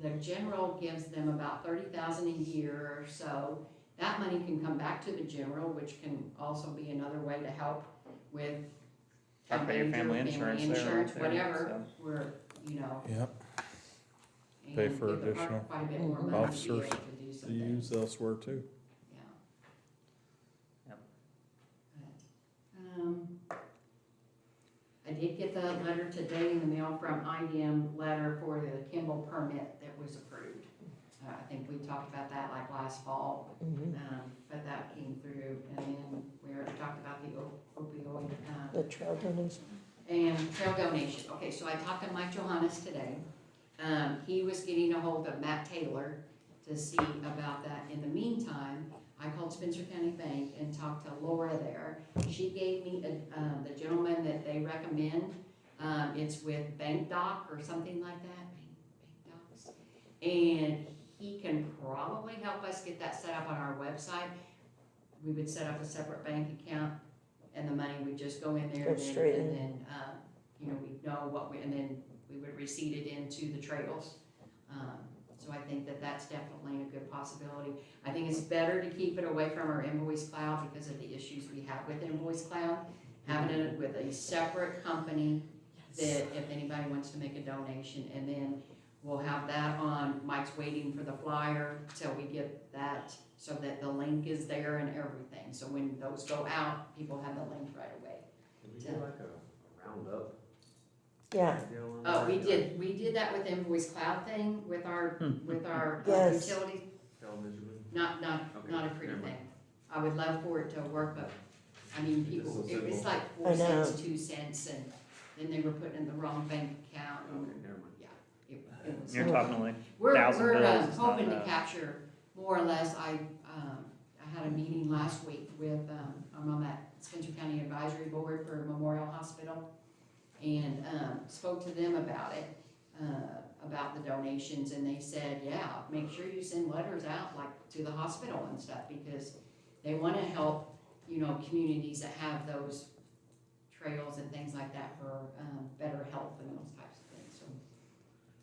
Speaker 3: The general gives them about 30,000 a year or so. That money can come back to the general, which can also be another way to help with
Speaker 4: Or pay your family insurance there,
Speaker 3: insurance,
Speaker 4: too,
Speaker 3: whatever,
Speaker 4: so.
Speaker 3: we're,
Speaker 1: yep,
Speaker 3: and
Speaker 1: Pay for
Speaker 3: give the park
Speaker 1: additional
Speaker 3: quite a bit more money to be
Speaker 1: officers
Speaker 3: able to do
Speaker 1: to
Speaker 3: some
Speaker 1: use
Speaker 3: things.
Speaker 1: elsewhere too.
Speaker 3: Yeah.
Speaker 4: Yep.
Speaker 3: I did get the letter today in the mail from IDM letter for the Kimball permit that was approved. I think we talked about that like last fall, but that came through, and then we talked about the opioid,
Speaker 2: The trail donation.
Speaker 3: and trail donation. Okay, so I talked to Mike Johannes today. He was getting a hold of Matt Taylor to see about that. In the meantime, I called Spencer County Bank and talked to Laura there. She gave me the gentleman that they recommend. It's with Bank Doc or something like that, Bank Docs. And he can probably help us get that set up on our website. We would set up a separate bank account, and the money would just go in there.
Speaker 2: Go straight in.
Speaker 3: And then, we'd know and then we would receipt it into the trails. So I think that that's definitely a good possibility. I think it's better to keep it away from our invoice cloud because of the issues we have with invoice cloud. Having it with a separate company that if anybody wants to make a donation, and then we'll have that on, Mike's waiting for the flyer till we get that, so that the link is there and everything. So when those go out, people have the link right away.
Speaker 7: Did we do like a roundup
Speaker 2: Yeah,
Speaker 7: deal on
Speaker 3: Oh,
Speaker 7: that?
Speaker 3: we did that with the invoice cloud thing with our
Speaker 2: Yes.
Speaker 3: utilities.
Speaker 7: Tell visually?
Speaker 3: Not
Speaker 7: Okay,
Speaker 3: a pretty
Speaker 7: never mind.
Speaker 3: thing. I would love for it to work, but, I mean,
Speaker 7: It's
Speaker 3: people,
Speaker 7: so
Speaker 3: it was
Speaker 7: simple.
Speaker 3: like
Speaker 2: I
Speaker 3: 4 cents,
Speaker 2: know.
Speaker 3: 2 cents, and then they were putting in the wrong bank account. and
Speaker 7: Okay, never mind.
Speaker 3: It was.
Speaker 4: You're talking like
Speaker 3: We're,
Speaker 4: 1,000
Speaker 3: we're
Speaker 4: bills, it's not
Speaker 3: hoping to
Speaker 4: enough.
Speaker 3: capture more or less, I had a meeting last week with, I'm on that Spencer County Advisory Board for Memorial Hospital, and spoke to them about it, about the donations, and they said, yeah, make sure you send letters out, like, to the hospital and stuff, because they wanna help, you know, communities that have those trails and things like that for better health and those types of things, so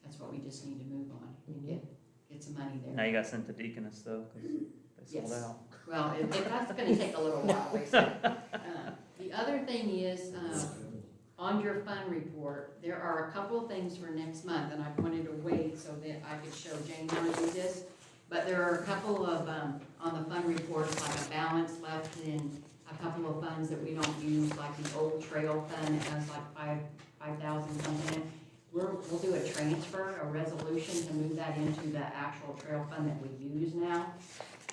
Speaker 3: that's what we just need to move on and get some money there.
Speaker 4: Now you got sent to Deaconess though, because they sold
Speaker 3: Yes.
Speaker 4: out.
Speaker 3: Well, that's gonna take a little while, they said. The other thing is, on your fund report, there are a couple of things for next month, and I wanted to wait so that I could show Jane how to do this. But there are a couple of, on the fund report, like a balance left in a couple of funds that we don't use, like the old trail fund that has like 5,000 something in it. We'll do a transfer, a resolution to move that into the actual trail fund that we use now.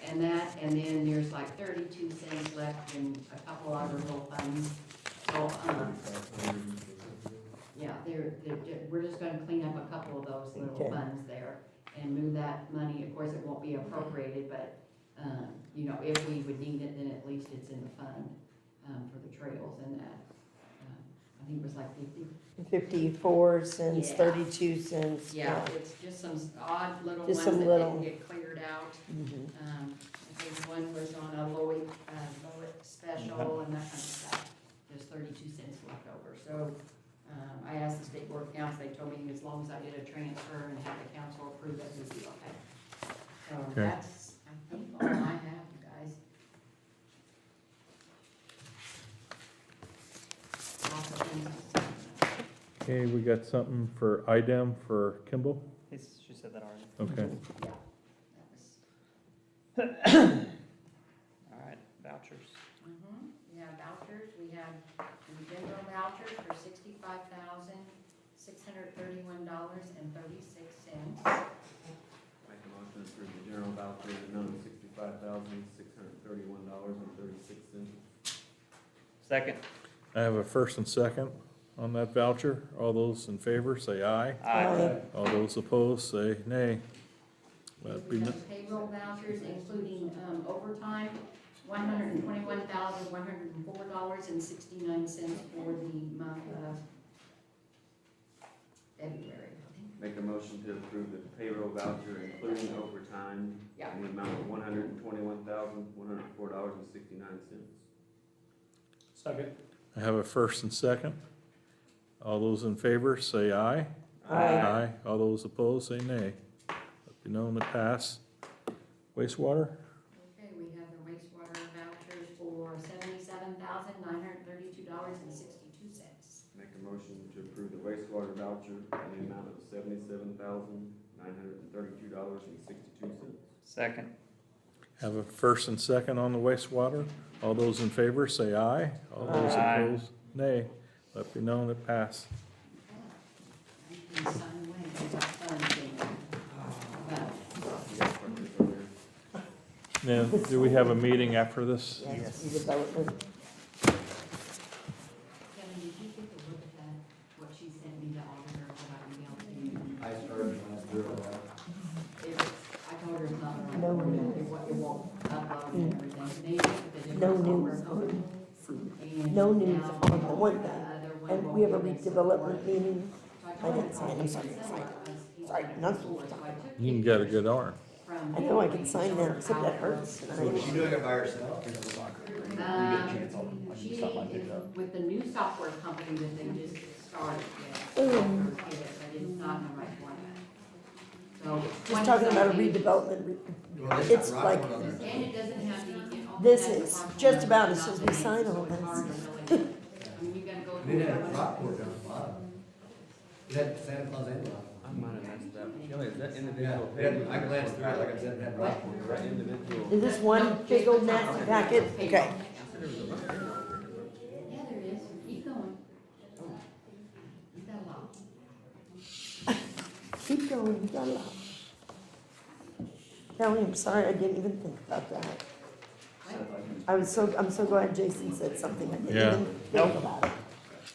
Speaker 3: And then there's like 32 cents left in a couple other little funds. So, yeah, we're just gonna clean up a couple of those little
Speaker 2: Okay.
Speaker 3: funds there and move that money. Of course, it won't be appropriated, but, you know, if we would need it, then at least it's in the fund, for the trails and that. I think it was like 50.
Speaker 2: 54 cents,
Speaker 3: Yeah.
Speaker 2: 32 cents.
Speaker 3: Yeah, it's just some odd little
Speaker 2: Just
Speaker 3: ones
Speaker 2: some
Speaker 3: that
Speaker 2: little-
Speaker 3: didn't get cleared out.
Speaker 2: Mhm.
Speaker 3: I think one was on a Lloyd special and that kind of stuff. There's 32 cents left over. So, I asked the state board of accounts, they told me as long as I did a transfer and had the council approve it, we'd be okay. So
Speaker 1: Okay.
Speaker 3: that's, I think, all I have, you guys. Lots of things to say.
Speaker 1: Okay, we got something for IDEM for Kimball?
Speaker 4: She said that already.
Speaker 1: Okay.
Speaker 3: Yeah, that was.
Speaker 4: All right, vouchers.
Speaker 3: We have vouchers, we have the general vouchers for $65,631.36.
Speaker 7: Make a motion to approve the general voucher in the amount of $65,631.36.
Speaker 4: Second.
Speaker 1: I have a first and second on that voucher. All those in favor, say aye.
Speaker 2: Aye.
Speaker 1: All those opposed, say nay. That'd be
Speaker 3: We
Speaker 1: no-
Speaker 3: have payroll vouchers, including overtime, $121,104.69 for the month of February.
Speaker 7: Make a motion to approve the payroll voucher including overtime
Speaker 3: Yeah.
Speaker 7: in the amount of $121,104.69.
Speaker 8: Second.
Speaker 1: I have a first and second. All those in favor, say aye.
Speaker 2: Aye.
Speaker 1: All those opposed, say nay. Let be known to pass. Wastewater?
Speaker 3: Okay, we have the wastewater vouchers for $77,932.62.
Speaker 7: Make a motion to approve the wastewater voucher in the amount of $77,932.62.
Speaker 4: Second.
Speaker 1: Have a first and second on the wastewater. All those in favor, say aye. All those
Speaker 4: Aye.
Speaker 1: opposed, nay. Let be known to pass.
Speaker 3: You can sign away, we got fun thing. But
Speaker 1: Now, do we have a meeting after this?
Speaker 2: Yes, redevelopment.
Speaker 3: Kevin, did you take a look at that, what she sent me, the auditor, what I emailed to you?
Speaker 6: I started last year,
Speaker 3: I told her it's not right.
Speaker 2: No
Speaker 3: It
Speaker 2: news.
Speaker 3: won't upload and everything. They looked at the different
Speaker 2: No
Speaker 3: software
Speaker 2: news
Speaker 3: companies. And
Speaker 2: No news
Speaker 3: now
Speaker 2: on the one
Speaker 3: the
Speaker 2: thing.
Speaker 3: other one
Speaker 2: And
Speaker 3: won't
Speaker 2: we have a
Speaker 3: give us
Speaker 2: redevelopment
Speaker 3: support.
Speaker 2: meeting.
Speaker 3: So
Speaker 2: I
Speaker 3: told
Speaker 2: didn't
Speaker 3: her
Speaker 2: sign, I'm
Speaker 3: it's
Speaker 2: sorry,
Speaker 3: similar
Speaker 2: sorry.
Speaker 3: because he's
Speaker 2: Sorry,
Speaker 3: got
Speaker 2: not
Speaker 3: it before.
Speaker 2: supposed to
Speaker 3: So I took
Speaker 1: You can get a
Speaker 3: pictures
Speaker 1: good arm.
Speaker 3: from
Speaker 2: I know I
Speaker 3: him
Speaker 2: can
Speaker 3: and
Speaker 2: sign
Speaker 3: showed
Speaker 2: that,
Speaker 3: her
Speaker 2: except
Speaker 3: how
Speaker 2: that
Speaker 3: it
Speaker 2: hurts.
Speaker 3: works.
Speaker 2: And
Speaker 6: So is she doing it by herself?
Speaker 3: She is with the new software company that they just started, yes.
Speaker 2: Mm.
Speaker 3: But it's not in the right format. So.
Speaker 2: Just talking about a
Speaker 3: 20 pages.
Speaker 2: redevelopment.
Speaker 6: Well, this
Speaker 2: It's
Speaker 6: got rock
Speaker 2: like,
Speaker 6: on there.
Speaker 3: And it doesn't have the. it only
Speaker 2: This
Speaker 3: has the
Speaker 2: is
Speaker 3: Rockport
Speaker 2: just
Speaker 3: one,
Speaker 2: about
Speaker 3: not
Speaker 2: as soon as
Speaker 3: the
Speaker 2: we
Speaker 3: name,
Speaker 2: sign
Speaker 3: so
Speaker 2: all
Speaker 3: it's
Speaker 2: this.
Speaker 3: hard to really- I mean, you gotta go
Speaker 6: It
Speaker 3: through.
Speaker 6: had
Speaker 3: it.
Speaker 6: Rockport down the bottom. It had Santa Claus and Rockport.
Speaker 7: I might have messed up. Kelly, is that
Speaker 6: Yeah,
Speaker 7: individual?
Speaker 6: it had- I glanced through it, like I said, it had Rockport.
Speaker 7: Is that individual?
Speaker 2: Is this one big old nasty packet? Okay.
Speaker 3: Yeah, there is. Keep going. You've got a lot.
Speaker 2: Keep going, you got a lot. Kelly, I'm sorry, I didn't even think about that. I'm so glad Jason said something, I didn't
Speaker 1: Yeah.
Speaker 2: even think about it.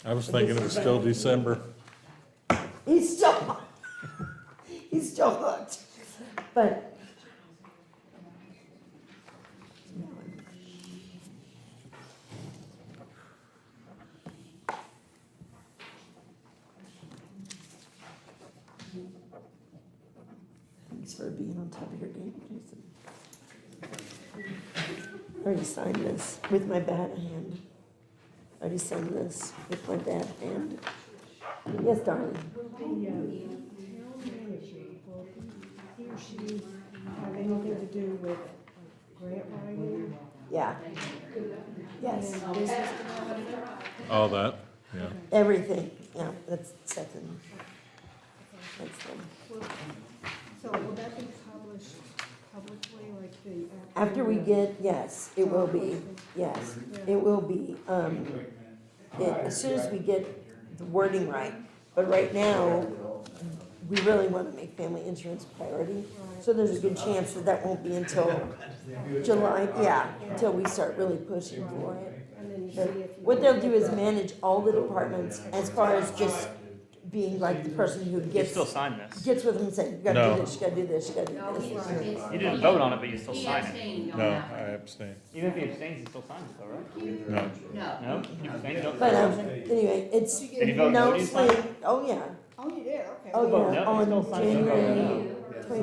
Speaker 1: I was thinking it was still December.
Speaker 2: He's still hooked, but. Thanks for being on top of your game, Jason. I already signed this with my bad hand. I already signed this with my bad hand. Yes, darling.
Speaker 9: Town manager, will he or she have anything to do with grant writing?
Speaker 2: Yeah. Yes,
Speaker 9: And business development?
Speaker 1: All that, yeah.
Speaker 2: everything, yeah, that's second. That's them.
Speaker 9: So will that be published publicly, like the?
Speaker 2: After we get, yes, it will be, yes, it will be, as soon as we get the wording right. But right now, we really want to make family insurance a priority, so there's a good chance that that won't be until July, yeah, until we start really pushing for it.
Speaker 9: And then you see
Speaker 2: But
Speaker 9: if you.
Speaker 2: what they'll do is manage all the departments as far as just being like the person who
Speaker 4: You
Speaker 2: gets
Speaker 4: still sign this.
Speaker 2: with them and saying, you gotta
Speaker 1: No.
Speaker 2: do this, you gotta do this, you gotta
Speaker 3: No,
Speaker 2: do
Speaker 3: he
Speaker 2: this.
Speaker 3: abstained.
Speaker 4: You didn't vote on it, but you still
Speaker 3: He
Speaker 4: sign it.
Speaker 3: abstained on
Speaker 1: No,
Speaker 3: that
Speaker 1: I
Speaker 3: one.
Speaker 1: abstain.
Speaker 4: Even if he abstains, he still signs it though, right?
Speaker 1: No.
Speaker 3: No.
Speaker 4: No? You abstain, you don't
Speaker 2: But,
Speaker 4: sign it?
Speaker 2: anyway, it's,
Speaker 4: Did you vote
Speaker 2: no,
Speaker 4: no, you signed
Speaker 2: Slade, oh, yeah,
Speaker 9: Oh, you did, okay.
Speaker 2: oh,
Speaker 4: vote
Speaker 2: yeah,
Speaker 4: no, you still
Speaker 2: on
Speaker 4: signed it.
Speaker 2: January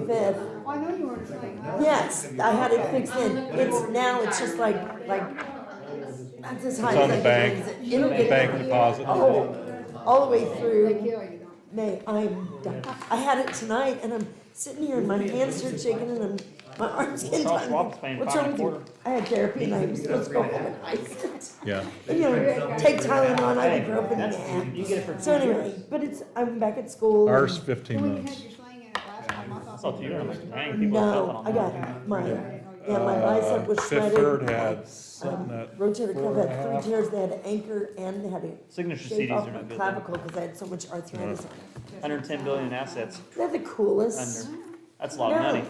Speaker 2: 25th.
Speaker 9: Oh, I know you weren't saying that.
Speaker 2: Yes, I had it fixed in, it's just like, not as high
Speaker 1: It's on
Speaker 2: as I
Speaker 1: the bank,
Speaker 2: can. It'll
Speaker 1: the
Speaker 2: get,
Speaker 1: bank deposit.
Speaker 2: oh, all the way
Speaker 9: They
Speaker 2: through
Speaker 9: kill you, don't
Speaker 2: May, I'm done. I had it tonight, and I'm sitting here, and my hands are shaking, and my arms getting
Speaker 4: Charles
Speaker 2: tired.
Speaker 4: Schwab's paying
Speaker 2: What's wrong with you?
Speaker 4: 5.25.
Speaker 2: I had therapy, and I was supposed to go home and ice it.
Speaker 1: Yeah.
Speaker 2: And, you know, take Tylenol, ibuprofen,
Speaker 4: That's,
Speaker 2: yeah.
Speaker 4: you get it for 2
Speaker 2: So
Speaker 4: years.
Speaker 2: anyway, but it's, I'm back at school.
Speaker 1: Ours
Speaker 2: and-
Speaker 1: 15
Speaker 9: When you
Speaker 1: months.
Speaker 9: had your sling in it last time, I
Speaker 4: I
Speaker 9: thought.
Speaker 4: saw
Speaker 9: they
Speaker 4: 2
Speaker 9: did.
Speaker 4: years, I'm like, dang, people are
Speaker 2: No,
Speaker 4: felt
Speaker 2: I
Speaker 4: on
Speaker 2: got
Speaker 4: that.
Speaker 2: mine. Yeah, my bicep was
Speaker 1: Fifth
Speaker 2: shredded.
Speaker 1: Third had something that,
Speaker 2: Rotator cuff
Speaker 1: 4.5.
Speaker 2: had 3 tears, they had an anchor, and they had to
Speaker 4: Signature
Speaker 2: shave
Speaker 4: CDs
Speaker 2: off
Speaker 4: are
Speaker 2: my
Speaker 4: no good. though.
Speaker 2: clavicle, because I had so much arthritis on it.
Speaker 4: 110 billion in assets
Speaker 2: They're the coolest.
Speaker 4: under. That's a lot of
Speaker 2: No.
Speaker 4: money.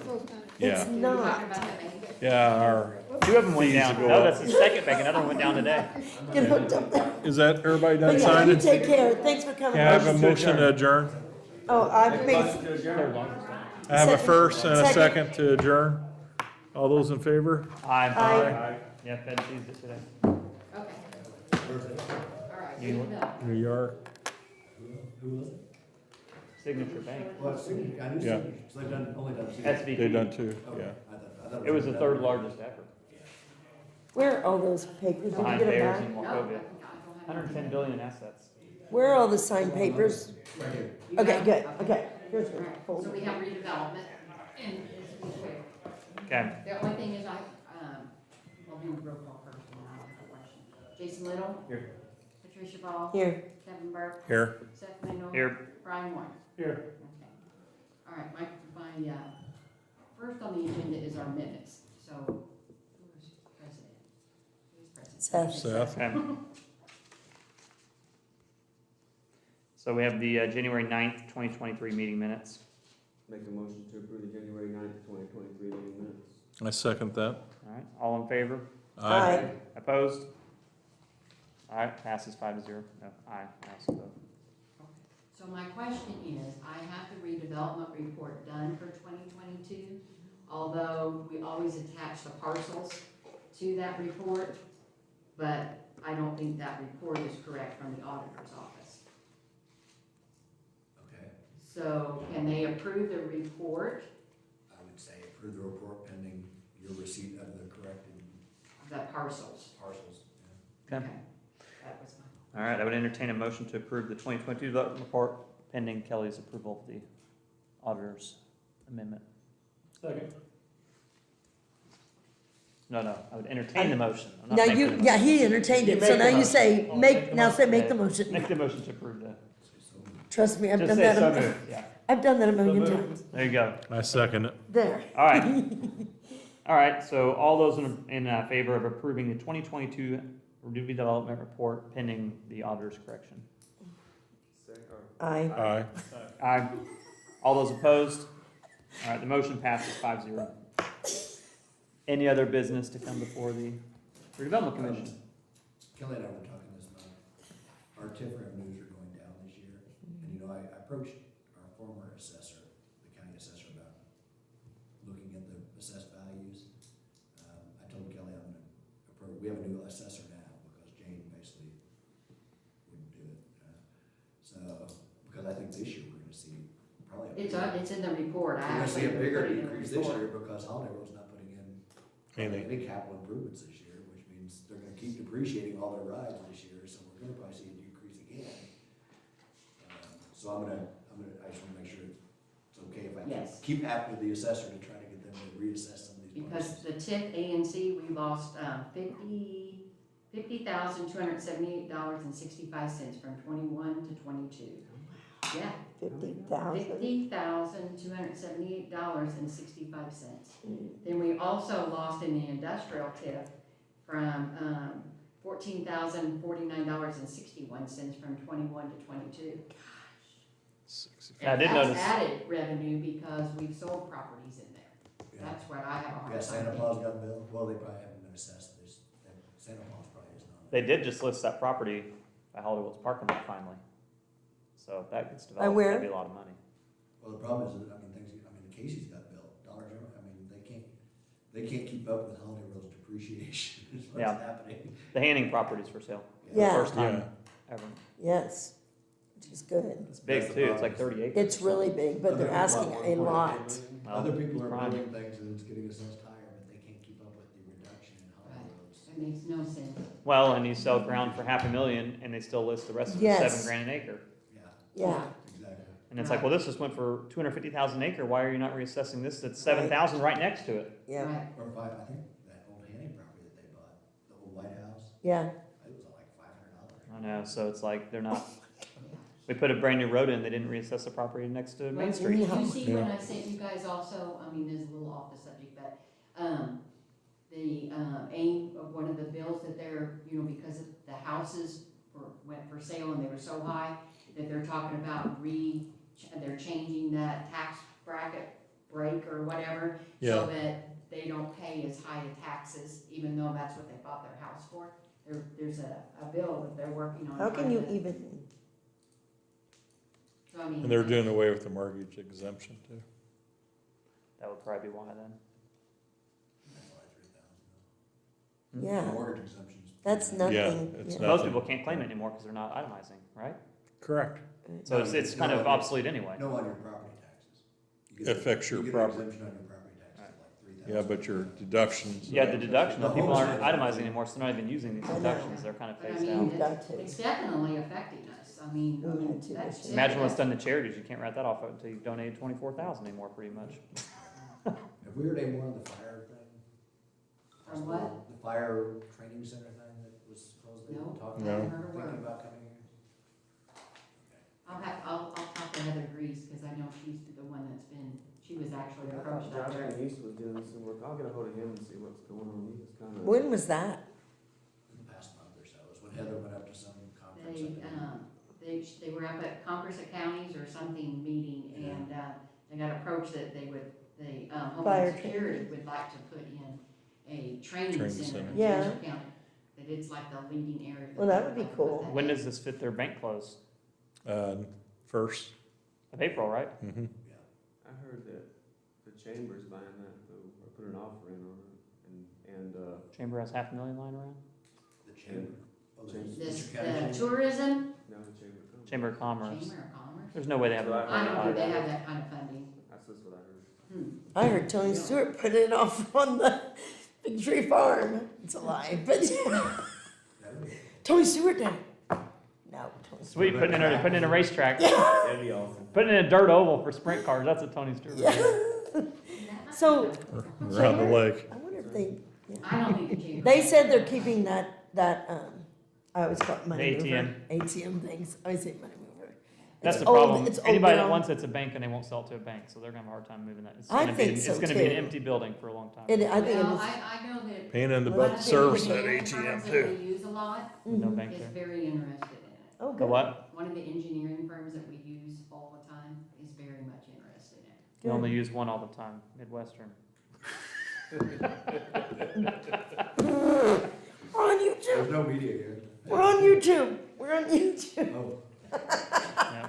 Speaker 2: It's
Speaker 1: yeah,
Speaker 3: Talking
Speaker 2: not.
Speaker 3: about the bank.
Speaker 1: yeah, our,
Speaker 4: 2 of them went
Speaker 1: Fees
Speaker 4: down.
Speaker 1: go
Speaker 4: No,
Speaker 1: up.
Speaker 4: that's the second bank. Another one went down today.
Speaker 2: Get hooked up there.
Speaker 1: is that, everybody
Speaker 2: But
Speaker 1: done
Speaker 2: yeah, you
Speaker 1: signing?
Speaker 2: take care. Thanks for coming.
Speaker 1: Can I have a motion to adjourn?
Speaker 2: Oh, I made,
Speaker 1: I have a
Speaker 2: Second.
Speaker 1: first and a
Speaker 2: Second.
Speaker 1: second to adjourn. All those in favor?
Speaker 2: Aye.
Speaker 4: Yeah, Fed seized it today.
Speaker 3: Okay. All right,
Speaker 4: You-
Speaker 3: good enough.
Speaker 1: New York.
Speaker 4: Signature Bank.
Speaker 6: Well, I knew
Speaker 1: Yeah.
Speaker 6: so they've done, only done two.
Speaker 4: SVP.
Speaker 1: They done two,
Speaker 6: Okay.
Speaker 1: yeah.
Speaker 6: I thought
Speaker 4: It was the third largest ever.
Speaker 2: where are all those papers? Did you
Speaker 4: Behind
Speaker 2: get them
Speaker 4: Bears
Speaker 2: back?
Speaker 4: and
Speaker 3: No, I
Speaker 4: Wachovia.
Speaker 3: don't have
Speaker 4: 110 billion in assets.
Speaker 2: Where are all the signed papers?
Speaker 6: Right here.
Speaker 3: You
Speaker 2: Okay,
Speaker 3: have-
Speaker 2: good, okay. Here's
Speaker 3: All
Speaker 2: the
Speaker 3: right,
Speaker 2: folder.
Speaker 3: so we have redevelopment, and it's quick.
Speaker 4: Okay.
Speaker 3: The only thing is I'll do roll call first, and then I'll have a question. Jason Little?
Speaker 4: Here.
Speaker 3: Patricia Ball?
Speaker 2: Here,
Speaker 3: Kevin Burke?
Speaker 1: Here.
Speaker 3: Seth Mendel?
Speaker 4: Here.
Speaker 3: Brian Warren?
Speaker 4: Here.
Speaker 3: Okay. All right, my, first on the agenda is our minutes, so who's president? Who's president?
Speaker 2: Seth.
Speaker 1: Seth.
Speaker 4: Okay. So we have the January 9th, 2023 meeting minutes.
Speaker 7: Make a motion to approve the January 9th, 2023 meeting minutes.
Speaker 1: I second that.
Speaker 4: All right, all in favor?
Speaker 2: Aye.
Speaker 4: Opposed? All right, passes 5-0. No, aye, I also vote.
Speaker 3: So my question is, I have the redevelopment report done for 2022, although we always attach the parcels to that report, but I don't think that report is correct from the auditor's office.
Speaker 6: Okay,
Speaker 3: So can they approve the report,
Speaker 6: I would say approve the report pending your receipt of the corrected
Speaker 3: the parcels?
Speaker 6: parcels.
Speaker 4: Okay.
Speaker 3: That was my.
Speaker 4: All right, I would entertain a motion to approve the 2022 development report pending Kelly's approval of the auditor's amendment.
Speaker 8: Second.
Speaker 4: No, I would entertain the motion. I'm not
Speaker 2: Now
Speaker 4: making
Speaker 2: you,
Speaker 4: the
Speaker 2: yeah,
Speaker 4: motion.
Speaker 2: he entertained
Speaker 4: You
Speaker 2: it,
Speaker 4: make
Speaker 2: so
Speaker 4: the
Speaker 2: now you
Speaker 4: motion.
Speaker 2: say,
Speaker 4: Oh,
Speaker 2: make, now say, make
Speaker 4: Okay.
Speaker 2: the motion.
Speaker 4: Make the motion to approve that.
Speaker 2: Trust me, I've
Speaker 4: Just
Speaker 2: done
Speaker 4: say
Speaker 2: that,
Speaker 4: so
Speaker 2: a-
Speaker 4: moved, yeah.
Speaker 2: I've done that a million
Speaker 8: So moved.
Speaker 2: times.
Speaker 4: There you go.
Speaker 1: I second it.
Speaker 2: There.
Speaker 4: All right. All right, so all those in favor of approving the 2022 redevelopment report pending the auditor's correction?
Speaker 7: Say, or
Speaker 2: Aye.
Speaker 1: Aye.
Speaker 4: Aye. All those opposed? All right, the motion passes 5-0. Any other business to come before the redevelopment commission?
Speaker 6: Kelly and I were talking this month, our TIF revenues are going down this year, and I approached our former assessor, the county assessor, about looking at the assessed values. I told Kelly I'm gonna approach, we have a new assessor now, because Jane basically wouldn't do it. So, because I think this year we're gonna see probably
Speaker 3: It's in the report.
Speaker 6: we're gonna see a bigger decrease this year, because Holiday Road's not putting in any capital improvements this year, which means they're gonna keep depreciating all their rides this year, so we're gonna probably see a decrease again. So I just wanna make sure it's okay if I
Speaker 3: Yes.
Speaker 6: keep after the assessor to try to get them to reassess some of these
Speaker 3: Because
Speaker 6: prices.
Speaker 3: the TIF A and C, we lost $50,278.65 from 21 to 22. Yeah, $50,278.65. Then we also lost in the industrial TIF from $14,049.61 from 21 to 22.
Speaker 4: Yeah, I did
Speaker 3: And
Speaker 4: notice.
Speaker 3: that's added revenue because we've sold properties in there.
Speaker 6: Yeah.
Speaker 3: That's what I have a hard
Speaker 6: Yeah,
Speaker 3: time
Speaker 6: Santa
Speaker 3: thinking.
Speaker 6: Claus got billed, well, they probably haven't been assessed, Santa Claus probably is not.
Speaker 4: They did just list that property by Hollywood's parking lot finally. So if that gets
Speaker 2: By
Speaker 4: developed,
Speaker 2: where?
Speaker 4: that'd be a lot of money.
Speaker 6: Well, the problem is, that, Casey's got built, Dollar General, they can't keep up with Holiday Road's depreciation, is what's
Speaker 4: Yeah.
Speaker 6: happening.
Speaker 4: The Hanning property's for sale.
Speaker 2: Yeah.
Speaker 4: First time ever.
Speaker 2: Yes, which is good.
Speaker 4: It's big
Speaker 6: That's the
Speaker 4: too, it's like
Speaker 6: problem.
Speaker 4: 30 acres.
Speaker 2: It's really big, but they're asking a lot.
Speaker 4: Well,
Speaker 6: Other people are
Speaker 4: prime.
Speaker 6: building things and it's getting assessed higher, but they can't keep up with the reduction in Holiday Road's.
Speaker 3: That makes no sense.
Speaker 4: Well, and you sell ground for $500,000 and they still list the rest of it
Speaker 2: Yes.
Speaker 4: $7,000 an acre.
Speaker 2: Yeah,
Speaker 6: Exactly.
Speaker 4: And it's like, well, this just went for 250,000 an acre, why are you not reassessing this that's 7,000 right next to it?
Speaker 2: yeah,
Speaker 3: Right.
Speaker 6: Or I think that old Hanning property that they bought, the old White House,
Speaker 2: yeah.
Speaker 6: it was like $500.
Speaker 4: I know, so it's like, they're not, we put a brand new road in, they didn't reassess the property next to Main Street.
Speaker 3: Did you see when I sent you guys also, I mean, this is a little off the subject, but, the, aim of one of the bills that they're, because the houses went for sale and they were so high, that they're talking about they're changing that tax bracket break or whatever, so that they don't pay as high a taxes, even though that's what they bought their house for. There's a bill that they're working on.
Speaker 2: How can you
Speaker 3: trying to-
Speaker 2: even,
Speaker 3: So, I mean.
Speaker 1: And they're doing away with the mortgage exemption too.
Speaker 4: That would probably be why then.
Speaker 6: That's like $3,000.
Speaker 2: yeah,
Speaker 6: Mortgage exemptions.
Speaker 2: that's nothing.
Speaker 1: it's
Speaker 2: yeah.
Speaker 1: not-
Speaker 4: Most people can't claim it anymore because they're not itemizing, right?
Speaker 1: Correct.
Speaker 4: So it's kind of obsolete anyway.
Speaker 6: No, on your property taxes. You
Speaker 1: It affects your
Speaker 6: You
Speaker 1: property.
Speaker 6: get an exemption on your property taxes of like $3,000.
Speaker 1: Yeah, but your deductions.
Speaker 4: Yeah, the deduction, though, people aren't
Speaker 6: The
Speaker 4: itemizing anymore, so they're not even using these
Speaker 2: I know.
Speaker 4: deductions, they're kind of
Speaker 3: But I
Speaker 4: phased
Speaker 3: mean,
Speaker 4: out.
Speaker 2: We've got to.
Speaker 3: It's definitely affecting us. I mean,
Speaker 2: We need to
Speaker 3: that's.
Speaker 2: this year.
Speaker 4: Imagine what's done to charities, you can't write that off until you've donated 24,000 anymore, pretty much.
Speaker 6: Have we heard any more on the fire thing?
Speaker 3: On what?
Speaker 6: The fire training center thing that was supposedly
Speaker 3: No.
Speaker 6: talking,
Speaker 1: No.
Speaker 3: Haven't heard a
Speaker 6: thinking
Speaker 3: word.
Speaker 6: about coming here?
Speaker 3: I'll talk to Heather Grease, cause I know she's the one that's been, she was actually
Speaker 7: I
Speaker 3: approached
Speaker 7: thought
Speaker 3: out
Speaker 7: Josh
Speaker 3: there.
Speaker 7: East was doing some work, I'll get a hold of him and see what's going on, he was kinda.
Speaker 2: When was that?
Speaker 6: In the past month or so, it was when Heather went up to some conference.
Speaker 3: They,
Speaker 6: up
Speaker 3: they were up at Congress of Counties or something meeting, and, they got approached that they would,
Speaker 2: Fire
Speaker 3: Homeland Security would like to put in a training
Speaker 1: Training
Speaker 3: center
Speaker 1: center.
Speaker 3: in
Speaker 2: Yeah.
Speaker 3: Chester County. That it's like the leading area.
Speaker 2: Well, that would be
Speaker 3: like to put
Speaker 2: cool.
Speaker 3: that
Speaker 4: When
Speaker 3: in.
Speaker 4: does this fit their bank close?
Speaker 1: First.
Speaker 4: Of April, right?
Speaker 1: Mhm.
Speaker 7: I heard that the chamber's buying that, though, or put an offer in on it, and,
Speaker 4: Chamber has $500,000 lying around?
Speaker 6: The chamber. Oh,
Speaker 7: Chamber.
Speaker 3: This,
Speaker 6: County
Speaker 3: the
Speaker 6: Chamber?
Speaker 3: tourism,
Speaker 7: now the chamber comes.
Speaker 4: Chamber of Commerce.
Speaker 3: Chamber of Commerce.
Speaker 4: There's no way they have.
Speaker 7: That's what
Speaker 3: I don't think they
Speaker 4: that.
Speaker 3: have that kind of funding.
Speaker 7: That's just what I heard.
Speaker 2: I heard Tony Stewart put it off on the Big Tree Farm. It's a lie, but Tony Stewart did it. No, Tony Stewart.
Speaker 4: Sweet, putting in a racetrack,
Speaker 7: That'd be awesome.
Speaker 4: putting in a dirt oval for sprint cars, that's what Tony Stewart did.
Speaker 2: So,
Speaker 1: Around the lake.
Speaker 2: I wonder if they,
Speaker 3: I don't think the chamber.
Speaker 2: they said they're keeping that, I always call it money
Speaker 4: The
Speaker 2: mover. ATM things, I always say money mover.
Speaker 4: That's
Speaker 2: It's
Speaker 4: the
Speaker 2: old-
Speaker 4: problem.
Speaker 2: it's old
Speaker 4: Anybody that
Speaker 2: now.
Speaker 4: wants it's a bank and they won't sell it to a bank, so they're gonna have a hard time moving that. It's
Speaker 2: I
Speaker 4: gonna be,
Speaker 2: think so,
Speaker 4: it's gonna be an
Speaker 2: too.
Speaker 4: empty building for a long time.
Speaker 2: I think it
Speaker 3: Well,
Speaker 2: is,
Speaker 3: I know that.
Speaker 1: Pain in the
Speaker 3: one of
Speaker 1: butt
Speaker 3: the
Speaker 1: service that
Speaker 3: engineering
Speaker 1: ATM
Speaker 3: firms that
Speaker 1: too.
Speaker 3: we use a lot
Speaker 4: With no
Speaker 2: Mhm.
Speaker 4: bank
Speaker 3: is
Speaker 4: there.
Speaker 3: very interested in it.
Speaker 2: Oh,
Speaker 4: The
Speaker 2: good.
Speaker 4: what?
Speaker 3: One of the engineering firms that we use all the time is very much interested
Speaker 4: We only use one all the time, Midwestern.
Speaker 2: We're on YouTube.
Speaker 6: There's no media here.
Speaker 2: We're on YouTube. We're on YouTube.
Speaker 6: Oh,
Speaker 4: Yeah.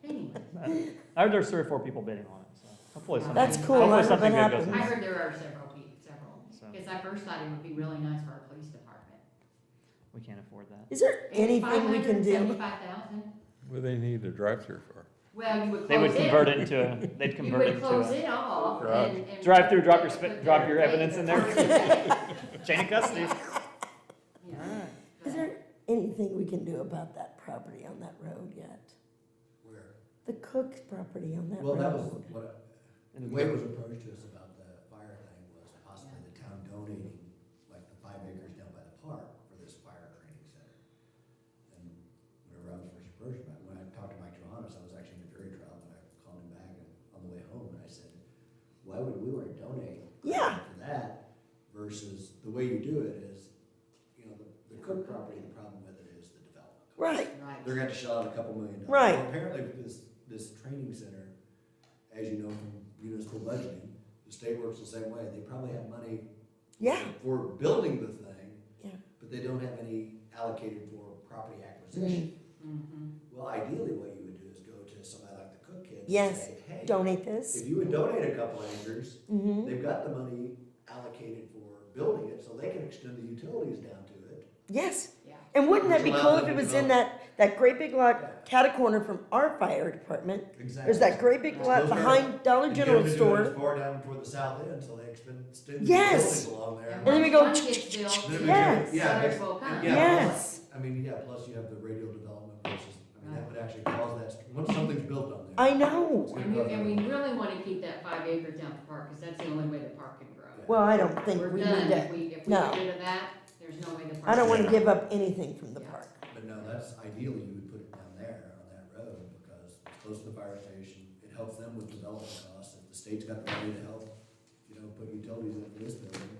Speaker 3: Anyway,
Speaker 4: I heard there's 3 or 4 people bidding on it, so hopefully something.
Speaker 2: That's cool.
Speaker 4: Hopefully
Speaker 2: I hope
Speaker 4: something
Speaker 2: it
Speaker 4: good goes
Speaker 2: happens.
Speaker 3: I
Speaker 4: in.
Speaker 3: heard there are several,
Speaker 4: So
Speaker 3: because I first thought it would be really nice for our police department.
Speaker 4: We can't afford that.
Speaker 2: Is there anything we can do?
Speaker 3: 575,000?
Speaker 1: What do they need a drive-through for?
Speaker 3: Well, you would
Speaker 4: They would
Speaker 3: close it.
Speaker 4: convert it into a, they'd
Speaker 3: You
Speaker 4: convert it
Speaker 3: would
Speaker 4: into
Speaker 3: close
Speaker 4: a
Speaker 3: it off
Speaker 1: Garage.
Speaker 3: and.
Speaker 4: drive-through, drop your,
Speaker 3: put
Speaker 4: drop
Speaker 3: their-
Speaker 4: your evidence in there. Chain of custody.
Speaker 3: You know,
Speaker 4: Alright.
Speaker 2: Is there anything we can do about that property on that road yet?
Speaker 6: where?
Speaker 2: The Cook's property on that
Speaker 6: Well, that was
Speaker 2: road?
Speaker 6: what, the way it was approached to us about the fire thing was possibly the town donating like the 5 acres down by the park for this fire training center. And whenever I was first approached about it, when I talked to Mike Johannes, I was actually in the jury trial, and I called him back on the way home, and I said, why would we want to donate
Speaker 2: Yeah.
Speaker 6: for that versus the way you do it is, you know, the Cook property, the problem with it is the development.
Speaker 2: Right,
Speaker 3: Right.
Speaker 6: They're going to shell out $2 million.
Speaker 2: Right.
Speaker 6: Well, apparently with this training center, as you know from municipal budgeting, the state works the same way. They probably have money
Speaker 2: yeah,
Speaker 6: for building the thing,
Speaker 2: yeah.
Speaker 6: but they don't have any allocated for property acquisition.
Speaker 3: Mhm.
Speaker 6: Well, ideally, what you would do is go to somebody like the Cook kids and
Speaker 2: Yes.
Speaker 6: say, hey,
Speaker 2: Donate this.
Speaker 6: if you would donate a couple acres,
Speaker 2: Mm-hmm.
Speaker 6: they've got the money allocated for building it, so they can extend the utilities down to it.
Speaker 2: Yes.
Speaker 3: Yeah.
Speaker 2: And wouldn't that be
Speaker 6: Which
Speaker 2: cool
Speaker 6: allows
Speaker 2: if it
Speaker 6: them to
Speaker 2: was in
Speaker 6: develop.
Speaker 2: that great big lot cat corner from our fire department?
Speaker 6: Exactly.
Speaker 2: There's that great big lot
Speaker 6: Those are-
Speaker 2: behind Dollar
Speaker 6: And get
Speaker 2: General
Speaker 6: them to do it as
Speaker 2: store.
Speaker 6: far down toward the south end, so they extend the
Speaker 2: Yes.
Speaker 6: utilities along there.
Speaker 3: And
Speaker 2: then we go
Speaker 3: once one gets built,
Speaker 6: Then we
Speaker 2: Yes.
Speaker 6: do- yeah,
Speaker 3: others
Speaker 6: next-
Speaker 3: will come.
Speaker 6: yeah,
Speaker 2: Yes.
Speaker 6: I mean, yeah, plus you have the radio development versus, I mean, that would actually cause that, once something's built on there.
Speaker 2: I know.
Speaker 6: it's gonna
Speaker 3: And
Speaker 6: cause
Speaker 3: we
Speaker 6: that.
Speaker 3: really want to keep that 5 acres down the park, because that's the only way the park can grow.
Speaker 2: Well, I don't think
Speaker 3: We're
Speaker 2: we
Speaker 3: done,
Speaker 2: need
Speaker 3: if
Speaker 2: to.
Speaker 3: we get
Speaker 2: no.
Speaker 3: rid of that, there's no way the park.
Speaker 2: I don't want to
Speaker 3: can
Speaker 2: give up anything from the
Speaker 3: Yeah.
Speaker 2: park.
Speaker 6: But no, that's ideally, you would put it down there on that road, because it's close to the fire station, it helps them with development costs, if the state's got the money to help, you know, put utilities in for this building.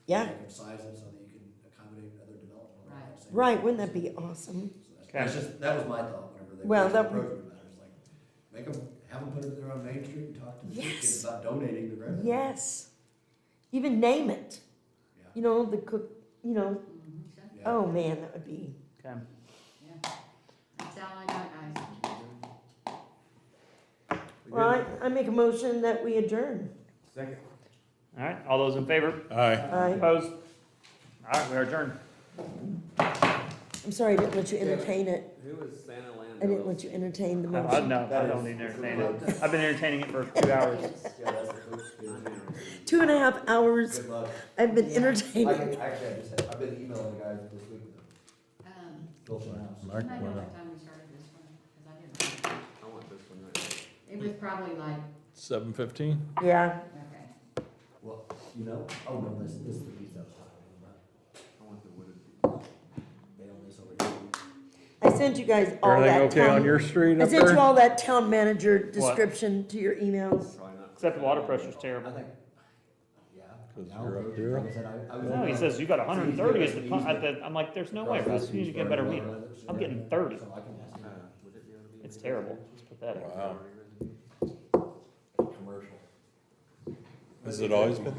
Speaker 2: Yeah,
Speaker 6: They can size it so that you can accommodate other development. around that same
Speaker 2: right.
Speaker 6: area.
Speaker 2: Wouldn't that be awesome?
Speaker 6: So that's just, that was my thought whenever they
Speaker 2: Well,
Speaker 6: first
Speaker 2: that-
Speaker 6: approached me about it, it's like, make them, have them put it there on Main Street and talk to the
Speaker 2: Yes.
Speaker 6: kids about donating the revenue.
Speaker 2: Yes. Even name it.
Speaker 6: Yeah.
Speaker 2: You know, the Cook, you know,
Speaker 3: Mhm, so,
Speaker 6: Yeah.
Speaker 2: oh man, that would be.
Speaker 4: Okay.
Speaker 3: yeah. That's all I got, guys.
Speaker 2: Well, I make a motion that we adjourn.
Speaker 7: Second.
Speaker 4: All right, all those in favor?
Speaker 1: Aye.
Speaker 4: Opposed? All right, we are adjourned.
Speaker 2: I'm sorry, I didn't let you entertain it.
Speaker 7: Who is Santa Land?
Speaker 2: I didn't let you entertain the
Speaker 4: No,
Speaker 2: motion.
Speaker 4: I don't need to entertain it. I've been entertaining it for 2 hours.
Speaker 6: Yeah, that's the Cook's kid.
Speaker 2: 2.5 hours
Speaker 6: Good luck.
Speaker 2: I've been
Speaker 3: Yeah.
Speaker 2: entertaining.
Speaker 6: Actually, I've been emailing the guys this week, built my house.
Speaker 3: You
Speaker 1: Mike,
Speaker 3: might know
Speaker 1: what,
Speaker 3: what time we started this one, because I didn't.
Speaker 7: I want this one right.
Speaker 3: It was probably like,
Speaker 1: 7:15?
Speaker 2: Yeah,
Speaker 3: okay.
Speaker 6: Well, you know, oh no, this is the piece that was hot,
Speaker 7: I want the wooded piece.
Speaker 6: bail this over here.
Speaker 2: I sent you guys all
Speaker 1: Everything
Speaker 2: that
Speaker 1: okay on
Speaker 2: town.
Speaker 1: your street
Speaker 2: I
Speaker 1: up
Speaker 2: sent you
Speaker 1: there?
Speaker 2: all that town manager description to your emails.
Speaker 7: Probably not.
Speaker 4: Except the water pressure's
Speaker 6: I
Speaker 4: terrible.
Speaker 6: think, yeah.
Speaker 1: 'Cause
Speaker 6: Now,
Speaker 1: you're up
Speaker 6: like
Speaker 1: here?
Speaker 6: I said, I was.
Speaker 4: No, he says you got 130 at the, I'm like, there's no way, Russ, you need to get a better meter. I'm getting 30.
Speaker 6: So I can ask him.
Speaker 7: Would it be able to be?
Speaker 4: It's terrible, it's pathetic.
Speaker 1: Wow.
Speaker 6: Commercial.
Speaker 1: Has it always been that